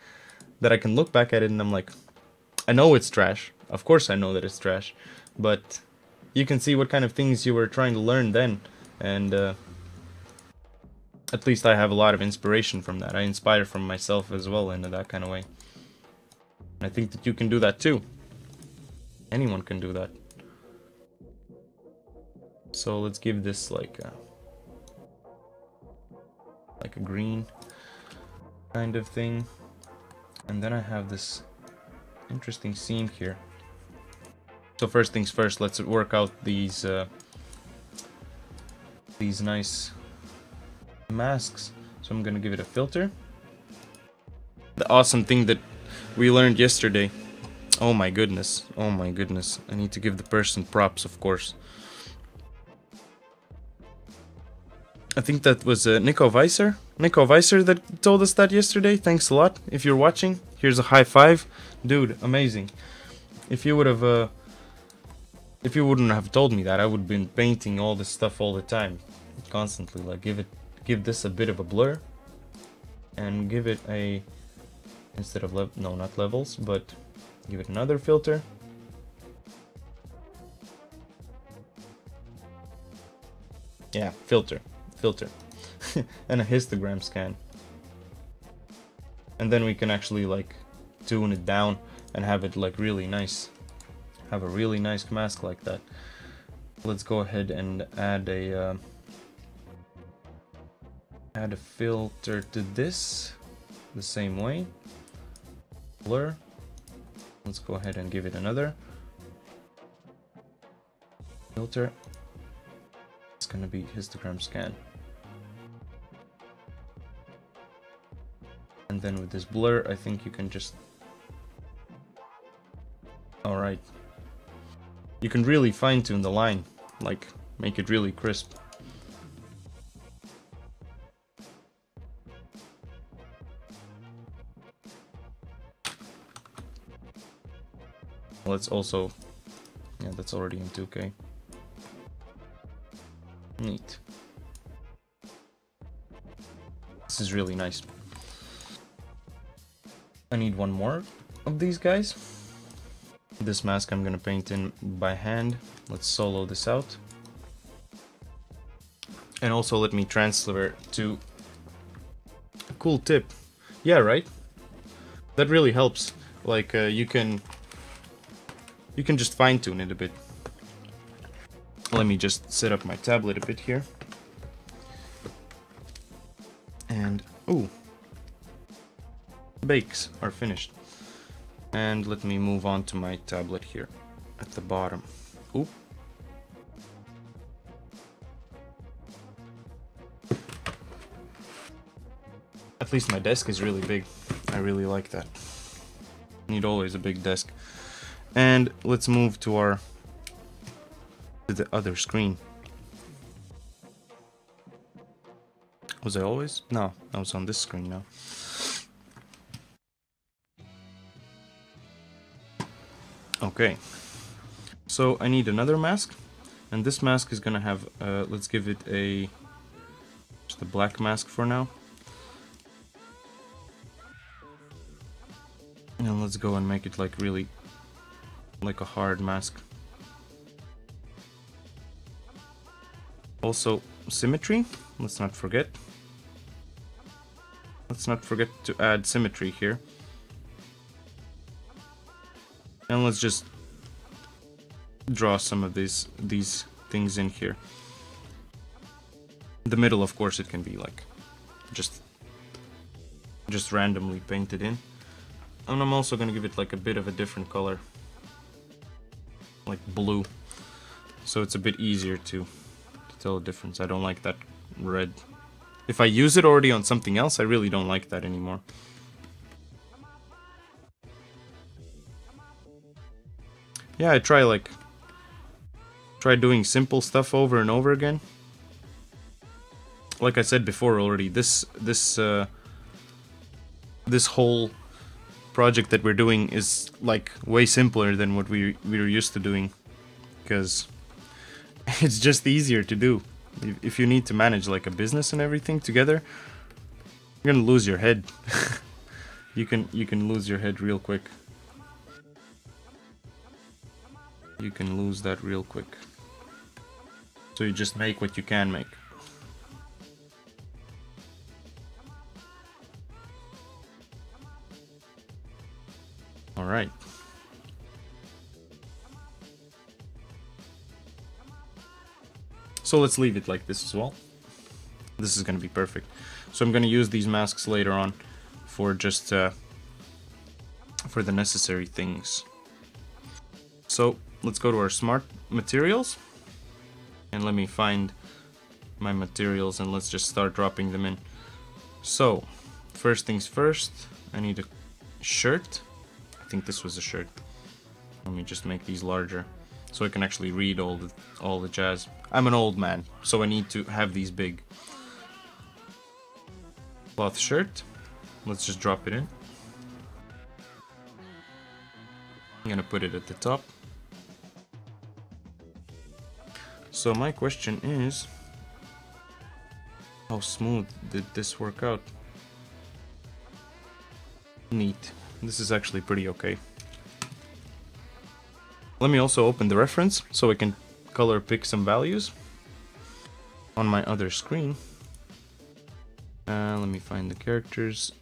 that I can look back at it and I'm like, I know it's trash. Of course, I know that it's trash, but you can see what kind of things you were trying to learn then, and at least I have a lot of inspiration from that. I inspire from myself as well in that kind of way. I think that you can do that too. Anyone can do that. So let's give this like a green kind of thing, and then I have this interesting seam here. So first things first, let's work out these nice masks. So I'm gonna give it a filter. The awesome thing that we learned yesterday. Oh my goodness, oh my goodness. I need to give the person props, of course. I think that was Nico Weiser that told us that yesterday. Thanks a lot. If you're watching, here's a high five. Dude, amazing. If you wouldn't have told me that, I would have been painting all this stuff all the time, constantly. Like give this a bit of a blur, and give it a, instead of no, not levels, but give it another filter. Yeah, filter, and a histogram scan, and then we can actually like tune it down and have it like really nice. Have a really nice mask like that. Let's go ahead and add a filter to this the same way. Blur. Let's go ahead and give it another filter. It's gonna be histogram scan. And then with this blur, I think you can just, all right. You can really fine-tune the line, like make it really crisp. Let's also, yeah, that's already in 2K. Neat. This is really nice. I need one more of these guys. This mask I'm gonna paint in by hand. Let's solo this out. And also let me transfer to a cool tip. Yeah, right? That really helps. Like you can just fine-tune it a bit. Let me just set up my tablet a bit here. And, ooh, bakes are finished. And let me move on to my tablet here at the bottom. Ooh. At least my desk is really big. I really like that. Need always a big desk. And let's move to the other screen. Was I always? No, I was on this screen now. Okay. So I need another mask. And this mask is gonna have, let's give it just a black mask for now. And let's go and make it like really, like a hard mask. Also, symmetry, let's not forget. Let's not forget to add symmetry here. And let's just draw some of these things in here. The middle, of course, it can be like just randomly painted in. And I'm also gonna give it like a bit of a different color, like blue, so it's a bit easier to tell the difference. I don't like that red. If I use it already on something else, I really don't like that anymore. Yeah, I try doing simple stuff over and over again. Like I said before already, this whole project that we're doing is like way simpler than what we were used to doing, because it's just easier to do. If you need to manage like a business and everything together, you're gonna lose your head. you can lose your head real quick. You can lose that real quick. So you just make what you can make. All right. So let's leave it like this as well. This is going to be perfect. So I'm going to use these masks later on for just for the necessary things. So let's go to our smart materials, and let me find my materials, and let's just start dropping them in. So first things first, I need a shirt. I think this was a shirt. Let me just make these larger so I can actually read all the jazz. I'm an old man, so I need to have these big. Cloth shirt. Let's just drop it in. I'm gonna put it at the top. So my question is, how smooth did this work out? Neat. This is actually pretty okay. Let me also open the reference so I can color pick some values on my other screen. Let me find the characters.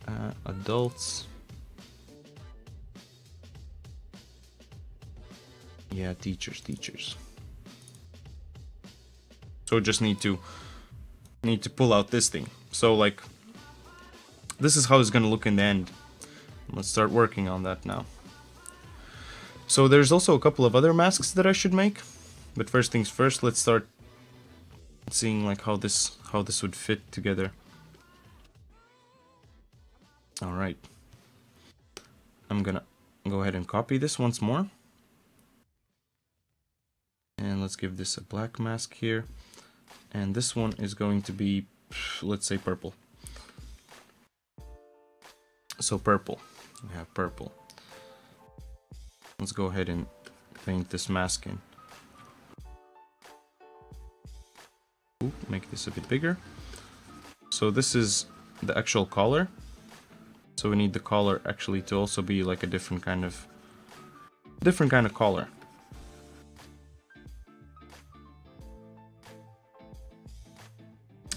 Adults. Yeah, teachers. So just need to pull out this thing. So like, this is how it's gonna look in the end. Let's start working on that now. So there's also a couple of other masks that I should make, but first things first, let's start seeing like how this would fit together. All right. I'm gonna go ahead and copy this once more. And let's give this a black mask here. And this one is going to be, let's say, purple. So purple. We have purple. Let's go ahead and paint this mask in. Ooh, make this a bit bigger. So this is the actual collar. So we need the collar actually to also be like a different kind of collar.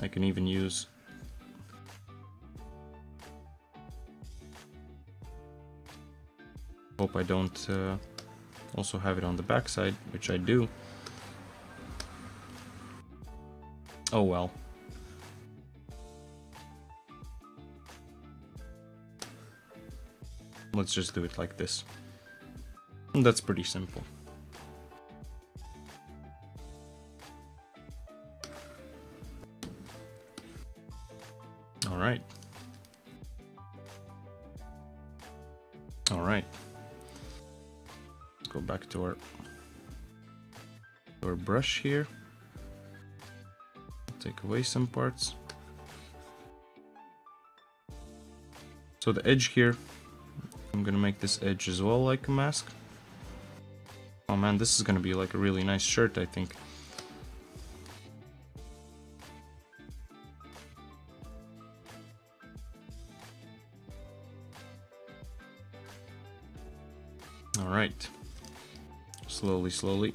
I can even use hope I don't also have it on the back side, which I do. Oh well. Let's just do it like this. And that's pretty simple. Alright. Alright. Let's go back to our brush here. Take away some parts. So the edge here, I'm gonna make this edge as well like a mask. Oh man, this is gonna be like a really nice shirt, I think. Alright. Slowly, slowly.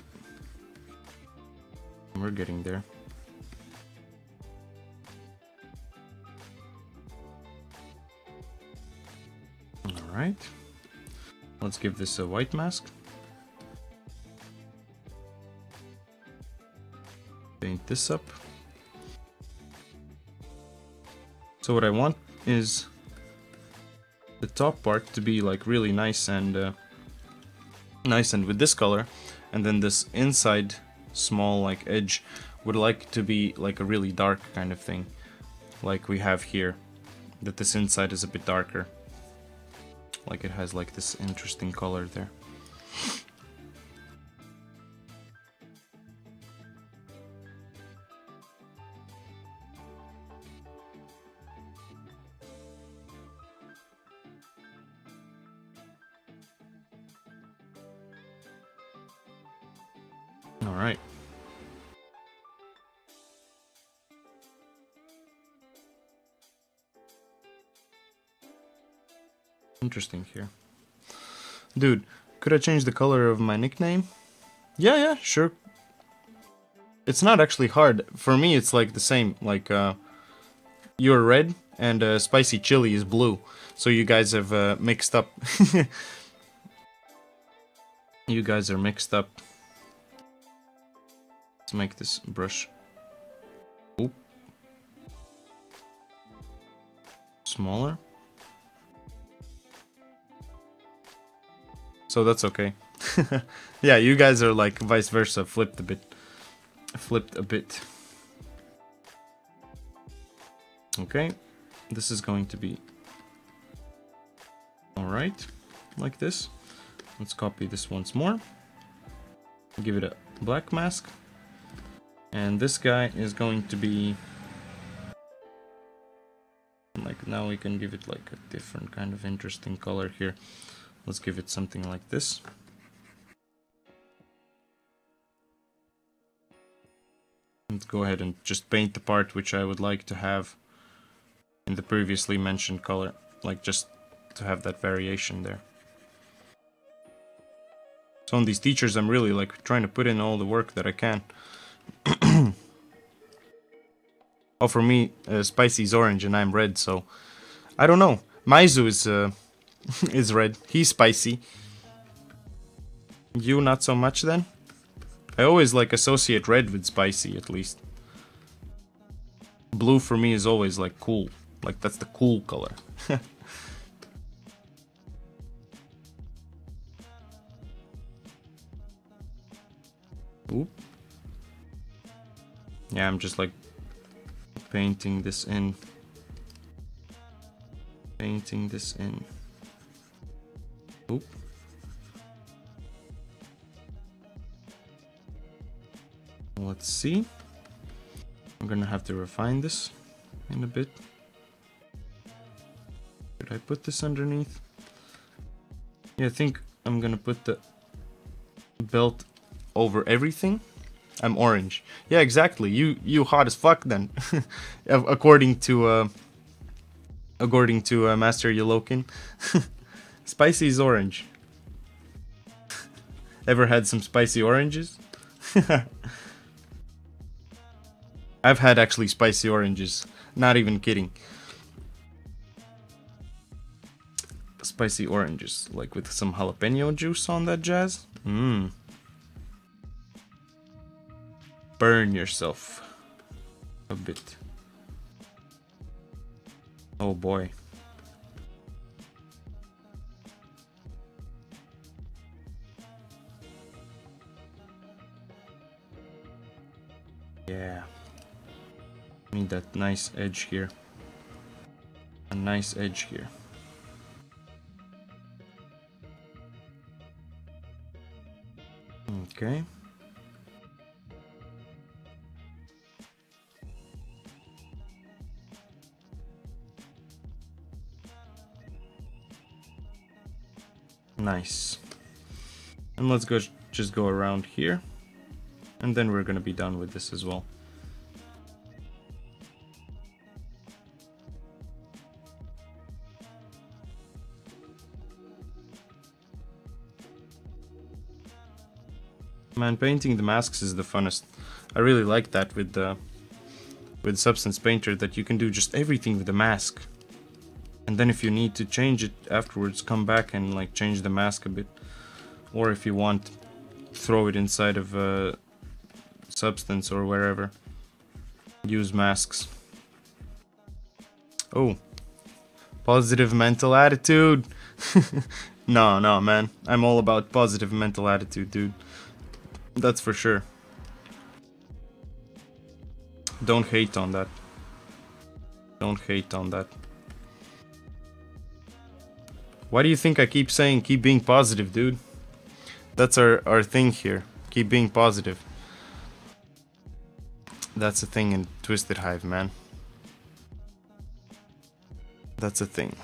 We're getting there. Alright. Let's give this a white mask. Paint this up. So what I want is the top part to be like really nice and with this color, and then this inside small like edge would like to be like a really dark kind of thing, like we have here, that this inside is a bit darker, like it has like this interesting color there. All right. Interesting here. Dude, could I change the color of my nickname? Yeah, sure. It's not actually hard. For me, it's like the same. Like, you're red and spicy chili is blue. So you guys have mixed up. You guys are mixed up. Let's make this brush. Oop. Smaller. So that's okay. Yeah, you guys are like vice versa, flipped a bit. Okay, this is going to be alright, like this. Let's copy this once more. Give it a black mask. And this guy is going to be like, now we can give it like a different kind of interesting color here. Let's give it something like this. Let's go ahead and just paint the part which I would like to have in the previously mentioned color, like just to have that variation there. So on these teachers, I'm really like trying to put in all the work that I can. Oh, for me, Spicy is orange and I'm red, so I don't know. Maizu is red. He's spicy. You not so much then? I always like associate red with spicy at least. Blue for me is always like cool. Like that's the cool color. Oop. Yeah, I'm just like painting this in. Painting this in. Oop. Let's see. I'm gonna have to refine this in a bit. Should I put this underneath? Yeah, I think I'm gonna put the belt over everything. I'm orange. Yeah, exactly. You hot as fuck then. according to Master Yolokin. Spicy is orange. Ever had some spicy oranges? I've had actually spicy oranges. Not even kidding. Spicy oranges, like with some jalapeno juice on that jazz. Mmm. Burn yourself. a bit. Oh boy. Yeah. Need that nice edge here. A nice edge here. Okay. Nice. And let's go just go around here. And then we're gonna be done with this as well. Man, painting the masks is the funnest. I really like that with Substance Painter, that you can do just everything with the mask. And then if you need to change it afterwards, come back and like change the mask a bit. Or if you want, throw it inside of Substance or wherever. Use masks. Oh. Positive mental attitude. No, man. I'm all about positive mental attitude, dude. That's for sure. Don't hate on that. Don't hate on that. Why do you think I keep saying keep being positive, dude? That's our thing here. Keep being positive. That's a thing in Twisted Hive, man. That's a thing.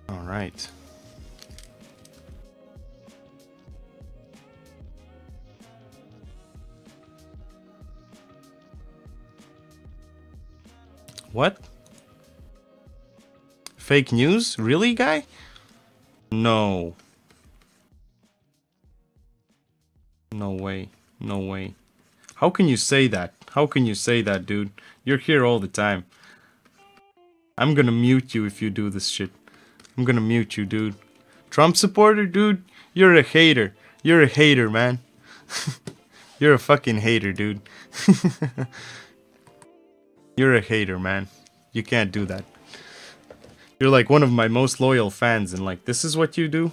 Alright. What? Fake news? Really, guy? No. No way. No way. How can you say that? How can you say that, dude? You're here all the time. I'm gonna mute you if you do this shit. I'm gonna mute you, dude. Trump supporter, dude? You're a hater. You're a hater, man. You're a fucking hater, dude. You're a hater, man. You can't do that. You're like one of my most loyal fans, and like, this is what you do?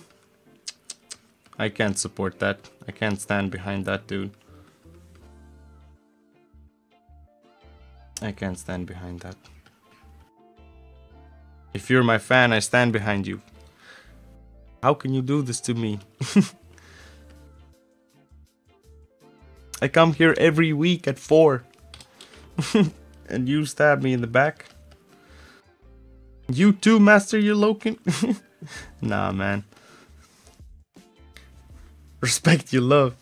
I can't support that. I can't stand behind that, dude. I can't stand behind that. If you're my fan, I stand behind you. How can you do this to me? I come here every week at 4. And you stab me in the back. You too, Master Yolokin? Nah, man. Respect your love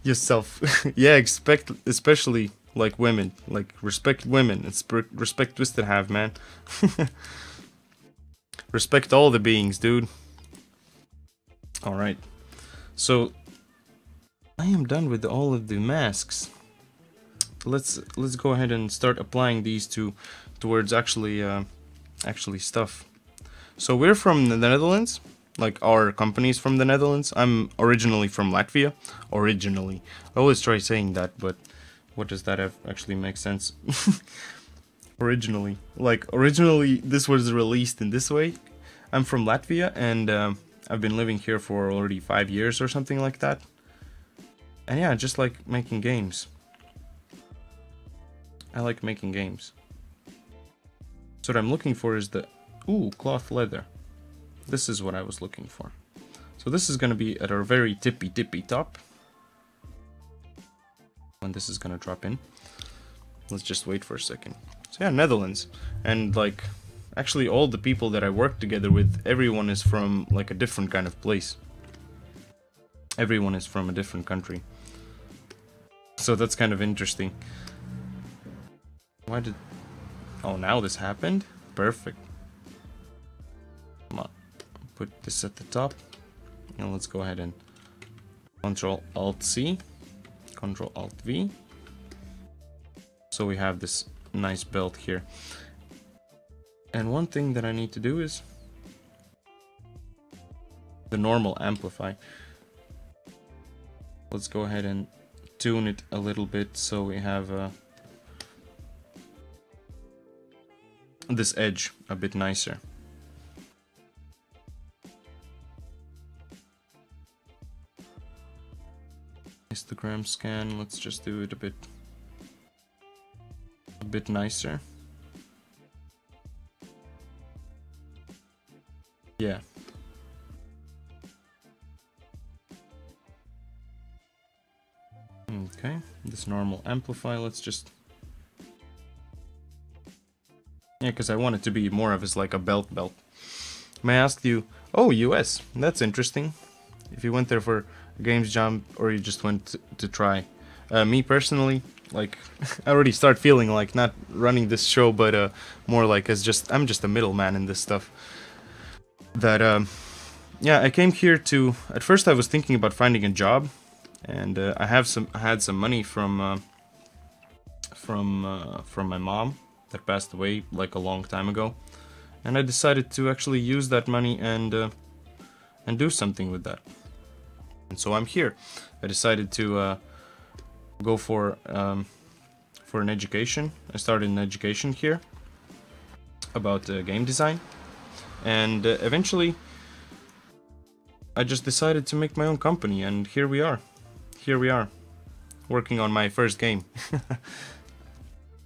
yourself. Yeah, expect, especially like women. Like, respect women. It's respect Twisted Hive, man. Respect all the beings, dude. Alright. So, I am done with all of the masks. Let's go ahead and start applying these towards actually stuff. So we're from the Netherlands, like our company's from the Netherlands. I'm originally from Latvia. Originally, I always try saying that, but what does that actually make sense? Originally, this was released in this way. I'm from Latvia, and I've been living here for already 5 years or something like that. And yeah, just like making games. I like making games. So what I'm looking for is the... Ooh, cloth leather. This is what I was looking for. So this is going to be at our very tippy top. When this is going to drop in. Let's just wait for a second. So yeah, Netherlands. And like, actually all the people that I work together with, everyone is from like a different kind of place. Everyone is from a different country. So that's kind of interesting. Why did... Oh, now this happened? Perfect. Come on. Put this at the top. And let's go ahead and Control-Alt-C. Control-Alt-V. So we have this nice belt here. And one thing that I need to do is the normal amplify. Let's go ahead and tune it a little bit so we have this edge a bit nicer. Histogram scan, let's just do it a bit nicer. Yeah. Okay, this normal amplify, let's just... Yeah, because I want it to be more of as like a belt. May I ask you... Oh, US, that's interesting. If you went there for a games jam or you just went to try. Me personally, like, I already start feeling like not running this show, but more like as I'm just a middleman in this stuff. That, yeah, I came here to... At first I was thinking about finding a job. And I had some money from my mom that passed away like a long time ago, and I decided to actually use that money and do something with that. And so I'm here. I decided to go for an education. I started an education here about game design, and eventually I just decided to make my own company, and here we are. Here we are, working on my first game.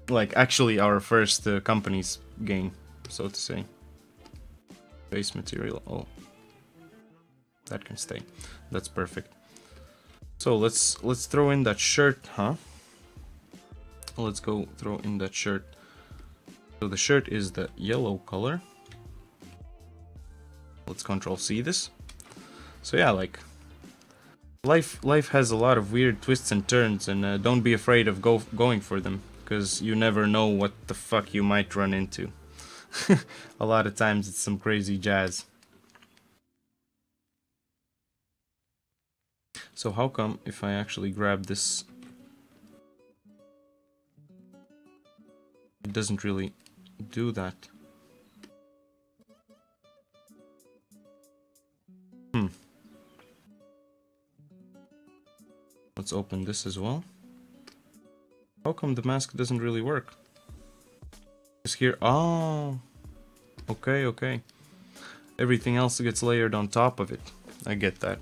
Like, actually our first company's game, so to say. Base material, oh. That can stay. That's perfect. So let's throw in that shirt, huh? Let's go throw in that shirt. So the shirt is the yellow color. Let's Control-C this. So yeah, like... Life has a lot of weird twists and turns, and don't be afraid of going for them, because you never know what the fuck you might run into. A lot of times it's some crazy jazz. So how come if I actually grab this, it doesn't really do that? Let's open this as well. How come the mask doesn't really work? It's here. Oh, okay. Everything else gets layered on top of it. I get that.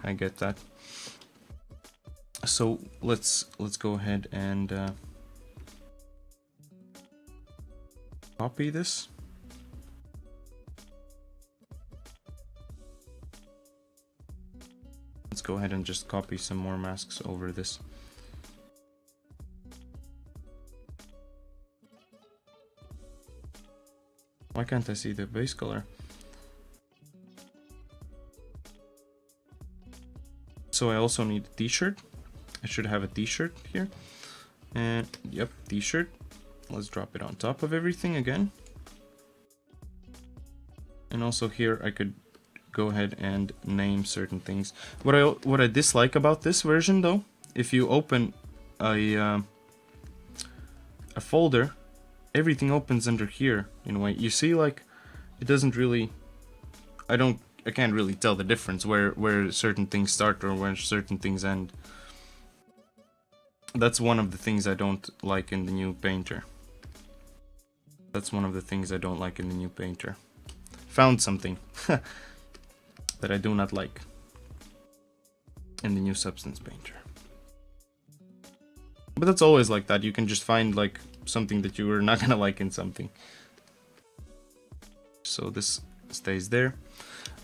So let's go ahead and copy this. Let's go ahead and just copy some more masks over this. Why can't I see the base color? So I also need a t-shirt. I should have a t-shirt here. And yep, t-shirt. Let's drop it on top of everything again. And also here I could go ahead and name certain things. What I dislike about this version though, if you open a folder, everything opens under here in a way. You see, like, it doesn't really, I can't really tell the difference where certain things start or where certain things end. That's one of the things I don't like in the new Painter. That's one of the things I don't like in the new Painter. Found something that I do not like in the new Substance Painter. But that's always like that. You can just find like something that you were not gonna like in something. So this stays there.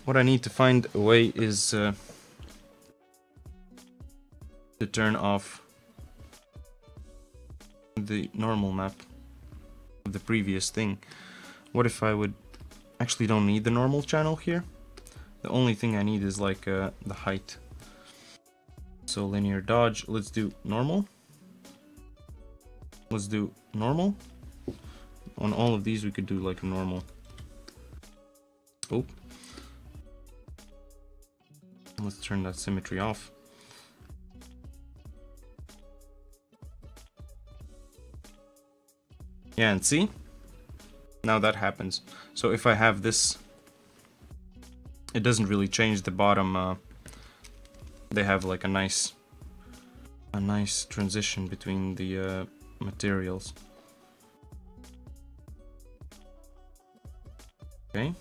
What I need to find a way is to turn off the normal map of the previous thing. What if I would actually don't need the normal channel here? The only thing I need is like the height. So linear dodge, let's do normal. Let's do normal. On all of these we could do like normal. Oh. Let's turn that symmetry off. Yeah, and see? Now that happens. So if I have this, it doesn't really change the bottom. They have like a nice a nice transition between the materials. Okay,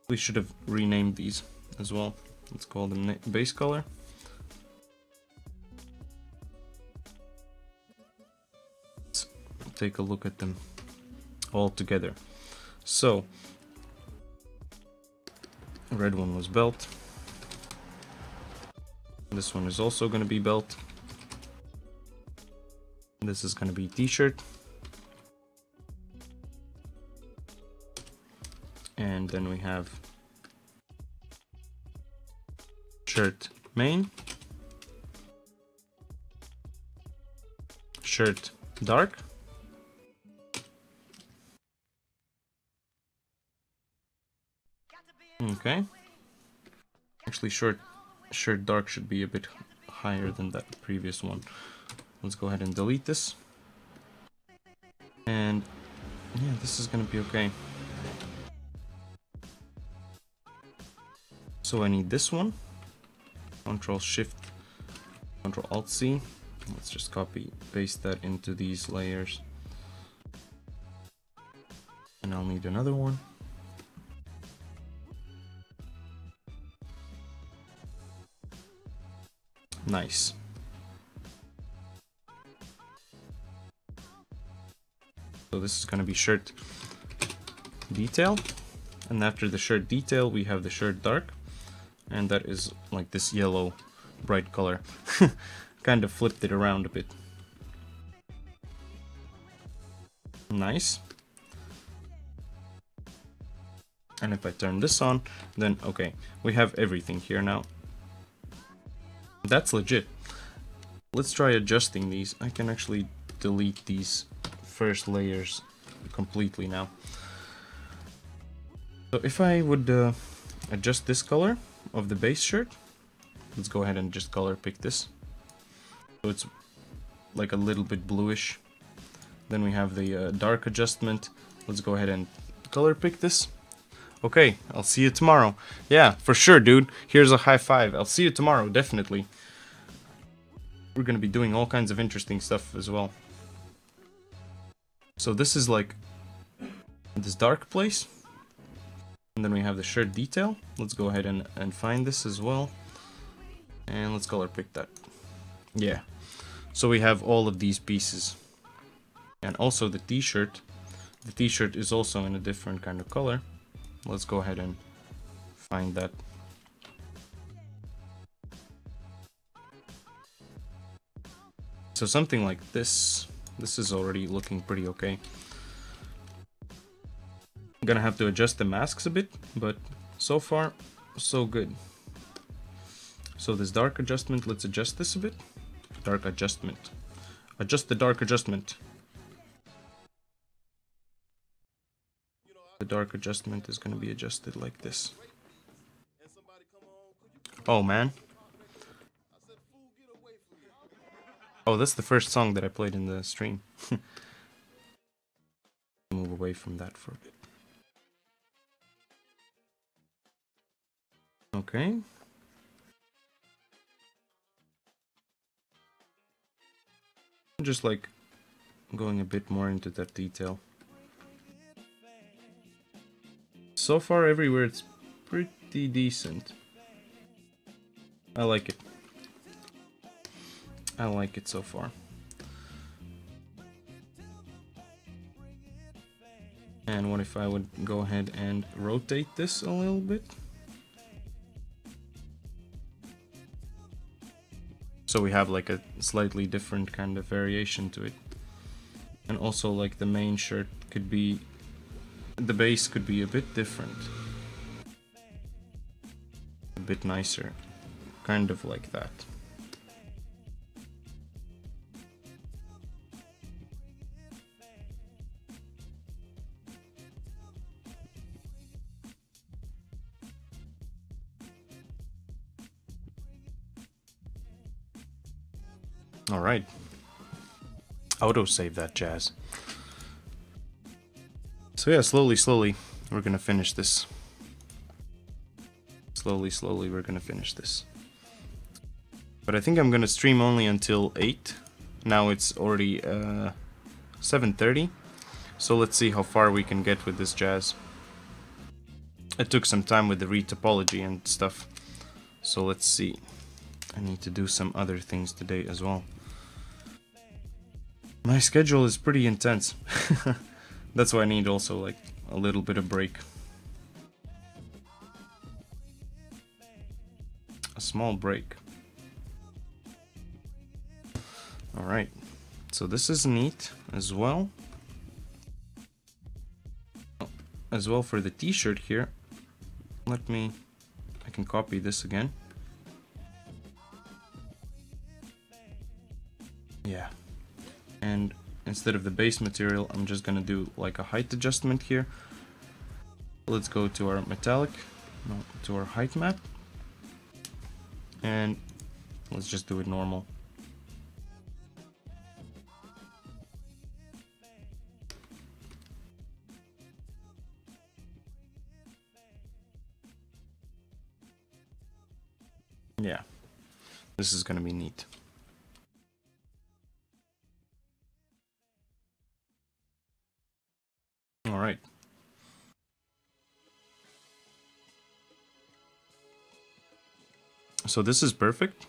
we should have renamed these as well. Let's call them base color. Let's take a look at them all together. So, red one was belt. This one is also going to be belt. This is going to be t-shirt. And then we have shirt main, shirt dark, okay. Actually, shirt dark should be a bit higher than that previous one. Let's go ahead and delete this. And yeah, this is gonna be okay. So I need this one. Control Shift, Control Alt C. Let's just copy paste that into these layers. And I'll need another one. Nice. So this is going to be shirt detail, and after the shirt detail we have the shirt dark, and that is like this yellow bright color. Kind of flipped it around a bit. Nice. And if I turn this on, then okay, we have everything here now. That's legit. Let's try adjusting these. I can actually delete these first layers completely now. So if I would adjust this color of the base shirt, let's go ahead and just color pick this. So it's like a little bit bluish. Then we have the dark adjustment. Let's go ahead and color pick this. Okay, I'll see you tomorrow. Yeah, for sure, dude. Here's a high five. I'll see you tomorrow, definitely. We're gonna be doing all kinds of interesting stuff as well. So this is like this dark place. And then we have the shirt detail. Let's go ahead and find this as well. And let's color pick that. Yeah. So we have all of these pieces. And also the t-shirt. The t-shirt is also in a different kind of color. Let's go ahead and find that. So something like this. This is already looking pretty okay. I'm gonna have to adjust the masks a bit, but so far, so good. So this dark adjustment, let's adjust this a bit. Dark adjustment. Adjust the dark adjustment. The dark adjustment is gonna be adjusted like this. Oh man. Oh, that's the first song that I played in the stream. Move away from that for a bit. Okay. Just like going a bit more into that detail. So far everywhere it's pretty decent. I like it. I like it so far. And what if I would go ahead and rotate this a little bit? So we have like a slightly different kind of variation to it. And also like the main shirt could be, the base could be a bit different. A bit nicer. Kind of like that. Alright. Autosave that jazz. So yeah, slowly, we're gonna finish this. Slowly, we're gonna finish this. But I think I'm gonna stream only until 8. Now it's already 7:30. So let's see how far we can get with this jazz. It took some time with the retopology and stuff. So let's see. I need to do some other things today as well. My schedule is pretty intense. That's why I need also like a little bit of break. A small break. Alright. So this is neat as well. As well for the t-shirt here. I can copy this again. Yeah. And instead of the base material, I'm just gonna do like a height adjustment here. Let's go to our metallic, no, to our height map. And let's just do it normal. Yeah, this is gonna be neat. All right. So this is perfect.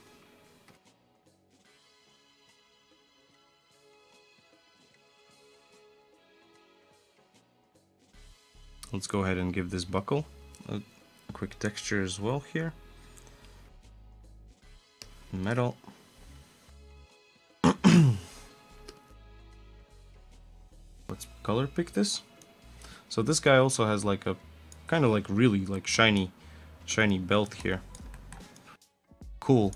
Let's go ahead and give this buckle a quick texture as well here. Metal. Let's color pick this. So this guy also has like a kind of like really like shiny belt here. Cool.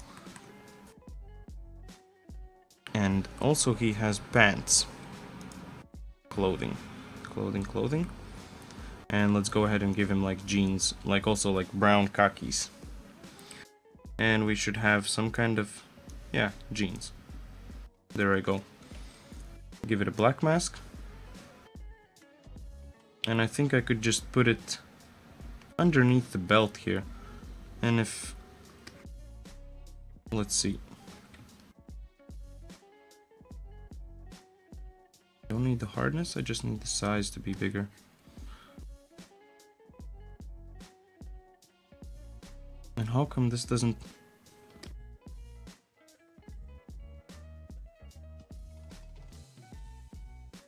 And also he has pants. Clothing. And let's go ahead and give him like jeans, like also like brown khakis. And we should have some kind of, yeah, jeans. There I go. Give it a black mask. And I think I could just put it underneath the belt here. And if, let's see. I don't need the hardness, I just need the size to be bigger. And how come this doesn't...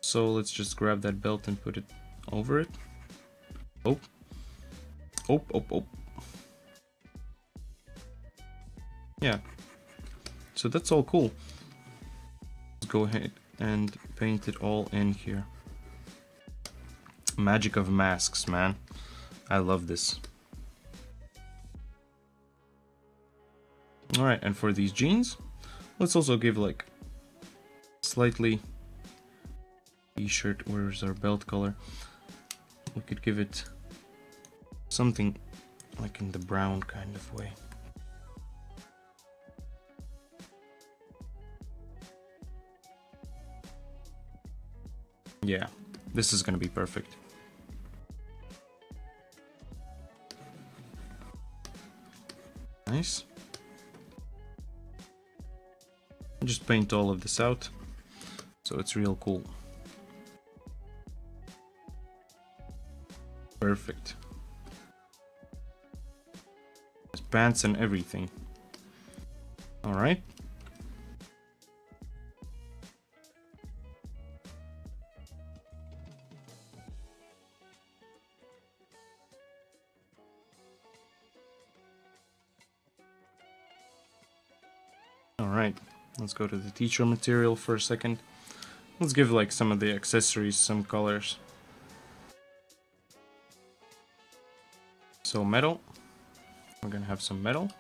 So let's just grab that belt and put it over it. Oh. Oh. Yeah. So that's all cool. Let's go ahead and paint it all in here. Magic of masks, man. I love this. Alright, and for these jeans, let's also give like slightly t-shirt, where's our belt color? We could give it something like in the brown kind of way. Yeah, this is gonna be perfect. Nice. Just paint all of this out, so it's real cool. Perfect. There's pants and everything. Alright. Alright. Let's go to the t-shirt material for a second. Let's give like some of the accessories some colors. So metal. We're gonna have some metal.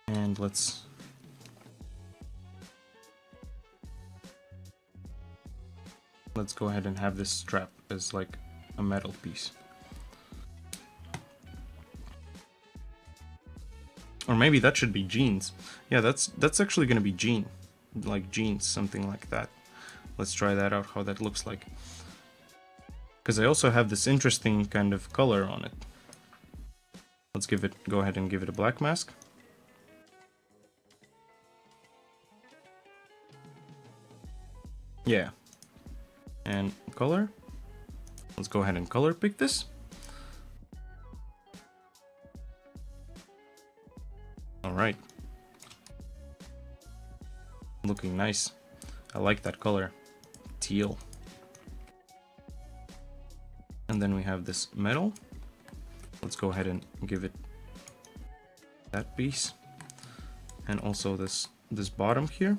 And let's go ahead and have this strap as like a metal piece. Or maybe that should be jeans. Yeah, that's actually gonna be jeans, something like that. Let's try that out, how that looks like. Because I also have this interesting kind of color on it. Let's go ahead and give it a black mask. Yeah. And color. Let's go ahead and color pick this. Alright. Looking nice. I like that color. Teal. And then we have this metal. Let's go ahead and give it that piece. And also this bottom here.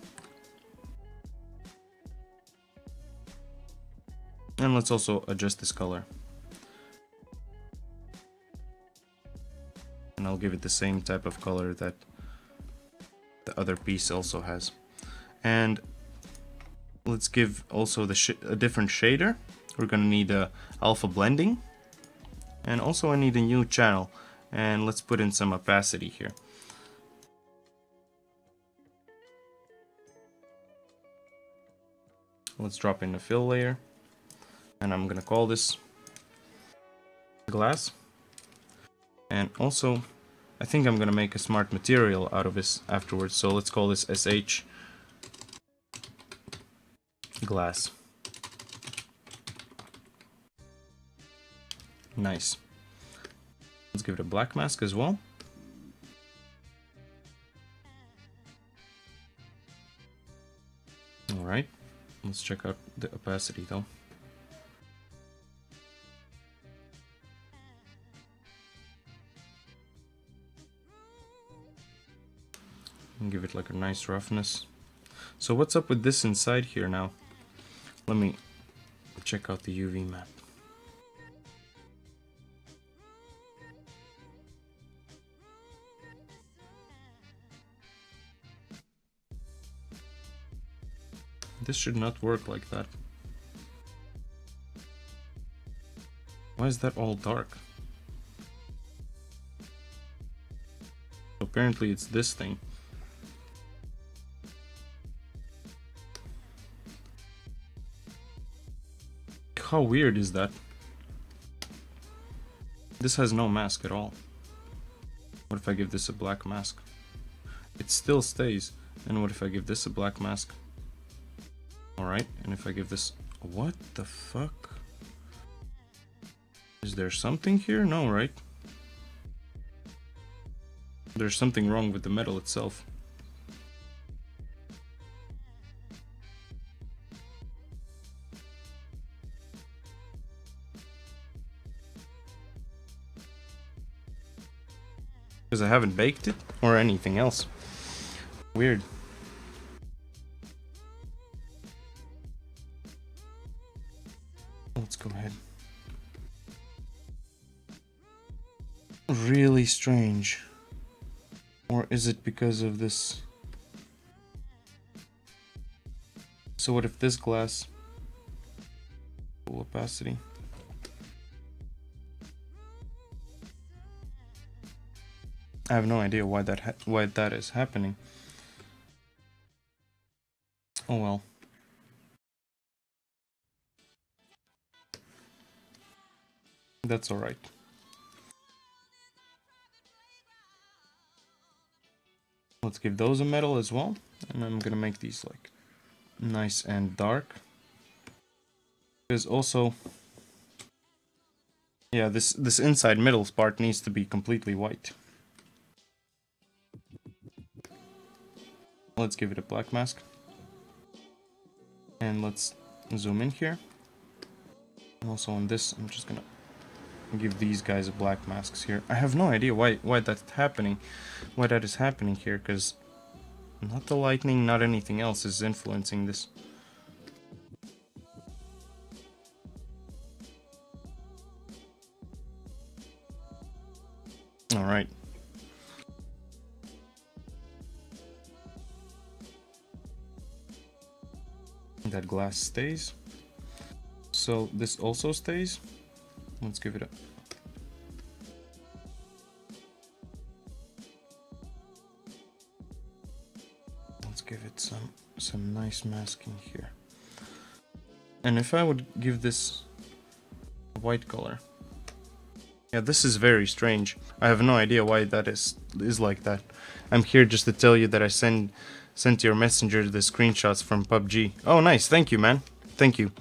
And let's also adjust this color. And I'll give it the same type of color that the other piece also has. And let's give also a different shader. We're gonna need a alpha blending. And also I need a new channel. And let's put in some opacity here. Let's drop in a fill layer. And I'm gonna call this glass. And also, I think I'm gonna make a smart material out of this afterwards. So let's call this SH glass. Nice. Let's give it a black mask as well. Alright, let's check out the opacity though. And give it like a nice roughness. So what's up with this inside here now? Let me check out the UV map. This should not work like that. Why is that all dark? Apparently it's this thing. How weird is that? This has no mask at all. What if I give this a black mask? It still stays. And what if I give this a black mask? Alright, and if I give this... What the fuck? Is there something here? No, right? There's something wrong with the metal itself. Because I haven't baked it or anything else. Weird. Let's go ahead. Really strange. Or is it because of this? So what if this glass, full opacity? I have no idea why that is happening. Oh well. That's all right. Let's give those a metal as well, and I'm gonna make these like nice and dark. Because also, yeah, this inside middle part needs to be completely white. Let's give it a black mask. And let's zoom in here. And also on this, I'm just gonna give these guys a black masks here. I have no idea why that's happening, why that is happening here, because not the lightning, not anything else is influencing this. All right. That glass stays. So this also stays. Let's give it a... Let's give it some nice masking here. And if I would give this a white color, Yeah, this is very strange. I have no idea why that is like that. I'm here just to tell you that I sent your messenger the screenshots from PUBG. Oh, nice. Thank you, man. Thank you.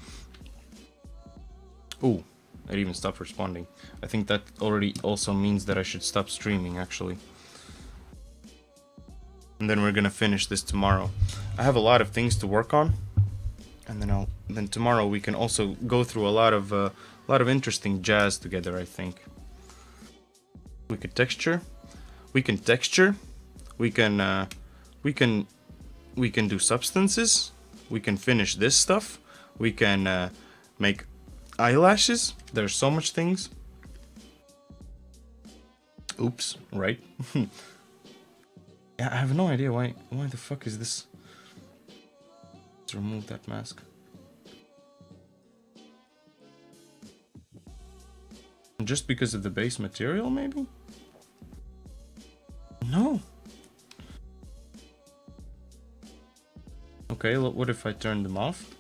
Ooh, it even stopped responding. I think that already also means that I should stop streaming, actually. And then we're gonna finish this tomorrow. I have a lot of things to work on, and then tomorrow we can also go through a lot of interesting jazz together. I think we could texture, we can texture, we can do substances, we can finish this stuff, we can make eyelashes. There's so much things. Oops, right? Yeah, I have no idea why the fuck is this. Let's remove that mask. Just because of the base material, maybe? No. Okay, what if I turn them off?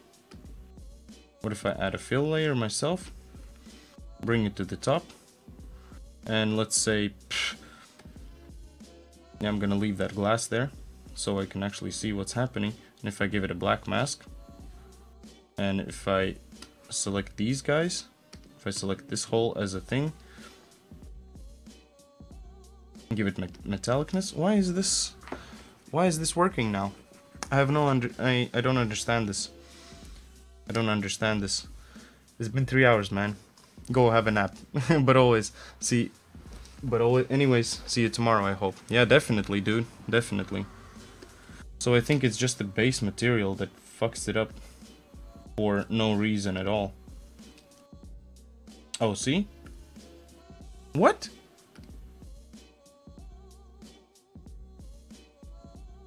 What if I add a fill layer myself? Bring it to the top. And let's say... yeah, I'm gonna leave that glass there, so I can actually see what's happening. And if I give it a black mask, and if I select these guys, if I select this hole as a thing, give it metallicness. Why is this working now? I have no I don't understand this. I don't understand this. It's been 3 hours, man. Go have a nap. Anyways, see you tomorrow, I hope. Yeah, definitely, dude. Definitely. So I think it's just the base material that fucks it up for no reason at all. Oh, see? What?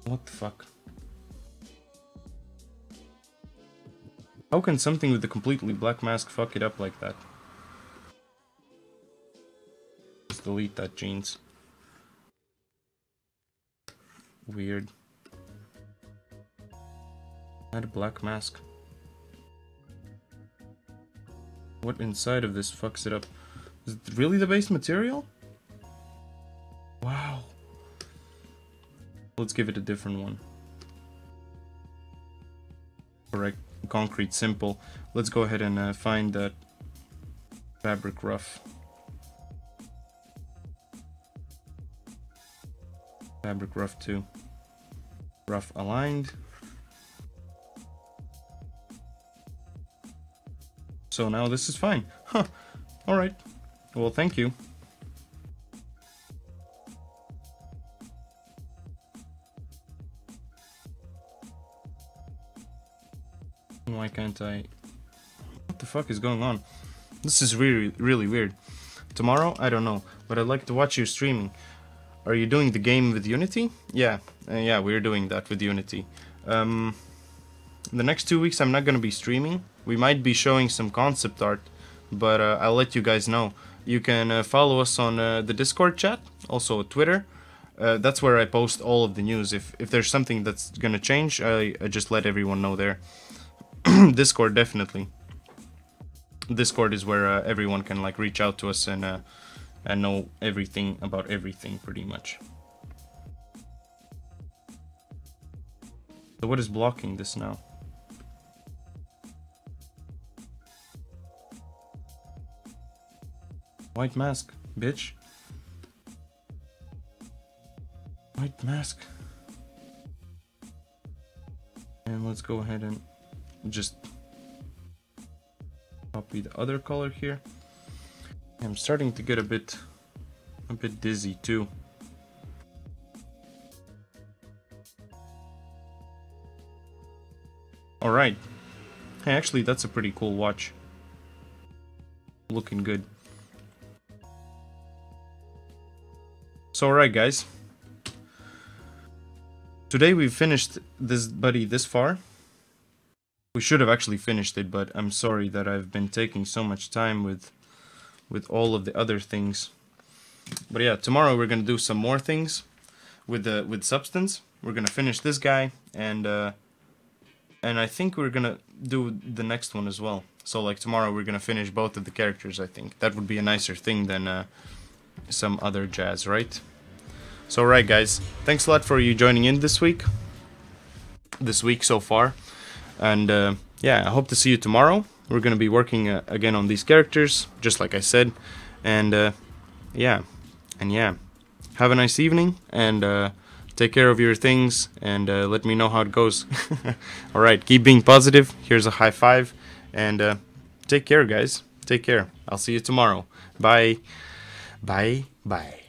What the fuck? How can something with a completely black mask fuck it up like that? Just delete that, jeans. Weird. Add a black mask. What inside of this fucks it up? Is it really the base material? Wow. Let's give it a different one. Correct. Concrete simple. Let's go ahead and find that fabric rough. Fabric rough 2. Rough aligned. So now this is fine. Huh. Alright. Well, thank you. Why can't I... What the fuck is going on? This is really, really weird. Tomorrow? I don't know. But I'd like to watch you streaming. Are you doing the game with Unity? Yeah. Yeah, we're doing that with Unity. The next 2 weeks I'm not gonna be streaming. We might be showing some concept art, but I'll let you guys know. You can follow us on the Discord chat, also Twitter. That's where I post all of the news. If there's something that's gonna change, I just let everyone know there. Discord, definitely. Discord is where everyone can like reach out to us and know everything about everything, pretty much. So what is blocking this now? White mask, bitch. White mask. And let's go ahead and just copy the other color here. I'm starting to get a bit dizzy too. All right. Hey, actually, that's a pretty cool watch. Looking good. So, alright guys, today we've finished this buddy this far. We should have actually finished it, but I'm sorry that I've been taking so much time with all of the other things. But yeah, tomorrow we're gonna do some more things with substance. We're gonna finish this guy, and I think we're gonna do the next one as well. So like tomorrow we're gonna finish both of the characters, I think. That would be a nicer thing than some other jazz, right? So right guys, thanks a lot for you joining in this week so far. And yeah, I hope to see you tomorrow. We're gonna be working again on these characters, just like I said. And yeah, have a nice evening, and take care of your things, and let me know how it goes. Alright, keep being positive. Here's a high five, and take care, guys. Take care. I'll see you tomorrow. Bye. Bye. Bye.